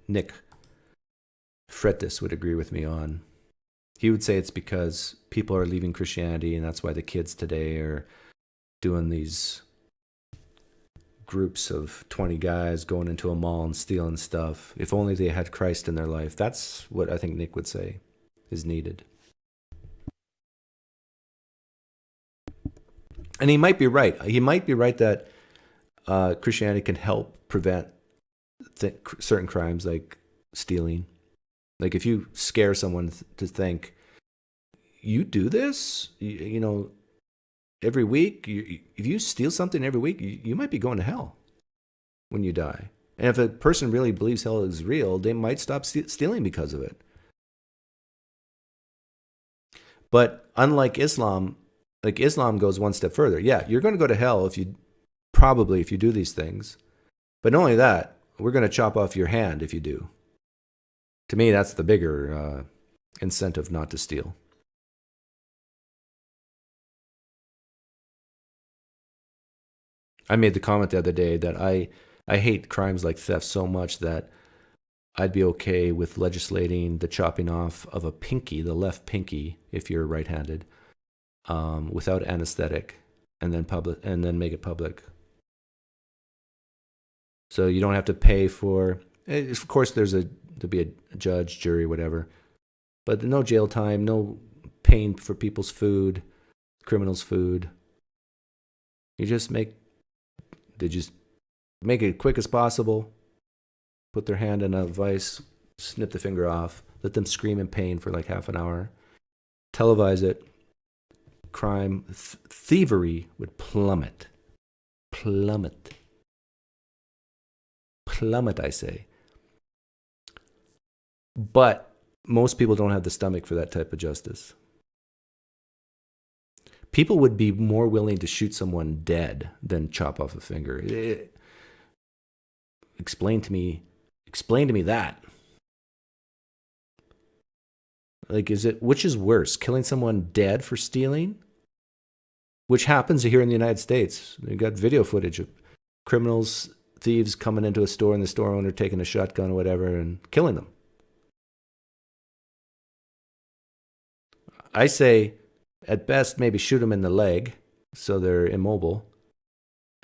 Nick Freitas would agree with me on. He would say it's because people are leaving Christianity, and that's why the kids today are doing these groups of 20 guys going into a mall and stealing stuff. If only they had Christ in their life. That's what I think Nick would say is needed. And he might be right. He might be right that Christianity can help prevent certain crimes like stealing. Like, if you scare someone to think, you do this, you know, every week, if you steal something every week, you might be going to hell when you die. And if a person really believes hell is real, they might stop stealing because of it. But unlike Islam, like, Islam goes one step further. Yeah, you're going to go to hell if you do these things. But not only that, we're going to chop off your hand if you do. To me, that's the bigger incentive not to steal. I made the comment the other day that I hate crimes like theft so much that I'd be okay with legislating the chopping off of a pinky, the left pinky, if you're right-handed, without anesthetic, and then make it public. So you don't have to pay for. Of course, there'll be a judge, jury, whatever, but no jail time, no paying for people's food, criminals' food. They just make it quick as possible. Put their hand in a vice, snip the finger off, let them scream in pain for like half an hour. Televise it. Crime, thievery would plummet. Plummet, I say. But most people don't have the stomach for that type of justice. People would be more willing to shoot someone dead than chop off a finger. Explain to me that. Like, which is worse, killing someone dead for stealing, which happens here in the United States? You got video footage of criminals, thieves coming into a store and the store owner taking a shotgun or whatever and killing them. I say, at best, maybe shoot them in the leg so they're immobile,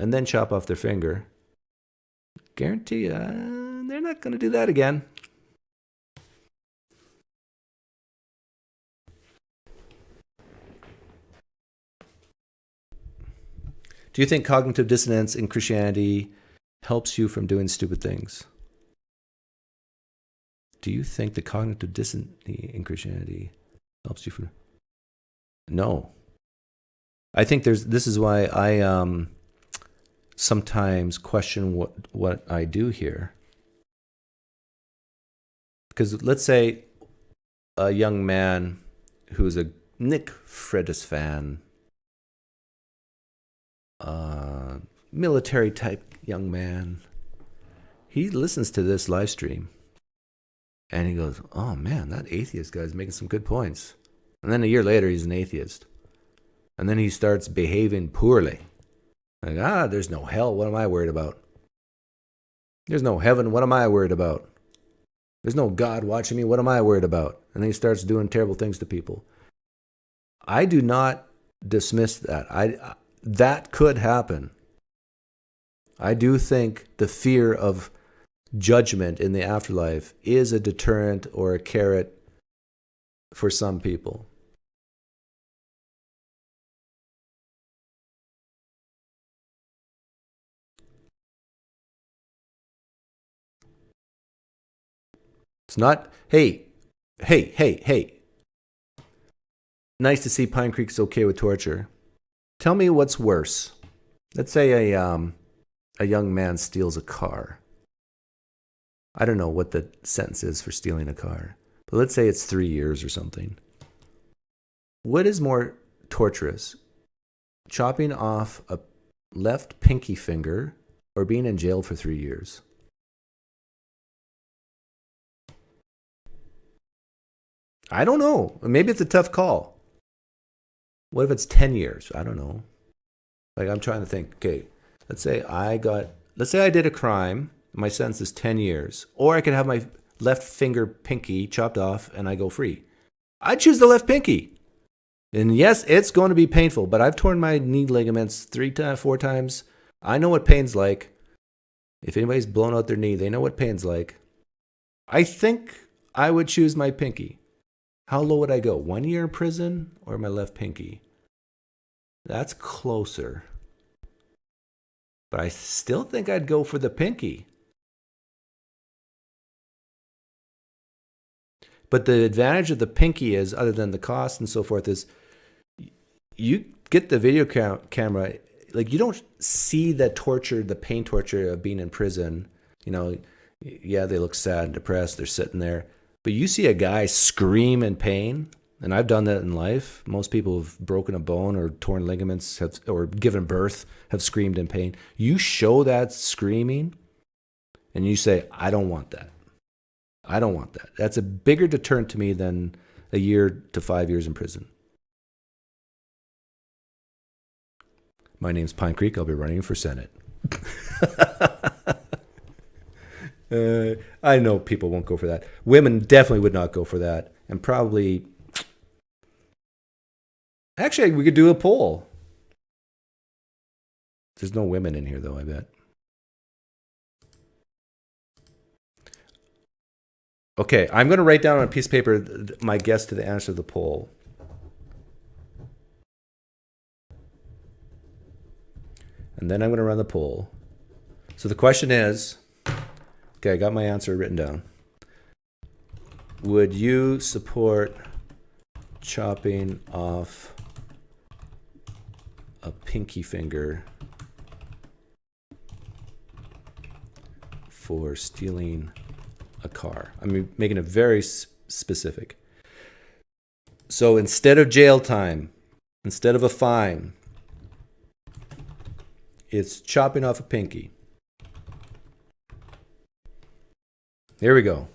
and then chop off their finger. Guarantee you, they're not going to do that again. Do you think cognitive dissonance in Christianity helps you from doing stupid things? Do you think the cognitive dissonance in Christianity helps you from... No. I think this is why I sometimes question what I do here. Because let's say a young man who's a Nick Freitas fan, military type young man, he listens to this live stream and he goes, oh man, that atheist guy's making some good points. And then a year later, he's an atheist. And then he starts behaving poorly. Like, there's no hell. What am I worried about? There's no heaven. What am I worried about? There's no God watching me. What am I worried about? And then he starts doing terrible things to people. I do not dismiss that. That could happen. I do think the fear of judgment in the afterlife is a deterrent or a carrot for some people. It's not, hey. nice to see PineCreek's okay with torture. Tell me what's worse. Let's say a young man steals a car. I don't know what the sentence is for stealing a car, but let's say it's 3 years or something. What is more torturous? Chopping off a left pinky finger or being in jail for 3 years? I don't know. Maybe it's a tough call. What if it's 10 years? I don't know. Like, I'm trying to think. Okay, let's say I did a crime. My sentence is 10 years. Or I could have my left finger pinky chopped off and I go free. I'd choose the left pinky. And yes, it's going to be painful, but I've torn my knee ligaments 4 times. I know what pain's like. If anybody's blown out their knee, they know what pain's like. I think I would choose my pinky. How low would I go? 1 year in prison or my left pinky? That's closer. But I still think I'd go for the pinky. But the advantage of the pinky is, other than the cost and so forth, is you get the video camera. Like, you don't see the torture, the pain torture of being in prison. You know, yeah, they look sad and depressed. They're sitting there. But you see a guy scream in pain, and I've done that in life. Most people have broken a bone or torn ligaments or given birth have screamed in pain. You show that screaming, and you say, I don't want that. I don't want that. That's a bigger deterrent to me than a year to 5 years in prison. My name's PineCreek. I'll be running for Senate. I know people won't go for that. Women definitely would not go for that. And probably... Actually, we could do a poll. There's no women in here, though, I bet. Okay, I'm going to write down on a piece of paper my guess to the answer to the poll. And then I'm going to run the poll. So the question is... Okay, I got my answer written down. Would you support chopping off a pinky finger for stealing a car? I'm making it very specific. So instead of jail time, instead of a fine, it's chopping off a pinky. Here we go.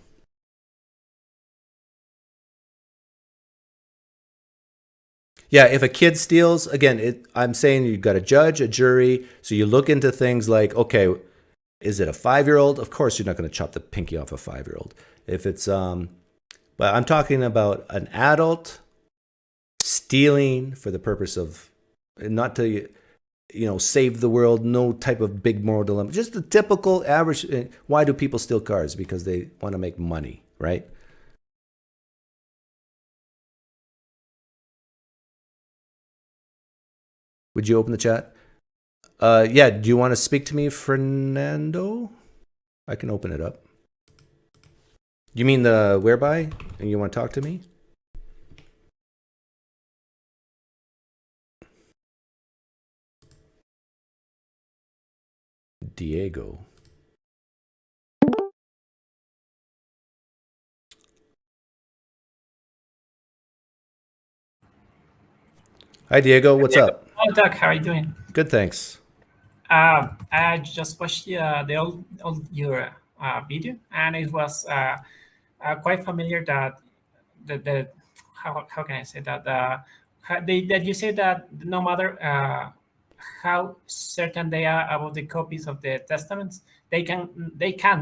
Yeah, if a kid steals, again, I'm saying you've got a judge, a jury, so you look into things like, okay, is it a 5-year-old? Of course, you're not going to chop the pinky off a 5-year-old. If it's, but I'm talking about an adult stealing for the purpose of, not to, save the world, no type of big moral dilemma. Just the typical average. Why do people steal cars? Because they want to make money, right? Would you open the chat? Yeah, do you want to speak to me, Fernando? I can open it up. You mean the whereby? And you want to talk to me? Diego. Hi, Diego. What's up? Oh, Doug, how are you doing? Good, thanks. I just watched the old your video, and it was quite familiar that the how can I say that that you say that no matter how certain they are about the copies of the testaments, they can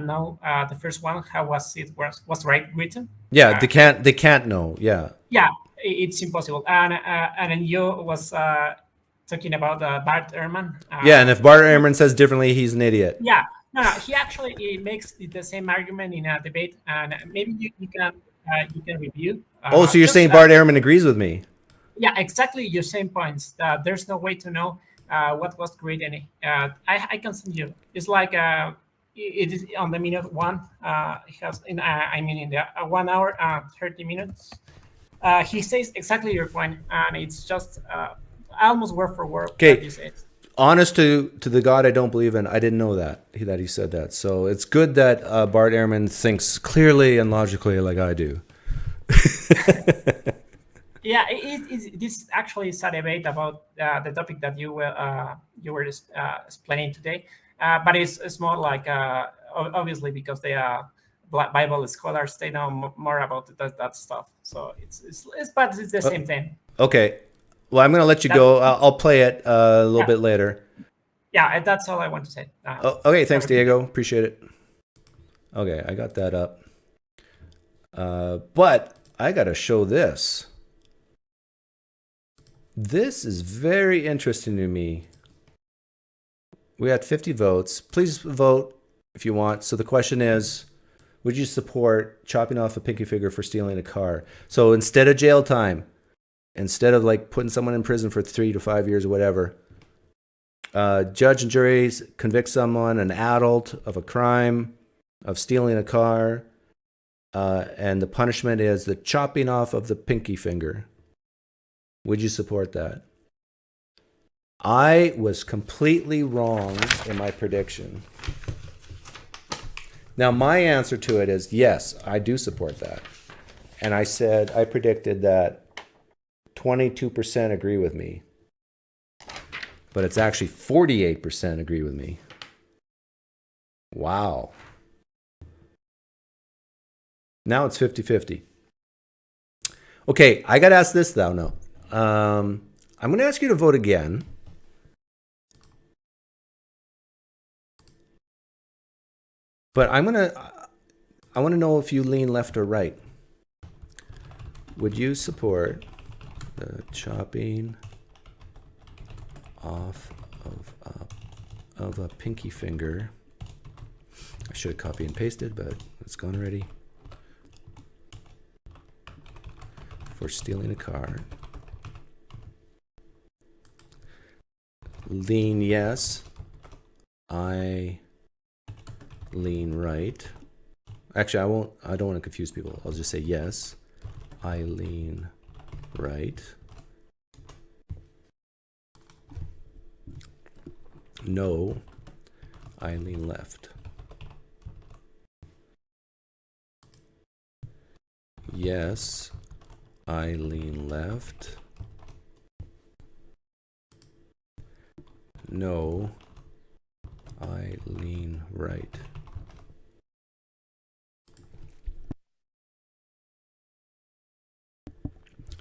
know the first one how was right written. Yeah, they can't know. Yeah. Yeah, it's impossible. And then you was talking about Bart Ehrman. Yeah, and if Bart Ehrman says differently, he's an idiot. Yeah, no, he actually makes the same argument in a debate, and maybe you can review. So you're saying Bart Ehrman agrees with me? Yeah, exactly your same points. There's no way to know what was created. I can send you. It's like it is on the minute one. It has in the 1 hour 30 minutes. he says exactly your point, and it's just almost word for word Okay. what you said. Honest to the God I don't believe in, I didn't know that he said that. So it's good that Bart Ehrman thinks clearly and logically like I do. Yeah, this actually is a debate about the topic that you were explaining today, but it's more like obviously because they are Bible scholars, they know more about that stuff. So but it's the same thing. Okay. Well, I'm going to let you That- go. I'll play it a little Yeah. bit later. Yeah, that's all I want to say. Okay. Thanks, everything. Diego. Appreciate it. Okay. I got that up. But I got to show this. This is very interesting to me. We had 50 votes. Please vote if you want. So the question is, would you support chopping off a pinky finger for stealing a car? So instead of jail time, instead of like putting someone in prison for 3 to 5 years or whatever, judge and juries convict someone, an adult, of a crime of stealing a car, and the punishment is the chopping off of the pinky finger. Would you support that? I was completely wrong in my prediction. Now, my answer to it is yes, I do support that. And I predicted that 22% agree with me. But it's actually 48% agree with me. Wow. Now it's 50-50. Okay, I got to ask this though. No. I'm going to ask you to vote again. But I want to know if you lean left or right. Would you support the chopping off of a pinky finger? I should have copied and pasted, but it's gone already. For stealing a car. Lean yes. I lean right. Actually, I don't want to confuse people. I'll just say yes. I lean right. No. I lean left. Yes. I lean left. No. I lean right.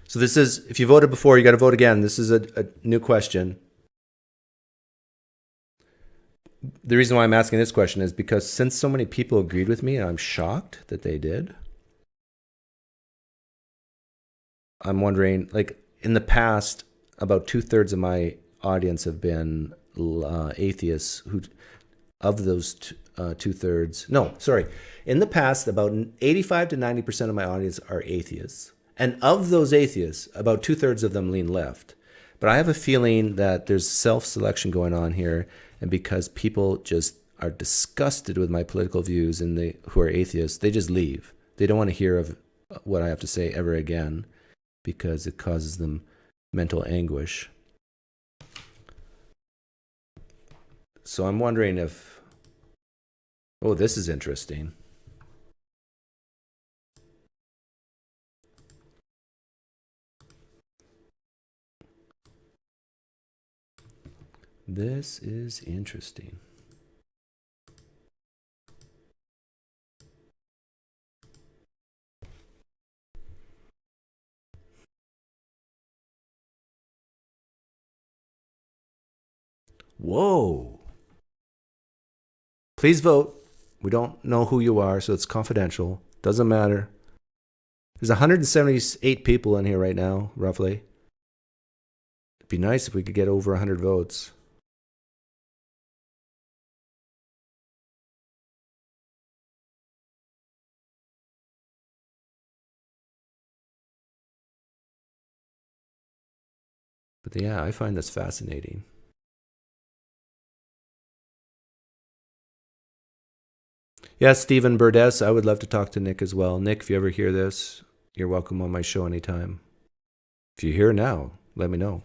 So this is, if you voted before, you got to vote again. This is a new question. The reason why I'm asking this question is because since so many people agreed with me, and I'm shocked that they did, I'm wondering, like, in the past, about 2/3 of my audience have been atheists who, of those 2/3, no, sorry. In the past, about 85 to 90% of my audience are atheists. And of those atheists, about 2/3 of them lean left. But I have a feeling that there's self-selection going on here. And because people just are disgusted with my political views and who are atheists, they just leave. They don't want to hear of what I have to say ever again because it causes them mental anguish. So I'm wondering if, oh, this is interesting. This is interesting. Whoa. Please vote. We don't know who you are, so it's confidential. Doesn't matter. There's 178 people in here right now, roughly. It'd be nice if we could get over 100 votes. But yeah, I find this fascinating. Yeah, Stephen Burdess, I would love to talk to Nick as well. Nick, if you ever hear this, you're welcome on my show anytime. If you're here now, let me know.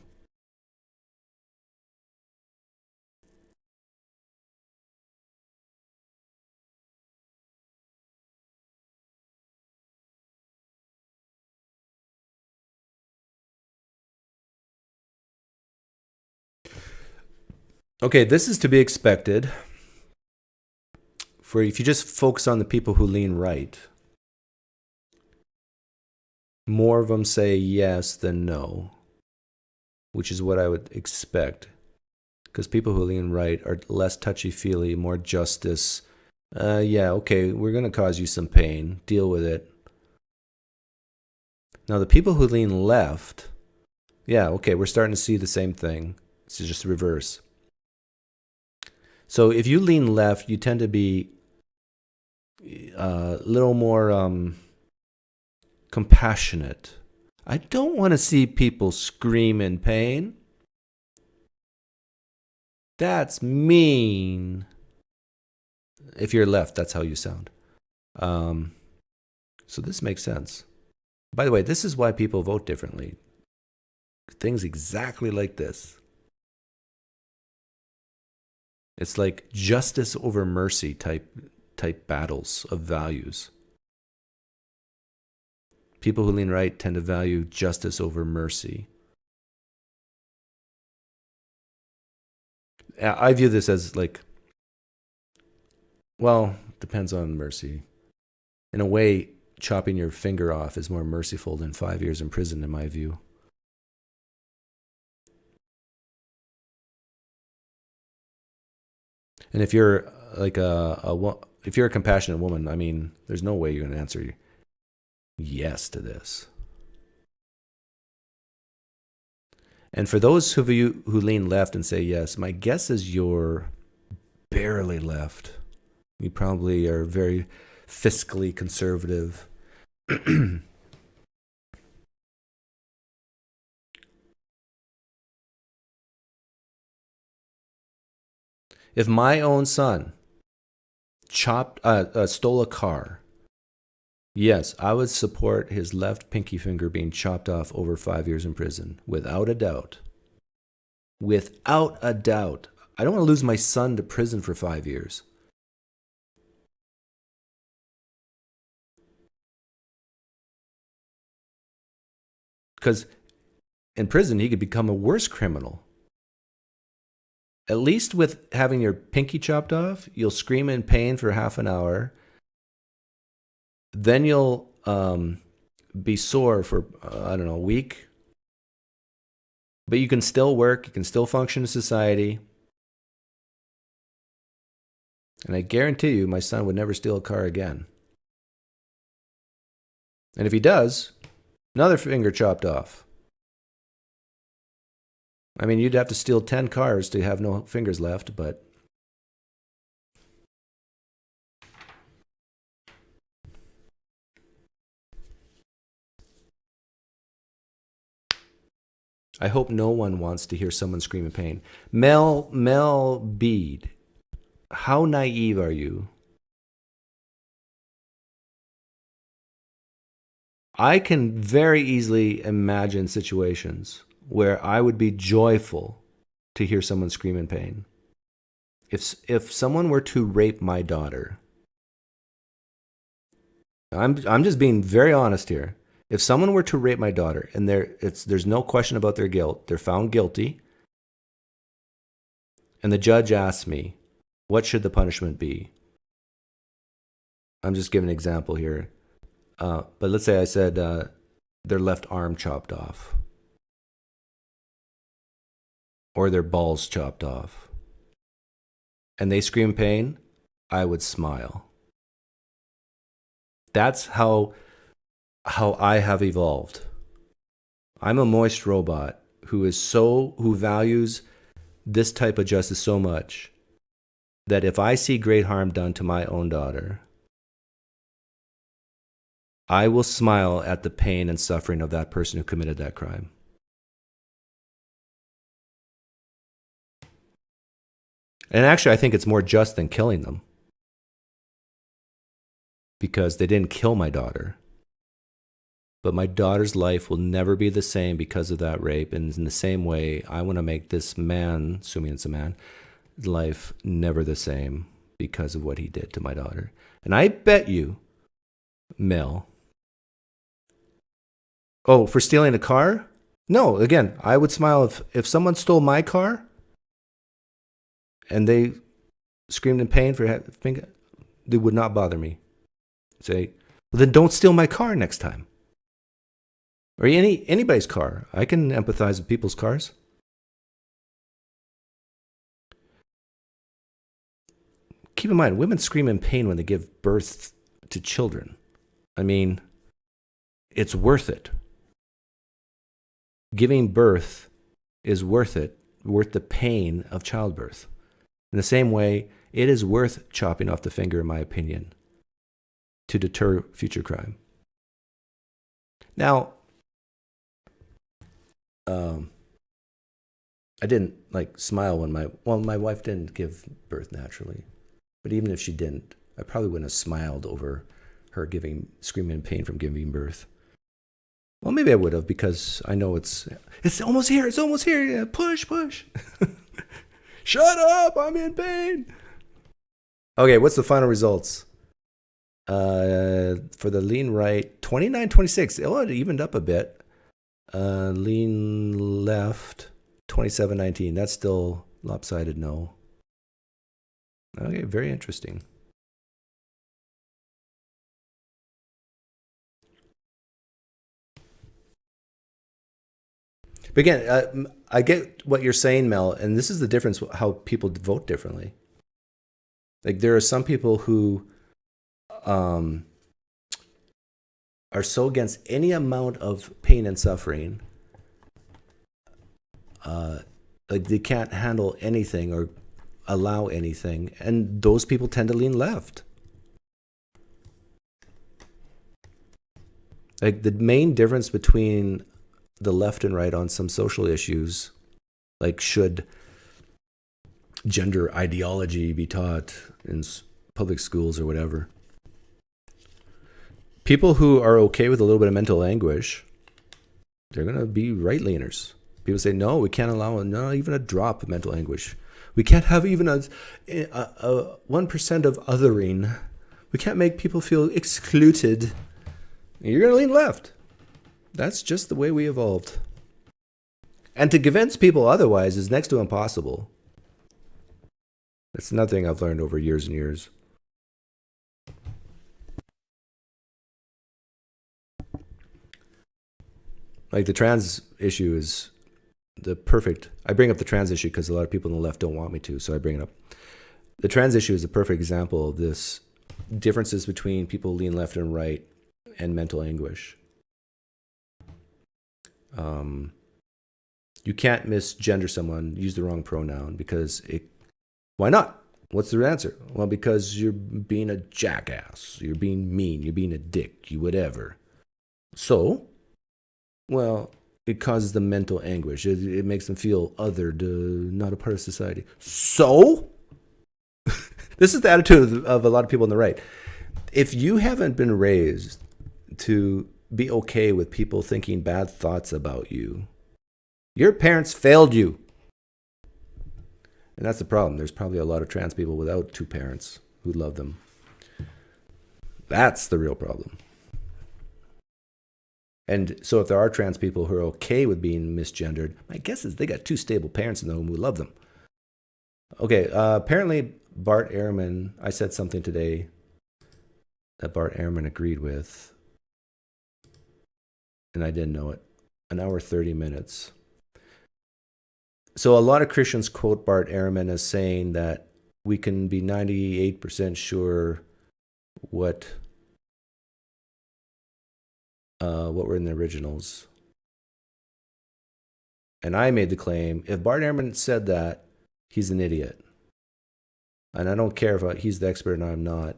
Okay, this is to be expected. For if you just focus on the people who lean right, more of them say yes than no, which is what I would expect. Because people who lean right are less touchy-feely, more justice. Yeah, okay, we're going to cause you some pain. Deal with it. Now, the people who lean left, yeah, okay, we're starting to see the same thing. It's just the reverse. So if you lean left, you tend to be a little more compassionate. I don't want to see people scream in pain. That's mean. If you're left, that's how you sound. So this makes sense. By the way, this is why people vote differently. Things exactly like this. It's like justice over mercy type battles of values. People who lean right tend to value justice over mercy. I view this as like, well, depends on mercy. In a way, chopping your finger off is more merciful than 5 years in prison, in my view. And if you're like if you're a compassionate woman, I mean, there's no way you're going to answer yes to this. And for those of you who lean left and say yes, my guess is you're barely left. You probably are very fiscally conservative. If my own son stole a car, yes, I would support his left pinky finger being chopped off over 5 years in prison, without a doubt. Without a doubt. I don't want to lose my son to prison for 5 years. Because in prison, he could become a worse criminal. At least with having your pinky chopped off, you'll scream in pain for half an hour. Then you'll be sore for, I don't know, a week. But you can still work. You can still function in society. And I guarantee you, my son would never steal a car again. And if he does, another finger chopped off. I mean, you'd have to steal 10 cars to have no fingers left, but I hope no one wants to hear someone scream in pain. Mel Bede, how naive are you? I can very easily imagine situations where I would be joyful to hear someone scream in pain. If someone were to rape my daughter, I'm just being very honest here. If someone were to rape my daughter and there's no question about their guilt, they're found guilty, and the judge asks me, what should the punishment be? I'm just giving an example here. But let's say I said their left arm chopped off, or their balls chopped off, and they scream pain, I would smile. That's how I have evolved. I'm a moist robot who values this type of justice so much that if I see great harm done to my own daughter, I will smile at the pain and suffering of that person who committed that crime. And actually, I think it's more just than killing them, because they didn't kill my daughter. But my daughter's life will never be the same because of that rape. And in the same way, I want to make this man, assuming it's a man, life never the same because of what he did to my daughter. And I bet you, Mel, oh, for stealing a car? No, again, I would smile if someone stole my car and they screamed in pain for having, they would not bother me. Say, well, then don't steal my car next time. Or anybody's car. I can empathize with people's cars. Keep in mind, women scream in pain when they give birth to children. I mean, it's worth it. Giving birth is worth it, worth the pain of childbirth. In the same way, it is worth chopping off the finger, in my opinion, to deter future crime. Now, I didn't smile when my wife didn't give birth naturally. But even if she didn't, I probably wouldn't have smiled over her screaming in pain from giving birth. Well, maybe I would have, because I know it's almost here. It's almost here. Yeah, push. Shut up. I'm in pain. Okay, what's the final results? For the lean right, 29-26. Oh, it evened up a bit. Lean left, 27-19. That's still lopsided, no. Okay, very interesting. But again, I get what you're saying, Mel, and this is the difference how people vote differently. Like, there are some people who are so against any amount of pain and suffering, like they can't handle anything or allow anything, and those people tend to lean left. Like, the main difference between the left and right on some social issues, like should gender ideology be taught in public schools or whatever, people who are okay with a little bit of mental anguish, they're going to be right-leaners. People say, no, we can't allow not even a drop of mental anguish. We can't have even a 1% of othering. We can't make people feel excluded. You're going to lean left. That's just the way we evolved. And to convince people otherwise is next to impossible. That's another thing I've learned over years and years. Like, the trans issue is the perfect... I bring up the trans issue because a lot of people on the left don't want me to, so I bring it up. The trans issue is a perfect example of this differences between people who lean left and right and mental anguish. You can't misgender someone, use the wrong pronoun, because why not? What's the answer? Well, because you're being a jackass, you're being mean, you're being a dick, you whatever. So, well, it causes them mental anguish. It makes them feel othered, not a part of society. So, this is the attitude of a lot of people on the right. If you haven't been raised to be okay with people thinking bad thoughts about you, your parents failed you. And that's the problem. There's probably a lot of trans people without two parents who love them. That's the real problem. And so if there are trans people who are okay with being misgendered, my guess is they got two stable parents in the home who love them. Okay, apparently Bart Ehrman, I said something today that Bart Ehrman agreed with, and I didn't know it. An hour, 30 minutes. So a lot of Christians quote Bart Ehrman as saying that we can be 98% sure what were in the originals. And I made the claim, if Bart Ehrman said that, he's an idiot. And I don't care if he's the expert and I'm not.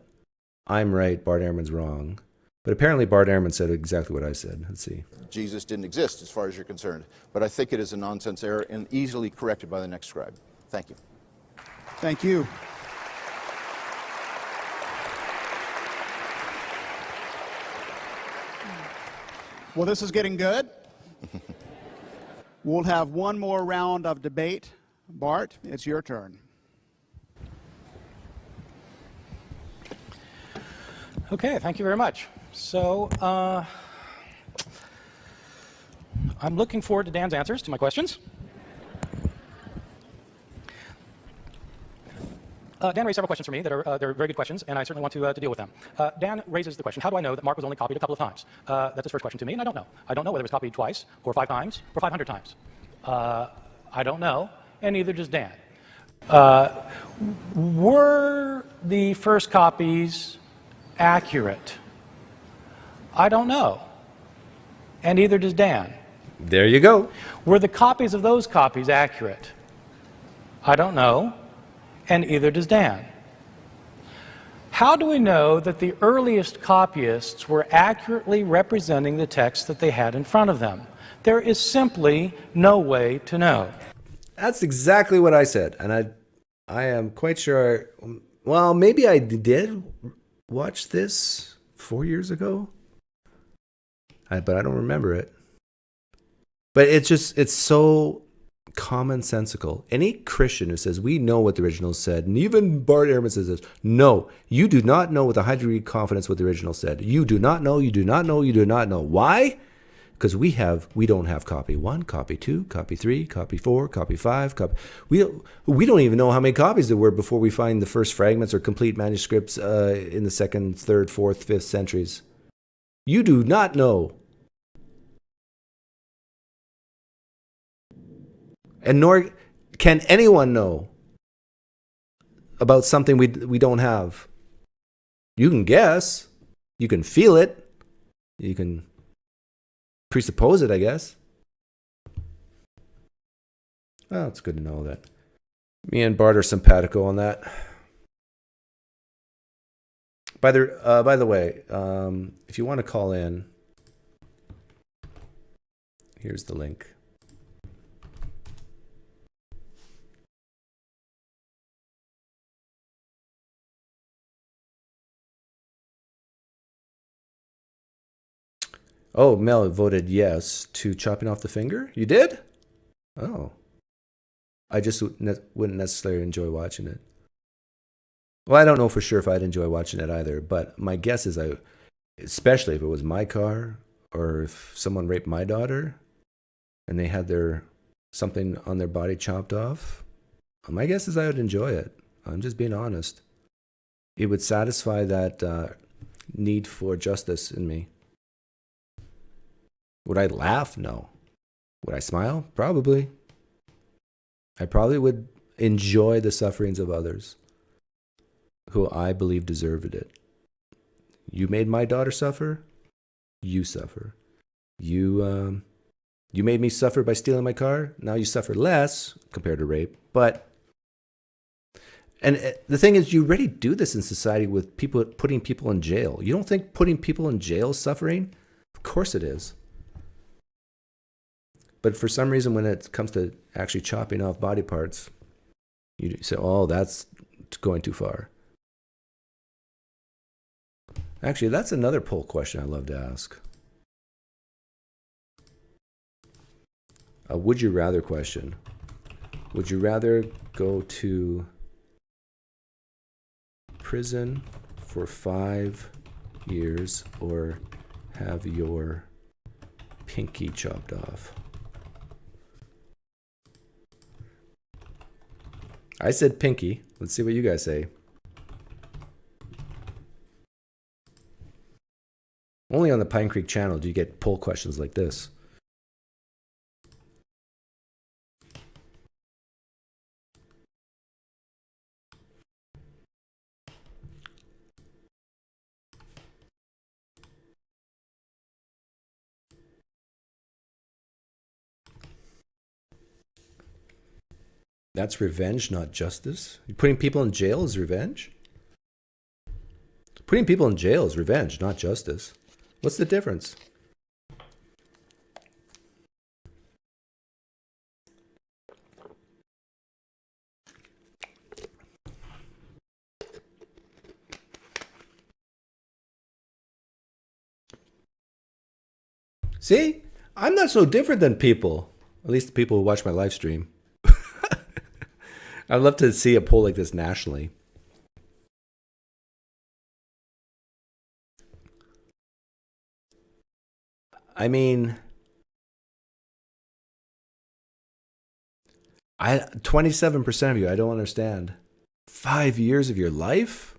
I'm right, Bart Ehrman's wrong. But apparently Bart Ehrman said exactly what I said. Let's see. Jesus didn't exist as far as you're concerned. But I think it is a nonsense error and easily corrected by the next scribe. Thank you. Thank you. Well, this is getting good. We'll have one more round of debate. Bart, it's your turn. Okay, thank you very much. So, I'm looking forward to Dan's answers to my questions. Dan raised several questions for me that are they're very good questions, and I certainly want to deal with them. Dan raises the question, how do I know that Mark was only copied a couple of times? That's his first question to me, and I don't know. I don't know whether it was copied twice, or 5 times, or 500 times. I don't know, and neither does Dan. Were the first copies accurate? I don't know, and neither does Dan. There you go. Were the copies of those copies accurate? I don't know, and either does Dan. How do we know that the earliest copyists were accurately representing the text that they had in front of them? There is simply no way to know. That's exactly what I said, and I am quite sure. Well, maybe I did watch this 4 years ago, but I don't remember it. But it's so commonsensical. Any Christian who says we know what the original said, and even Bart Ehrman says this, no, you do not know with a high degree of confidence what the original said. You do not know, you do not know, you do not know. Why? Because we don't have copy 1, copy 2, copy 3, copy 4, copy 5, we don't even know how many copies there were before we find the first fragments or complete manuscripts in the 2nd, 3rd, 4th, 5th centuries. You do not know. And nor can anyone know about something we don't have. You can guess. You can feel it. You can presuppose it, I guess. Well, it's good to know that me and Bart are simpatico on that. By the way, if you want to call in, here's the link. Oh, Mel voted yes to chopping off the finger? You did? Oh. I just wouldn't necessarily enjoy watching it. Well, I don't know for sure if I'd enjoy watching it either, but my guess is especially if it was my car or if someone raped my daughter and they had something on their body chopped off, my guess is I would enjoy it. I'm just being honest. It would satisfy that need for justice in me. Would I laugh? No. Would I smile? Probably. I probably would enjoy the sufferings of others who I believe deserved it. You made my daughter suffer, you suffer. You made me suffer by stealing my car, now you suffer less compared to rape. And the thing is, you already do this in society with people putting people in jail. You don't think putting people in jail is suffering? Of course it is. But for some reason, when it comes to actually chopping off body parts, you say, oh, that's going too far. Actually, that's another poll question I love to ask. A would you rather question. Would you rather go to prison for 5 years or have your pinky chopped off? I said pinky. Let's see what you guys say. Only on the PineCreek channel do you get poll questions like this. That's revenge, not justice. Putting people in jail is revenge? Putting people in jail is revenge, not justice. What's the difference? See, I'm not so different than people. At least the people who watch my live stream. I'd love to see a poll like this nationally. I mean, 27% of you, I don't understand. 5 years of your life?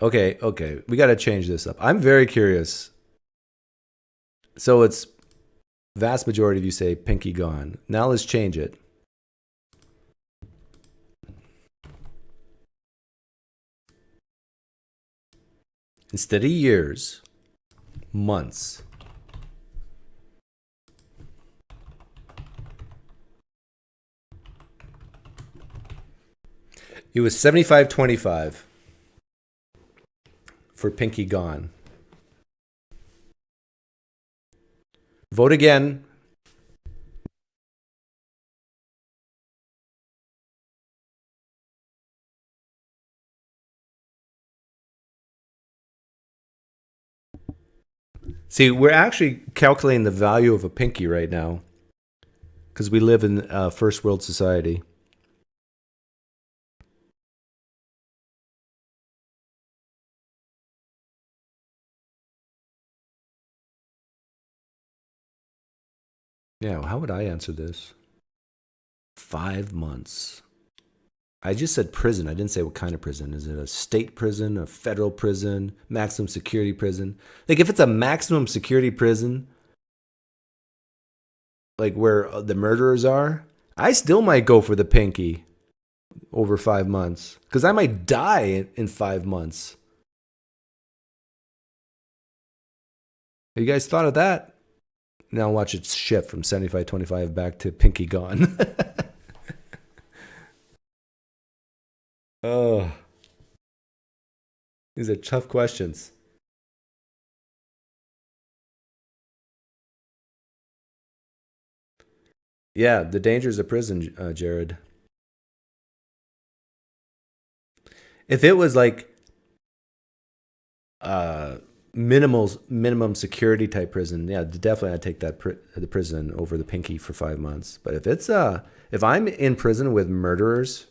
Okay, we got to change this up. I'm very curious. So it's vast majority of you say pinky gone. Now let's change it. Instead of years, months. It was 75-25 for pinky gone. Vote again. See, we're actually calculating the value of a pinky right now because we live in a first world society. Yeah, how would I answer this? 5 months. I just said prison. I didn't say what kind of prison. Is it a state prison, a federal prison, maximum security prison? Like if it's a maximum security prison, like where the murderers are, I still might go for the pinky over 5 months because I might die in 5 months. Have you guys thought of that? Now watch it shift from 75-25 back to pinky gone. Oh, these are tough questions. Yeah, the dangers of prison, Jared. If it was like minimum security type prison, yeah, definitely I'd take that the prison over the pinky for 5 months. But if it's if I'm in prison with murderers,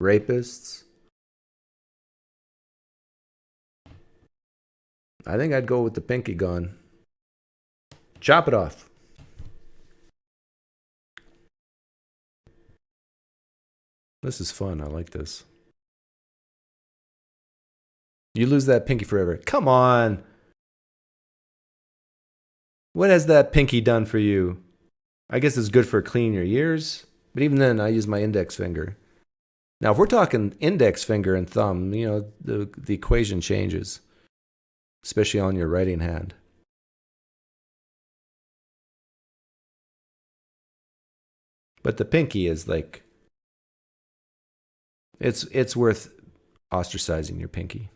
rapists, I think I'd go with the pinky gone. Chop it off. This is fun. I like this. You lose that pinky forever. Come on. What has that pinky done for you? I guess it's good for cleaning your ears, but even then, I use my index finger. Now, if we're talking index finger and thumb, you know, the equation changes, especially on your writing hand. But the pinky is like, it's worth ostracizing your pinky.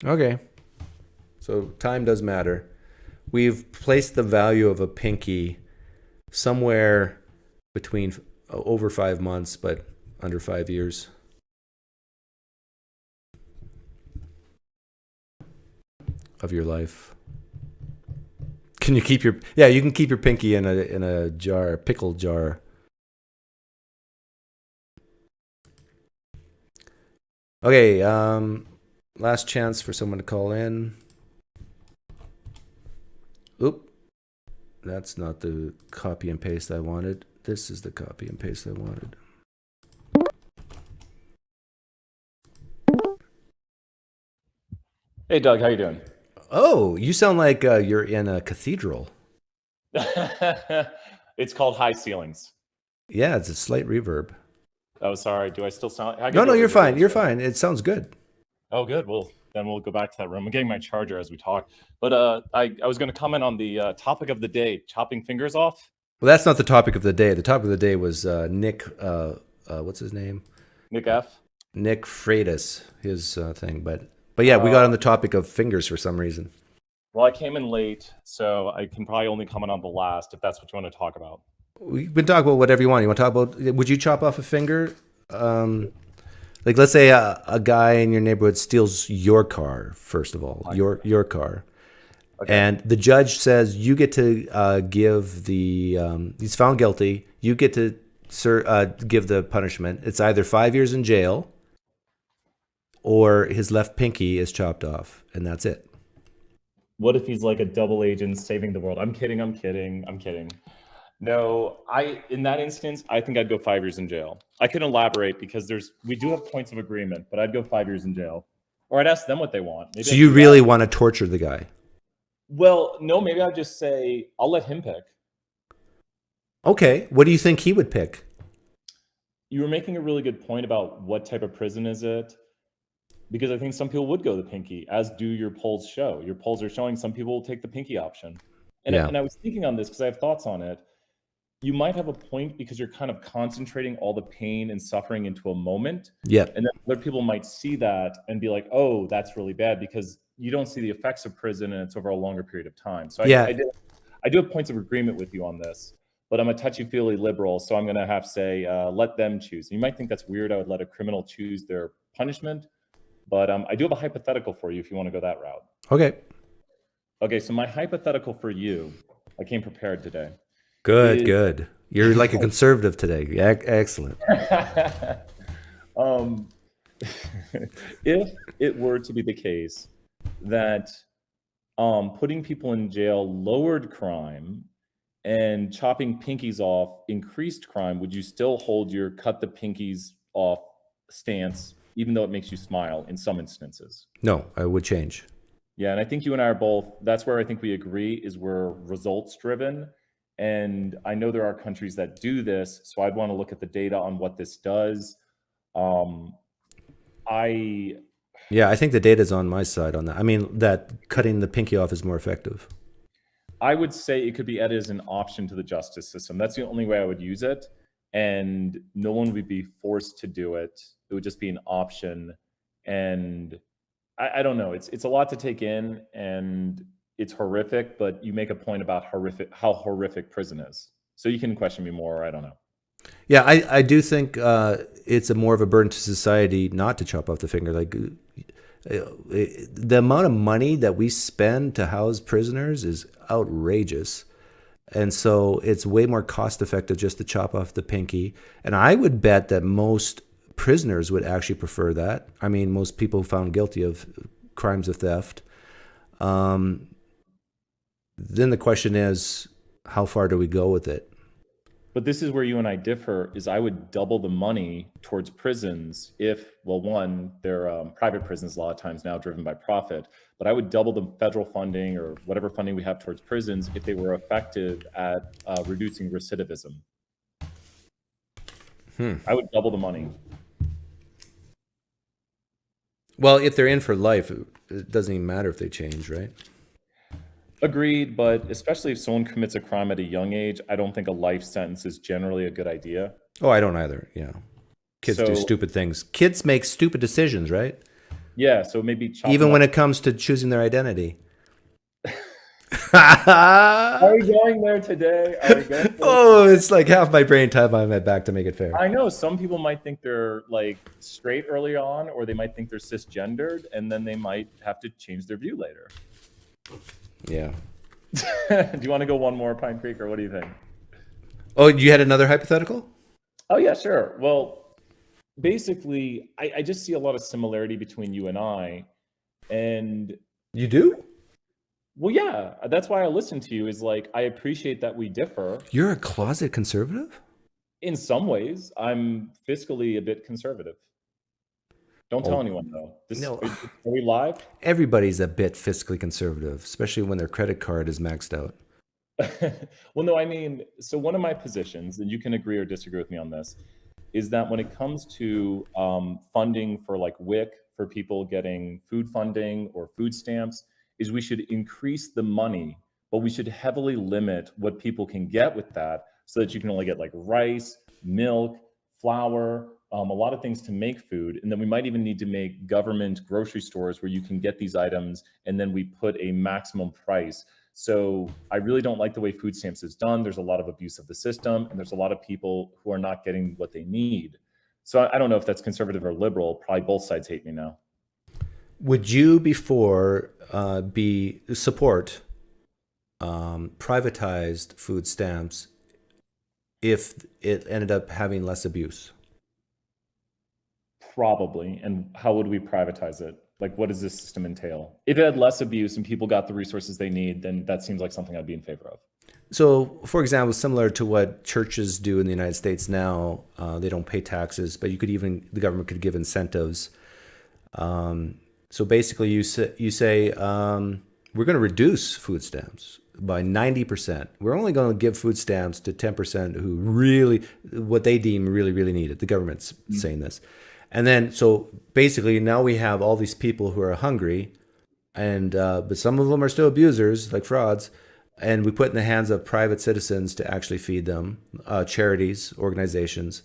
Okay, so time does matter. We've placed the value of a pinky somewhere between over 5 months, but under 5 years. Of your life. Can you keep your... Yeah, you can keep your pinky in a jar, pickle jar. Okay, last chance for someone to call in. Oop. That's not the copy and paste I wanted. This is the copy and paste I wanted. Hey, Doug, how you doing? Oh, you sound like you're in a cathedral. It's called High Ceilings. Yeah, it's a slight reverb. Oh, sorry. Do I still sound... No, you're fine. You're fine. It sounds good. Oh, good. Well, then we'll go back to that room. I'm getting my charger as we talk. But I was going to comment on the topic of the day, chopping fingers off. Well, that's not the topic of the day. The topic of the day was Nick, what's his name? Nick F. Nick Freitas, his thing. But yeah, we got on the topic of fingers for some reason. Well, I came in late, so I can probably only comment on the last if that's what you want to talk about. We can talk about whatever you want. You want to talk about, would you chop off a finger? Like, let's say a guy in your neighborhood steals your car, first of all, your car. Okay. And the judge says you get to give the, he's found guilty, you get to give the punishment. It's either 5 years in jail or his left pinky is chopped off, and that's it. What if he's like a double agent saving the world? I'm kidding. No, in that instance, I think I'd go 5 years in jail. I can elaborate because we do have points of agreement, but I'd go 5 years in jail. Or I'd ask them what they want. Maybe so you really want to torture the guy? Well, no, maybe I'd just say, I'll let him pick. Okay, what do you think he would pick? You were making a really good point about what type of prison is it? Because I think some people would go the pinky, as do your polls show. Your polls are showing some people will take the pinky option. And I was thinking on this because I have thoughts on it. You might have a point because you're kind of concentrating all the pain and suffering into a moment. Yeah. And then other people might see that and be like, oh, that's really bad, because you don't see the effects of prison and it's over a longer period of time. So I do have points of agreement with you on this, but I'm a touchy-feely liberal, so I'm going to have to say, let them choose. You might think that's weird. I would let a criminal choose their punishment, but I do have a hypothetical for you if you want to go that route. Okay, so my hypothetical for you, I came prepared today. Good. You're like a conservative today. Excellent. If it were to be the case that putting people in jail lowered crime and chopping pinkies off increased crime, would you still hold your cut the pinkies off stance, even though it makes you smile in some instances? No, I would change. Yeah, and I think you and I are both, that's where I think we agree, is we're results driven. And I know there are countries that do this, so I'd want to look at the data on what this does. I think the data is on my side on that. I mean, that cutting the pinky off is more effective. I would say it could be added as an option to the justice system. That's the only way I would use it. And no one would be forced to do it. It would just be an option. And I don't know. It's a lot to take in, and it's horrific, but you make a point about how horrific prison is. So you can question me more, or I don't know. Yeah, I do think it's more of a burden to society not to chop off the finger. Like the amount of money that we spend to house prisoners is outrageous. And so it's way more cost effective just to chop off the pinky. And I would bet that most prisoners would actually prefer that. I mean, most people found guilty of crimes of theft. Then the question is, how far do we go with it? But this is where you and I differ, is I would double the money towards prisons if, well, one, they're private prisons a lot of times now driven by profit, but I would double the federal funding or whatever funding we have towards prisons if they were effective at reducing recidivism. I would double the money. Well, if they're in for life, it doesn't even matter if they change, right? Agreed, but especially if someone commits a crime at a young age, I don't think a life sentence is generally a good idea. Oh, I don't either. Yeah. Kids do stupid things. Kids make stupid decisions, right? Yeah, so maybe even when it comes to choosing their identity. Are we going there today? It's like half my brain time on my back to make it fair. I know some people might think they're like straight early on, or they might think they're cisgendered, and then they might have to change their view later. Yeah. Do you want to go one more, PineCreek, or what do you think? Oh, you had another hypothetical? Oh, yeah, sure. Well, basically, I just see a lot of similarity between you and I. And you do? Well, yeah. That's why I listen to you, is like, I appreciate that we differ. You're a closet conservative? In some ways. I'm fiscally a bit conservative. Don't tell anyone, though. No. Are we live? Everybody's a bit fiscally conservative, especially when their credit card is maxed out. Well, no, I mean, so one of my positions, and you can agree or disagree with me on this, is that when it comes to funding for like WIC, for people getting food funding or food stamps, is we should increase the money, but we should heavily limit what people can get with that, so that you can only get like rice, milk, flour, a lot of things to make food. And then we might even need to make government grocery stores where you can get these items and then we put a maximum price. So I really don't like the way food stamps is done. There's a lot of abuse of the system, and there's a lot of people who are not getting what they need. So I don't know if that's conservative or liberal. Probably both sides hate me now. Would you support privatized food stamps if it ended up having less abuse? Probably. And how would we privatize it? Like, what does this system entail? If it had less abuse and people got the resources they need, then that seems like something I'd be in favor of. So, for example, similar to what churches do in the United States now, they don't pay taxes, but the government could give incentives. So basically, you say we're going to reduce food stamps by 90%. We're only going to give food stamps to 10% who really, what they deem really, really need it. The government's saying this. And then, so basically now we have all these people who are hungry, and but some of them are still abusers, like frauds, and we put in the hands of private citizens to actually feed them, charities, organizations,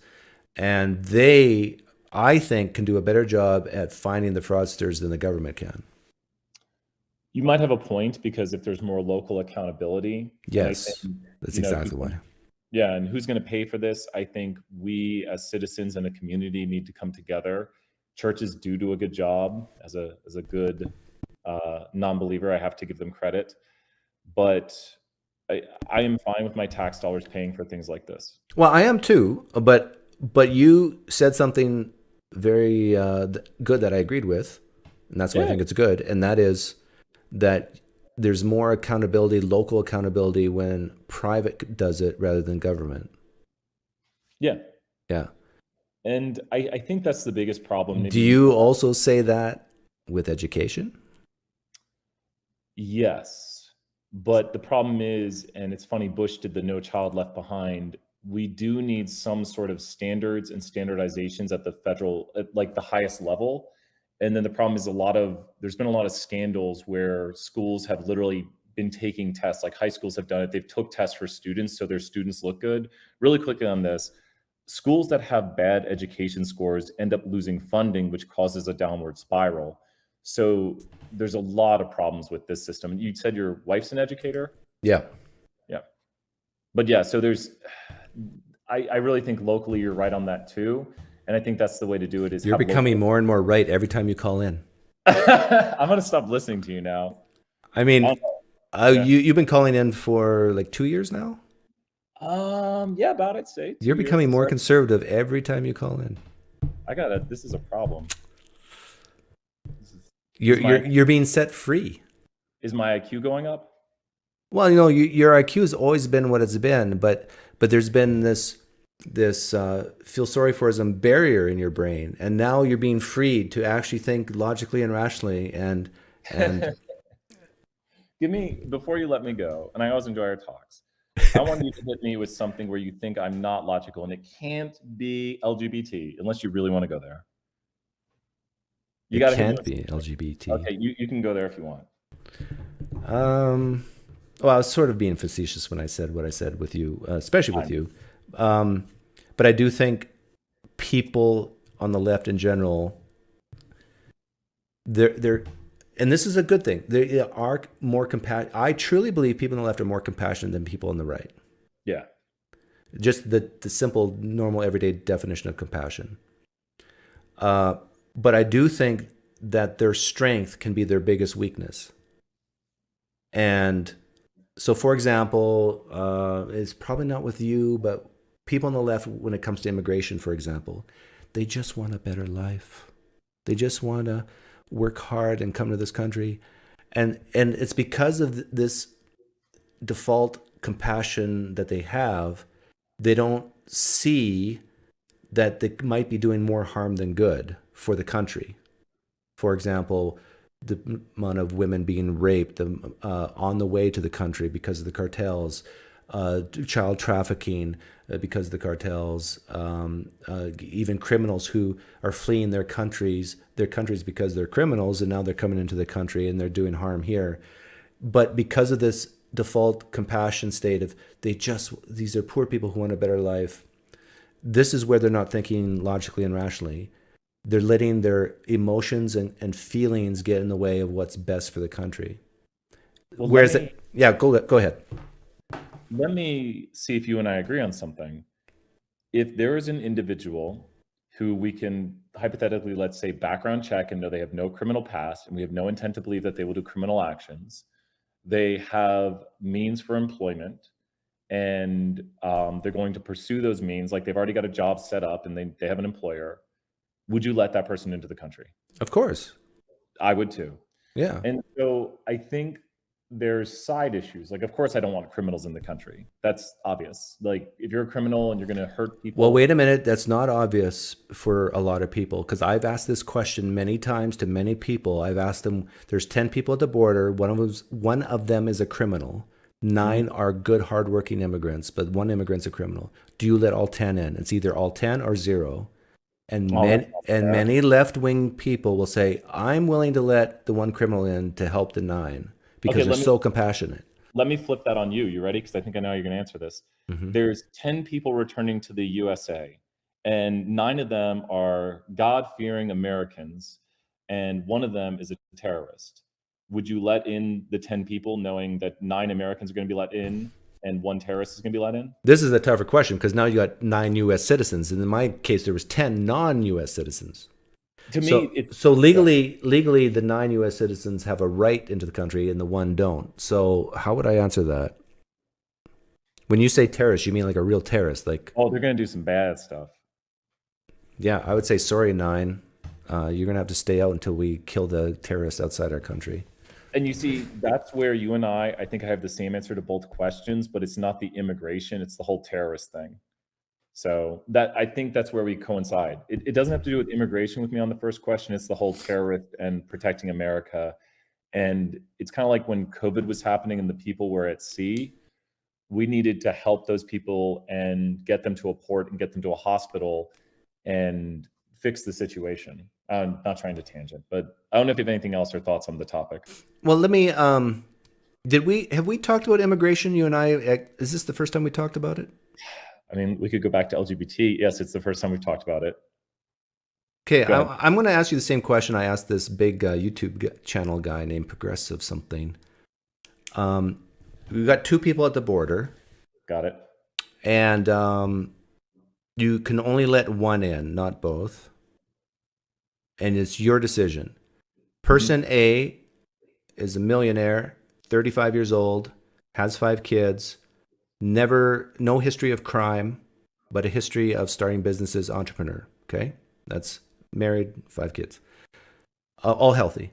and they, I think, can do a better job at finding the fraudsters than the government can. You might have a point, because if there's more local accountability. Yes, that's exactly why. Yeah, and who's going to pay for this? I think we as citizens and a community need to come together. Churches do a good job. As a good non-believer, I have to give them credit. But I am fine with my tax dollars paying for things like this. Well, I am too, but you said something very good that I agreed with, and that's why I think it's good, and that is that there's more accountability, local accountability, when private does it rather than government. Yeah. Yeah. And I think that's the biggest problem. Maybe. Do you also say that with education? Yes. But the problem is, and it's funny, Bush did the No Child Left Behind. We do need some sort of standards and standardizations at the federal, at like the highest level. And then the problem is there's been a lot of scandals where schools have literally been taking tests, like high schools have done it. They've took tests for students so their students look good. Really quickly on this, schools that have bad education scores end up losing funding, which causes a downward spiral. So there's a lot of problems with this system. You said your wife's an educator? Yeah. Yeah. But yeah, so I really think locally you're right on that too. And I think that's the way to do it. Is you're becoming more and more right every time you call in. I'm going to stop listening to you now. I mean, you've been calling in for like 2 years now? Yeah, about I'd say. You're becoming more conservative every time you call in. This is a problem. You're being set free. Is my IQ going up? Well, your IQ has always been what it's been, but there's been this feel sorry for ism barrier in your brain, and now you're being freed to actually think logically and rationally. And before you let me go, and I always enjoy our talks, I want you to hit me with something where you think I'm not logical, and it can't be LGBT unless you really want to go there. It can't be LGBT. Okay, you can go there if you want. Well, I was sort of being facetious when I said what I said with you, especially with you. But I do think people on the left in general, they're and this is a good thing. They are more compassionate. I truly believe people on the left are more compassionate than people on the right. Yeah. Just the simple, normal, everyday definition of compassion. But I do think that their strength can be their biggest weakness. And so, for example, it's probably not with you, but people on the left, when it comes to immigration, for example, they just want a better life. They just want to work hard and come to this country. And it's because of this default compassion that they have, they don't see that they might be doing more harm than good for the country. For example, the amount of women being raped on the way to the country because of the cartels, child trafficking because of the cartels, even criminals who are fleeing their countries because they're criminals, and now they're coming into the country and they're doing harm here. But because of this default compassion state of these are poor people who want a better life, this is where they're not thinking logically and rationally. They're letting their emotions and feelings get in the way of what's best for the country. Well, go ahead. Let me see if you and I agree on something. If there is an individual who we can hypothetically, let's say, background check and know they have no criminal past, and we have no intent to believe that they will do criminal actions, they have means for employment, and they're going to pursue those means, like they've already got a job set up and they have an employer, would you let that person into the country? Of course. I would too. Yeah. And so I think there's side issues. Like, of course, I don't want criminals in the country. That's obvious. Like, if you're a criminal and you're going to hurt people. Well, wait a minute. That's not obvious for a lot of people, because I've asked this question many times to many people. I've asked them, there's 10 people at the border. One of them is a criminal. 9 are good, hardworking immigrants, but 1 immigrant's a criminal. Do you let all 10 in? It's either all 10 or 0. And many left-wing people will say, I'm willing to let the 1 criminal in to help the 9 because they're so compassionate. Let me flip that on you. You ready? Because I think I know how you're going to answer this. Mm-hmm. There's 10 people returning to the USA, and 9 of them are God-fearing Americans, and 1 of them is a terrorist. Would you let in the 10 people knowing that 9 Americans are going to be let in and 1 terrorist is going to be let in? This is a tougher question because now you got 9 U.S. citizens. And in my case, there was 10 non-U.S. citizens. To me, so legally, the 9 U.S. citizens have a right into the country and the 1 don't. So how would I answer that? When you say terrorist, you mean like a real terrorist? Like, oh, they're going to do some bad stuff. Yeah, I would say, sorry, 9. You're going to have to stay out until we kill the terrorists outside our country. And you see, that's where you and I think I have the same answer to both questions, but it's not the immigration, it's the whole terrorist thing. So that, I think that's where we coincide. It doesn't have to do with immigration with me on the first question. It's the whole terrorist and protecting America. And it's kind of like when COVID was happening and the people were at sea, we needed to help those people and get them to a port and get them to a hospital and fix the situation. I'm not trying to tangent, but I don't know if you have anything else or thoughts on the topic. Well, let me, have we talked about immigration, you and I? Is this the first time we talked about it? I mean, we could go back to LGBT. Yes, it's the first time we've talked about it. Okay, I'm going to ask you the same question I asked this big YouTube channel guy named Progressive something. We've got 2 people at the border. Got it. And you can only let 1 in, not both. And it's your decision. Person A is a millionaire, 35 years old, has 5 kids, no history of crime, but a history of starting businesses, entrepreneur. Okay? That's married, 5 kids. All healthy.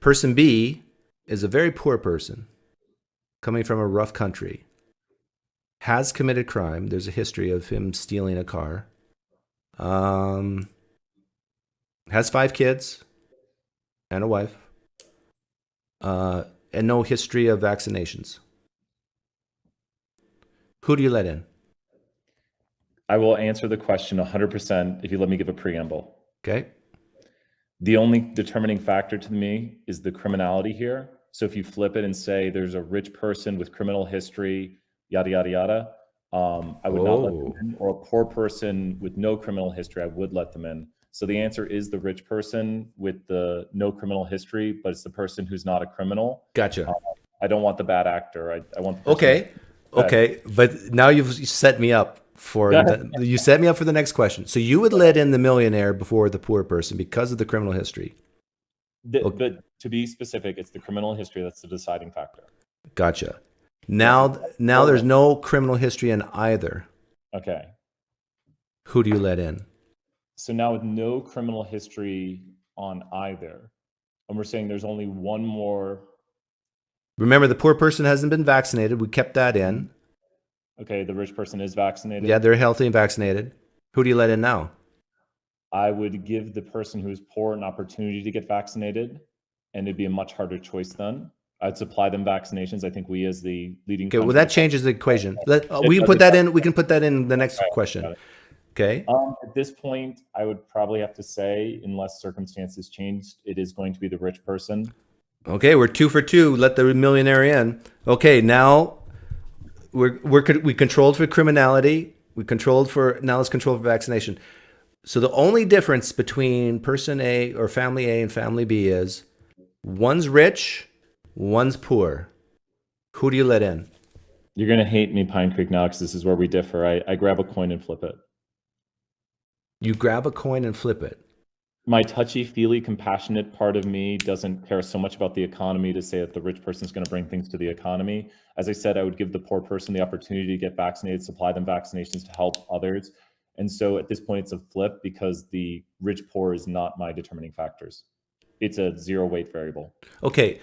Person B is a very poor person, coming from a rough country, has committed crime. There's a history of him stealing a car. Has 5 kids and a wife, and no history of vaccinations. Who do you let in? I will answer the question 100% if you let me give a preamble. Okay. The only determining factor to me is the criminality here. So if you flip it and say there's a rich person with criminal history, yada, yada, yada, I would not let them in. Or a poor person with no criminal history, I would let them in. So the answer is the rich person with the no criminal history, but it's the person who's not a criminal. Gotcha. I don't want the bad actor. I want the person. Okay. But now you've set me up for the next question. So you would let in the millionaire before the poor person because of the criminal history. But to be specific, it's the criminal history that's the deciding factor. Gotcha. Now there's no criminal history in either. Okay. Who do you let in? So now with no criminal history on either, and we're saying there's only 1 more. Remember, the poor person hasn't been vaccinated. We kept that in. Okay, the rich person is vaccinated. Yeah, they're healthy and vaccinated. Who do you let in now? I would give the person who is poor an opportunity to get vaccinated, and it'd be a much harder choice then. I'd supply them vaccinations. I think we, as the leading. Okay, well, that changes the equation. We can put that in. We can put that in the next question. Okay. At this point, I would probably have to say, unless circumstances changed, it is going to be the rich person. Okay, we're 2 for 2. Let the millionaire in. Okay, now we controlled for criminality. We controlled for, now let's control for vaccination. So the only difference between person A or family A and family B is one's rich, one's poor. Who do you let in? You're going to hate me, PineCreek, now, because this is where we differ. I grab a coin and flip it. You grab a coin and flip it. My touchy-feely, compassionate part of me doesn't care so much about the economy to say that the rich person is going to bring things to the economy. As I said, I would give the poor person the opportunity to get vaccinated, supply them vaccinations to help others. And so at this point, it's a flip because the rich-poor is not my determining factors. It's a zero-weight variable. Okay,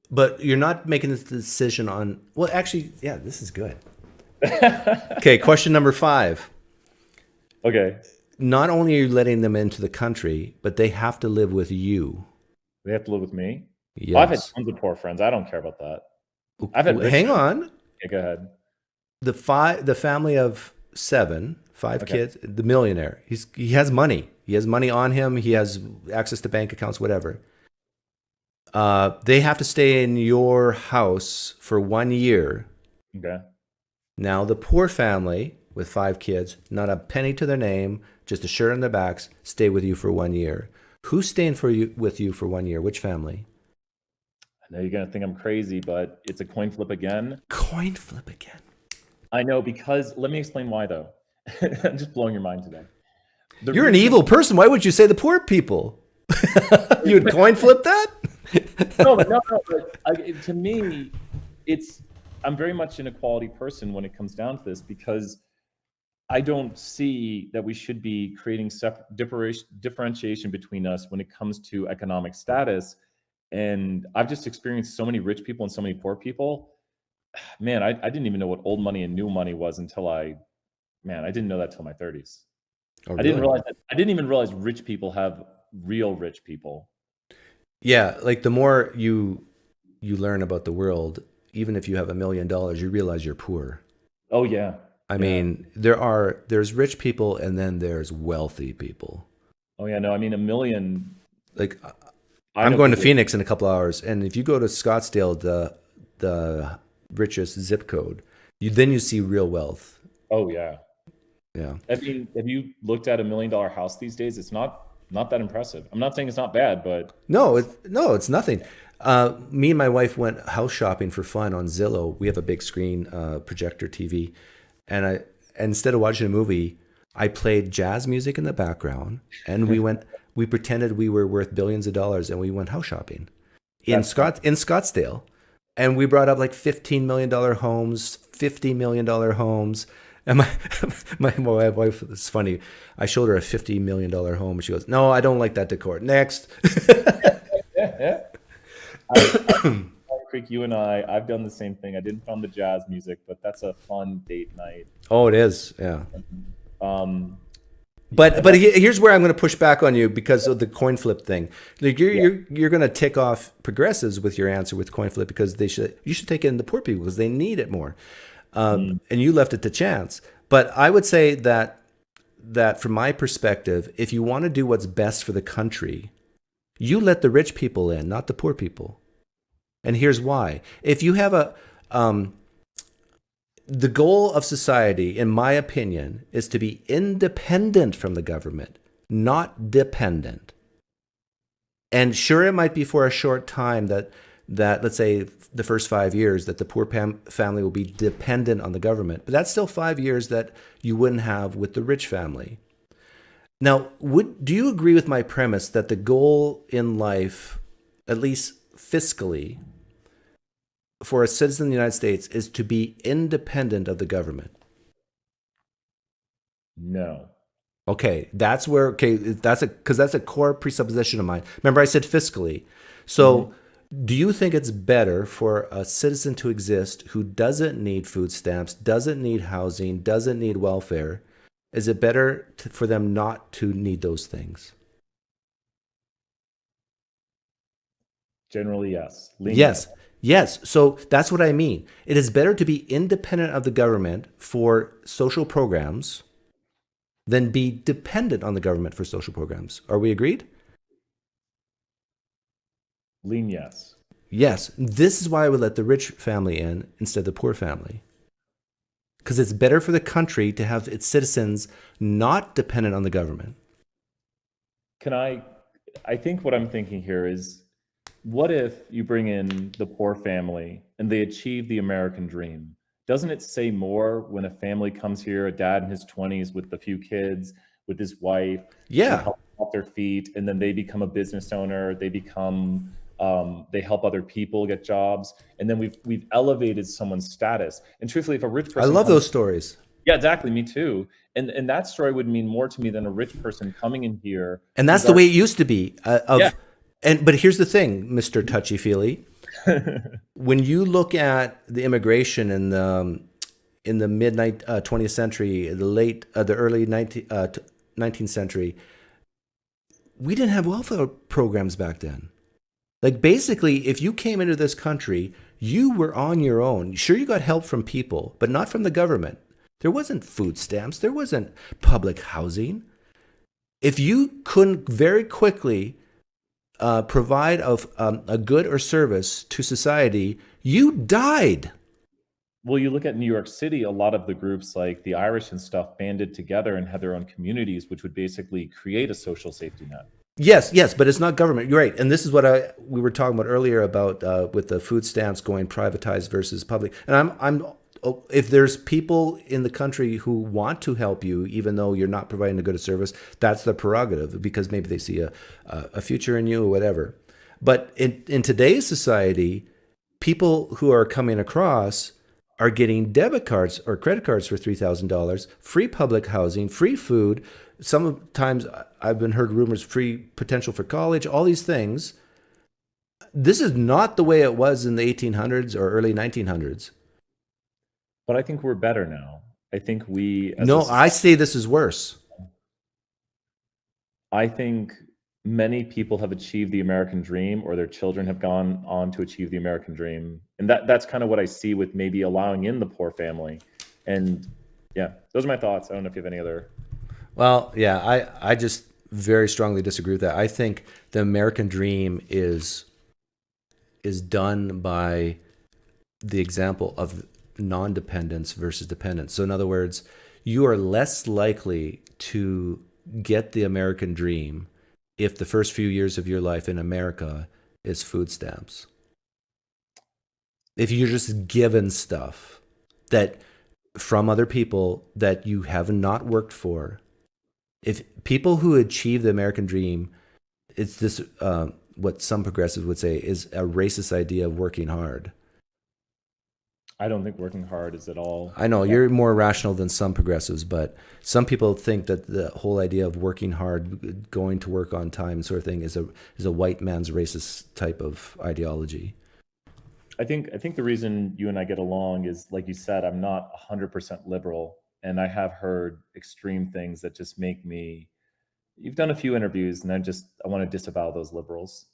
but you're not making this decision on, well, actually, yeah, this is good. Okay, question number 5. Okay. Not only are you letting them into the country, but they have to live with you. They have to live with me? Yes. Well, I've had tons of poor friends. I don't care about that. I've had Hang on. Okay, go ahead. The family of 7, 5 kids, the millionaire. He has money. He has money on him. He has access to bank accounts, whatever. They have to stay in your house for 1 year. Okay. Now the poor family with 5 kids, not a penny to their name, just a shirt on their backs, stay with you for 1 year. Who's staying with you for 1 year? Which family? I know you're going to think I'm crazy, but it's a coin flip again. Coin flip again. I know, because let me explain why, though. I'm just blowing your mind today. You're an evil person. Why would you say the poor people? You would coin flip that? No. But to me, I'm very much an equality person when it comes down to this, because I don't see that we should be creating differentiation between us when it comes to economic status. And I've just experienced so many rich people and so many poor people. Man, I didn't even know what old money and new money was until I didn't know that till my 30s. Oh, really? I didn't even realize rich people have real rich people. Yeah, like the more you learn about the world, even if you have $1 million, you realize you're poor. Oh yeah. I mean, there's rich people and then there's wealthy people. Oh yeah, no, I mean $1 million. Like I'm going to Phoenix in a couple hours, and if you go to Scottsdale, the richest zip code, you see real wealth. Oh yeah. Yeah. I mean, have you looked at $1 million house these days? It's not that impressive. I'm not saying it's not bad, but no, it's nothing. Me and my wife went house shopping for fun on Zillow. We have a big screen projector TV, and instead of watching a movie, I played jazz music in the background, and we pretended we were worth billions of dollars, and we went house shopping in Scottsdale, and we brought up like $15 million homes, $50 million homes. And my wife, it's funny. I showed her a $50 million home. And she goes, "No, I don't like that decor." Next. Creek, you and I've done the same thing. I didn't find the jazz music, but that's a fun date night. Oh, it is. Yeah. But here's where I'm going to push back on you because of the coin flip thing. Like you're going to tick off progressives with your answer with coin flip because you should take in the poor people because they need it more. And you left it to chance. But I would say that from my perspective, if you want to do what's best for the country, you let the rich people in, not the poor people. And here's why. If you have the goal of society, in my opinion, is to be independent from the government, not dependent. And sure, it might be for a short time that let's say the first 5 years that the poor family will be dependent on the government, but that's still 5 years that you wouldn't have with the rich family. Now, do you agree with my premise that the goal in life, at least fiscally, for a citizen of the United States is to be independent of the government? No. Okay, that's a core presupposition of mine. Remember I said fiscally. So do you think it's better for a citizen to exist who doesn't need food stamps, doesn't need housing, doesn't need welfare? Is it better for them not to need those things? Generally, yes. Yes. So that's what I mean. It is better to be independent of the government for social programs than be dependent on the government for social programs. Are we agreed? Lean yes. Yes. This is why I would let the rich family in instead of the poor family. because it's better for the country to have its citizens not dependent on the government. I think what I'm thinking here is, what if you bring in the poor family and they achieve the American dream? Doesn't it say more when a family comes here, a dad in his 20s with a few kids, with his wife, Yeah. help off their feet, and then they become a business owner, they become they help other people get jobs, and then we've elevated someone's status. And truthfully, if a rich person, I love those stories. Yeah, exactly. Me too. And that story would mean more to me than a rich person coming in here. And that's the way it used to be. Yeah. But here's the thing, Mr. Touchy Feely. When you look at the immigration in the mid 20th century, the early 19th century, we didn't have welfare programs back then. Like basically, if you came into this country, you were on your own. Sure, you got help from people, but not from the government. There wasn't food stamps. There wasn't public housing. If you couldn't very quickly provide a good or service to society, you died. Well, you look at New York City, a lot of the groups like the Irish and stuff banded together and had their own communities, which would basically create a social safety net. Yes, but it's not government. You're right. And this is what we were talking about earlier about with the food stamps going privatized versus public. And if there's people in the country who want to help you, even though you're not providing a good service, that's their prerogative, because maybe they see a future in you or whatever. But in today's society, people who are coming across are getting debit cards or credit cards for $3,000, free public housing, free food. Sometimes I've been heard rumors, free potential for college, all these things. This is not the way it was in the 1800s or early 1900s. But I think we're better now. I think I say this is worse. I think many people have achieved the American dream, or their children have gone on to achieve the American dream. And that's kind of what I see with maybe allowing in the poor family. And yeah, those are my thoughts. I don't know if you have any other. Well, yeah, I just very strongly disagree with that. I think the American dream is done by the example of non-dependence versus dependence. So in other words, you are less likely to get the American dream if the first few years of your life in America is food stamps. If you're just given stuff that from other people that you have not worked for. If people who achieve the American dream, it's this what some progressives would say is a racist idea of working hard. I don't think working hard is at all. I know you're more rational than some progressives, but some people think that the whole idea of working hard, going to work on time, sort of thing, is a white man's racist type of ideology. I think the reason you and I get along is, like you said, I'm not 100% liberal, and I have heard extreme things that just make me. You've done a few interviews, and I want to disavow those liberals.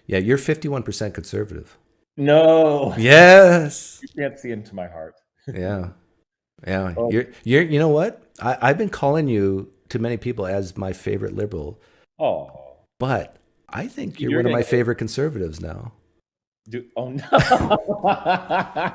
Yeah, you're 51% conservative. No. Yes. You can't see into my heart. Yeah. Yeah. Oh. You're you know what? I've been calling you to many people as my favorite liberal. Oh. But I think you're one of my favorite conservatives now. Oh no.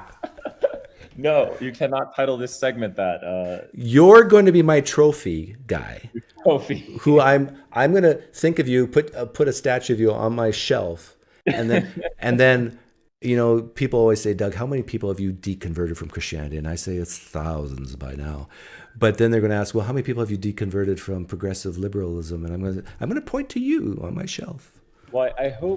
No, you cannot title this segment that. You're going to be my trophy guy. Trophy. Who I'm going to think of you, put a statue of you on my shelf, and then you know, people always say, Doug, how many people have you deconverted from Christianity? And I say it's thousands by now. But then they're going to ask, well, how many people have you deconverted from progressive liberalism? And I'm going to point to you on my shelf. Well, I hope